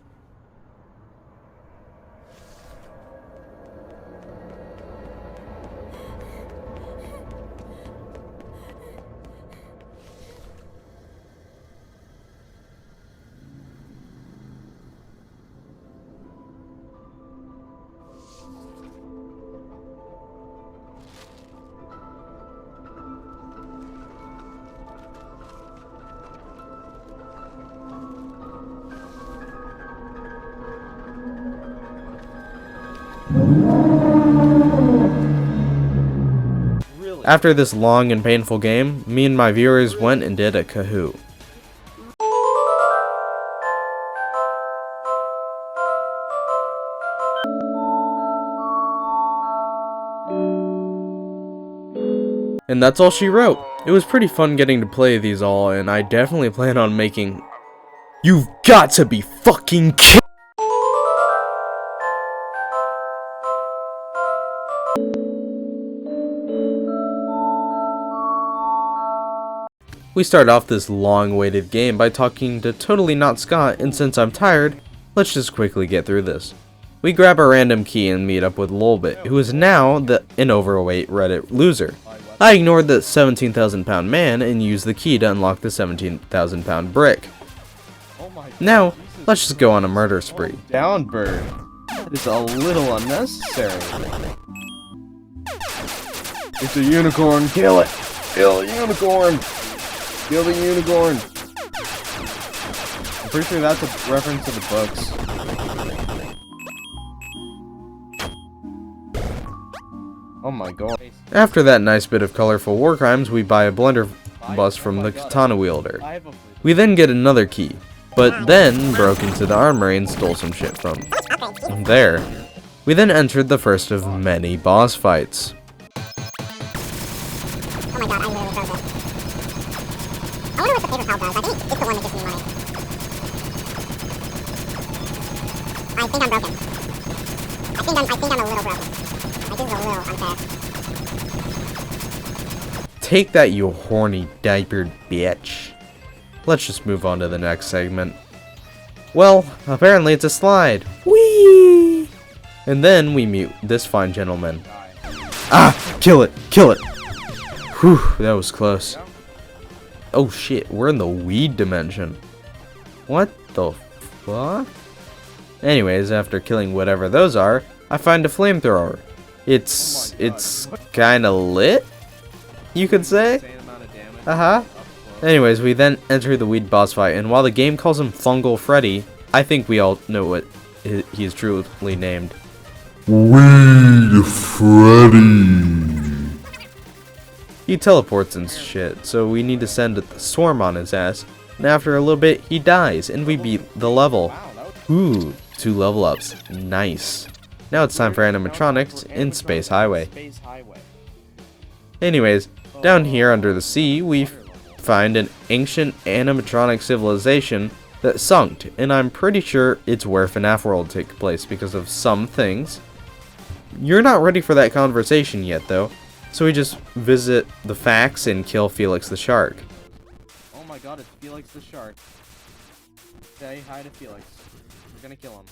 After this long and painful game, me and my viewers went and did a Kahoot. And that's all she wrote. It was pretty fun getting to play these all, and I definitely plan on making... You've got to be fucking kidding! We start off this long-awaited game by talking to Totally Not Scott, and since I'm tired, let's just quickly get through this. We grab a random key and meet up with Lolbit, who is now an overweight Reddit loser. I ignored the 17,000 pound man and used the key to unlock the 17,000 pound brick. Now, let's just go on a murder spree. Down bird. That is a little unnecessary. It's a unicorn. Kill it. Kill the unicorn. Kill the unicorn. I'm pretty sure that's a reference to the books. Oh my god. After that nice bit of colorful war crimes, we buy a blunderbuss from the katana wielder. We then get another key, but then broke into the armory and stole some shit from there. We then entered the first of many boss fights. Oh my god, I literally froze it. I wonder what the paper pal does. I think it's the one that gives me money. I think I'm broken. I think I'm a little broken. Like, this is a little unfair. Take that, you horny diapered bitch. Let's just move on to the next segment. Well, apparently it's a slide. Whee! And then we meet this fine gentleman. Ah! Kill it! Kill it! Whew, that was close. Oh shit, we're in the weed dimension. What the fuck? Anyways, after killing whatever those are, I find a flamethrower. It's kinda lit, you could say? Anyways, we then enter the weed boss fight, and while the game calls him Fungal Freddy, I think we all know what he's truly named. Weed Freddy. He teleports and shit, so we need to send a swarm on his ass, and after a little bit, he dies, and we beat the level. Ooh, 2 level ups. Nice. Now it's time for animatronics in Space Highway. Anyways, down here under the sea, we find an ancient animatronic civilization that sunk, and I'm pretty sure it's where FNAF World takes place because of some things. You're not ready for that conversation yet, though, so we just visit the facts and kill Felix the Shark. Oh my god, it's Felix the Shark. Say hi to Felix. We're gonna kill him.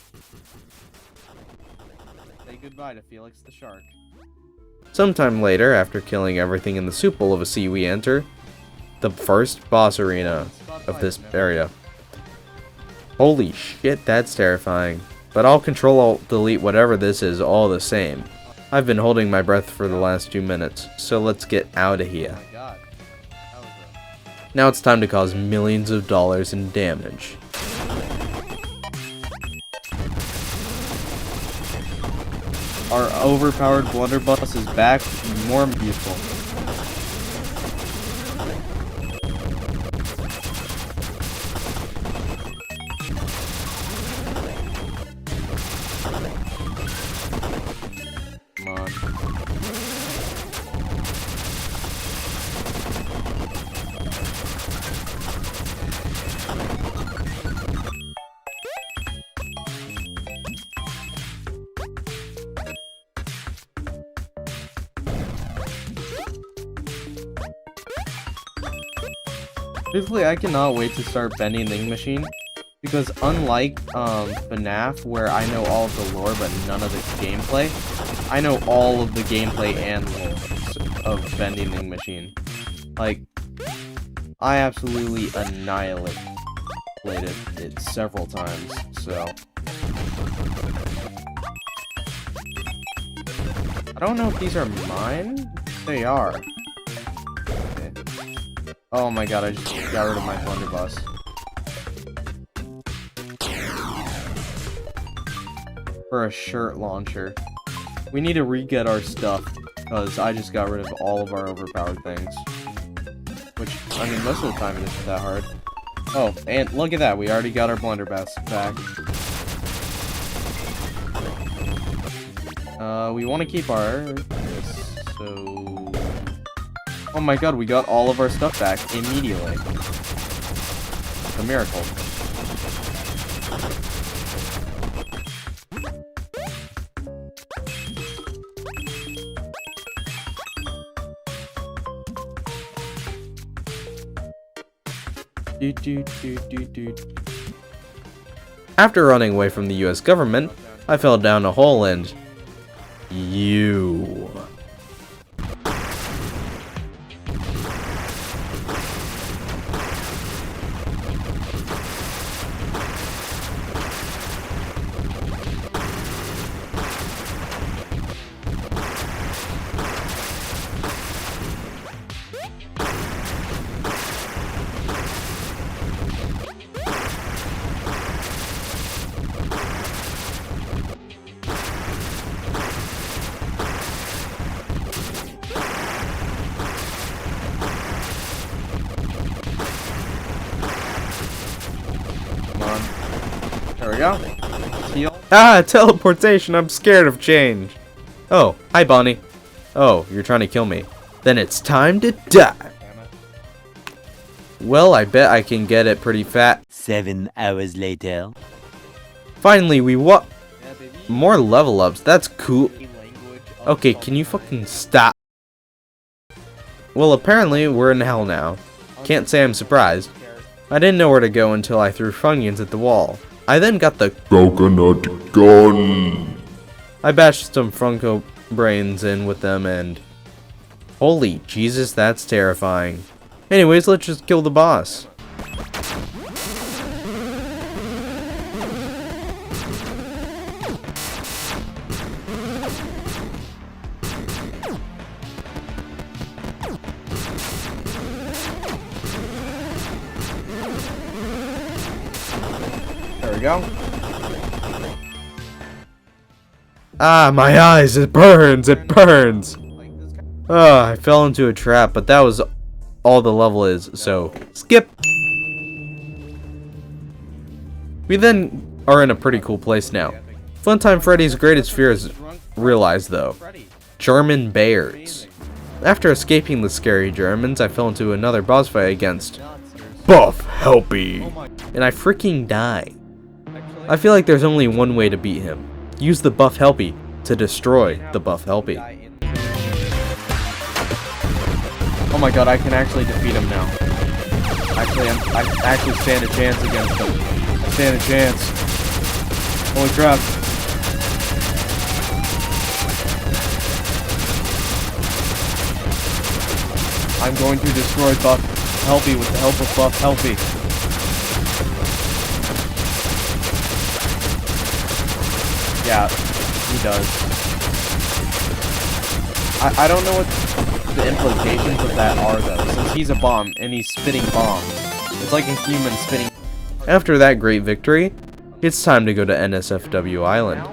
Say goodbye to Felix the Shark. Sometime later, after killing everything in the soup bowl of a sea, we enter the first boss arena of this area. Holy shit, that's terrifying. But I'll Control-Alt-Delete whatever this is all the same. I've been holding my breath for the last 2 minutes, so let's get out of here. Now it's time to cause millions of dollars in damage. Our overpowered blunderbuss is back, more beautiful. Come on. Basically, I cannot wait to start bending the ink machine, because unlike FNAF, where I know all of the lore but none of the gameplay, I know all of the gameplay and lore of bending the ink machine. Like, I absolutely annihilated it several times, so... I don't know if these are mine? They are. Okay. Oh my god, I just got rid of my blunderbuss. For a shirt launcher. We need to re-get our stuff, because I just got rid of all of our overpowered things. Which, I mean, most of the time it isn't that hard. Oh, and look at that, we already got our blunderbuss back. We want to keep our... so... Oh my god, we got all of our stuff back immediately. It's a miracle. After running away from the US government, I fell down a hole and... you... There we go. Heal. Ah, teleportation, I'm scared of change. Oh, hi Bonnie. Oh, you're trying to kill me. Then it's time to die. Well, I bet I can get it pretty fat. 7 hours later. Finally, we more level ups, that's cool. Okay, can you fucking stop? Well, apparently, we're in hell now. Can't say I'm surprised. I didn't know where to go until I threw Funyuns at the wall. I then got the coconut gun. I bashed some Funko brains in with them and... holy Jesus, that's terrifying. Anyways, let's just kill the boss. There we go. Ah, my eyes, it burns, it burns. I fell into a trap, but that was all the level is, so skip. We then are in a pretty cool place now. Funtime Freddy's greatest fear is realized though. German bears. After escaping the scary Germans, I fell into another boss fight against Buff Helpy, and I freaking die. I feel like there's only one way to beat him. Use the Buff Helpy to destroy the Buff Helpy. Oh my god, I can actually defeat him now. Actually, I actually stand a chance against him. I stand a chance. Holy crap. I'm going to destroy Buff Helpy with the help of Buff Helpy. Yeah, he does. I don't know what the implications of that are though, since he's a bomb and he's spitting bombs. It's like a human spitting. After that great victory, it's time to go to NSFW Island.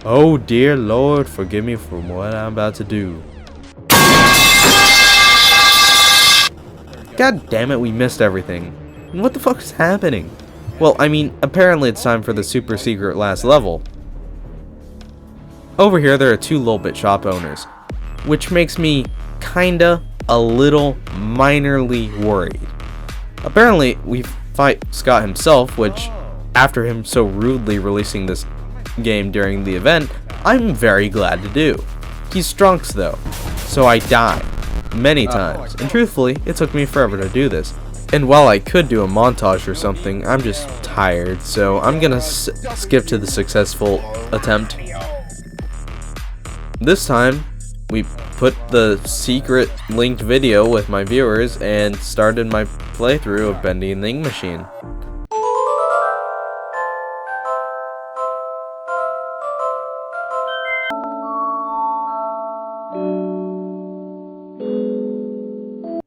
Oh dear Lord, forgive me for what I'm about to do. God damn it, we missed everything. What the fuck is happening? Well, I mean, apparently it's time for the super secret last level. Over here, there are 2 Lolbit shop owners, which makes me kinda a little minorly worried. Apparently, we fight Scott himself, which, after him so rudely releasing this game during the event, I'm very glad to do. He's Strunks though, so I die many times, and truthfully, it took me forever to do this. And while I could do a montage or something, I'm just tired, so I'm gonna skip to the successful attempt. This time, we put the secret linked video with my viewers and started my playthrough of Bendy and the Ink Machine.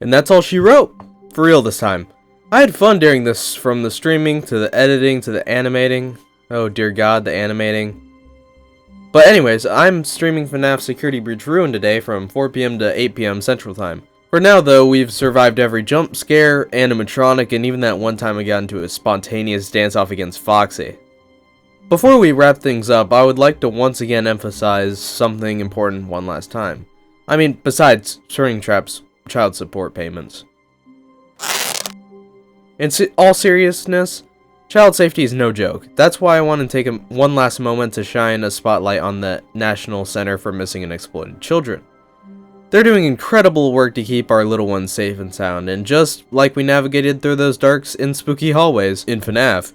And that's all she wrote. For real this time. I had fun during this, from the streaming to the editing to the animating. Oh dear god, the animating. But anyways, I'm streaming FNAF Security Breach Ruin today from 4 PM to 8 PM Central Time. For now though, we've survived every jump scare, animatronic, and even that one time I got into a spontaneous dance-off against Foxy. Before we wrap things up, I would like to once again emphasize something important one last time. I mean, besides string traps, child support payments. In all seriousness, child safety is no joke. That's why I want to take one last moment to shine a spotlight on the National Center for Missing and Exploited Children. They're doing incredible work to keep our little ones safe and sound, and just like we navigated through those dark and spooky hallways in FNAF,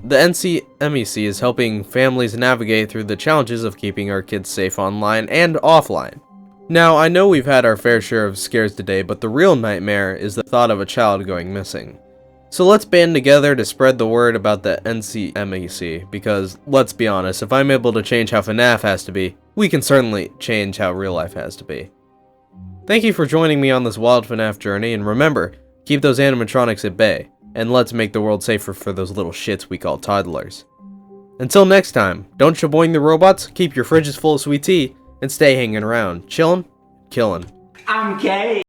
the NCMEC is helping families navigate through the challenges of keeping our kids safe online and offline. Now, I know we've had our fair share of scares today, but the real nightmare is the thought of a child going missing. So let's band together to spread the word about the NCMEC, because, let's be honest, if I'm able to change how FNAF has to be, we can certainly change how real life has to be. Thank you for joining me on this wild FNAF journey, and remember, keep those animatronics at bay, and let's make the world safer for those little shits we call toddlers. Until next time, don't shaboing the robots, keep your fridges full of sweet tea, and stay hanging around, chillin', killin'. I'm gay.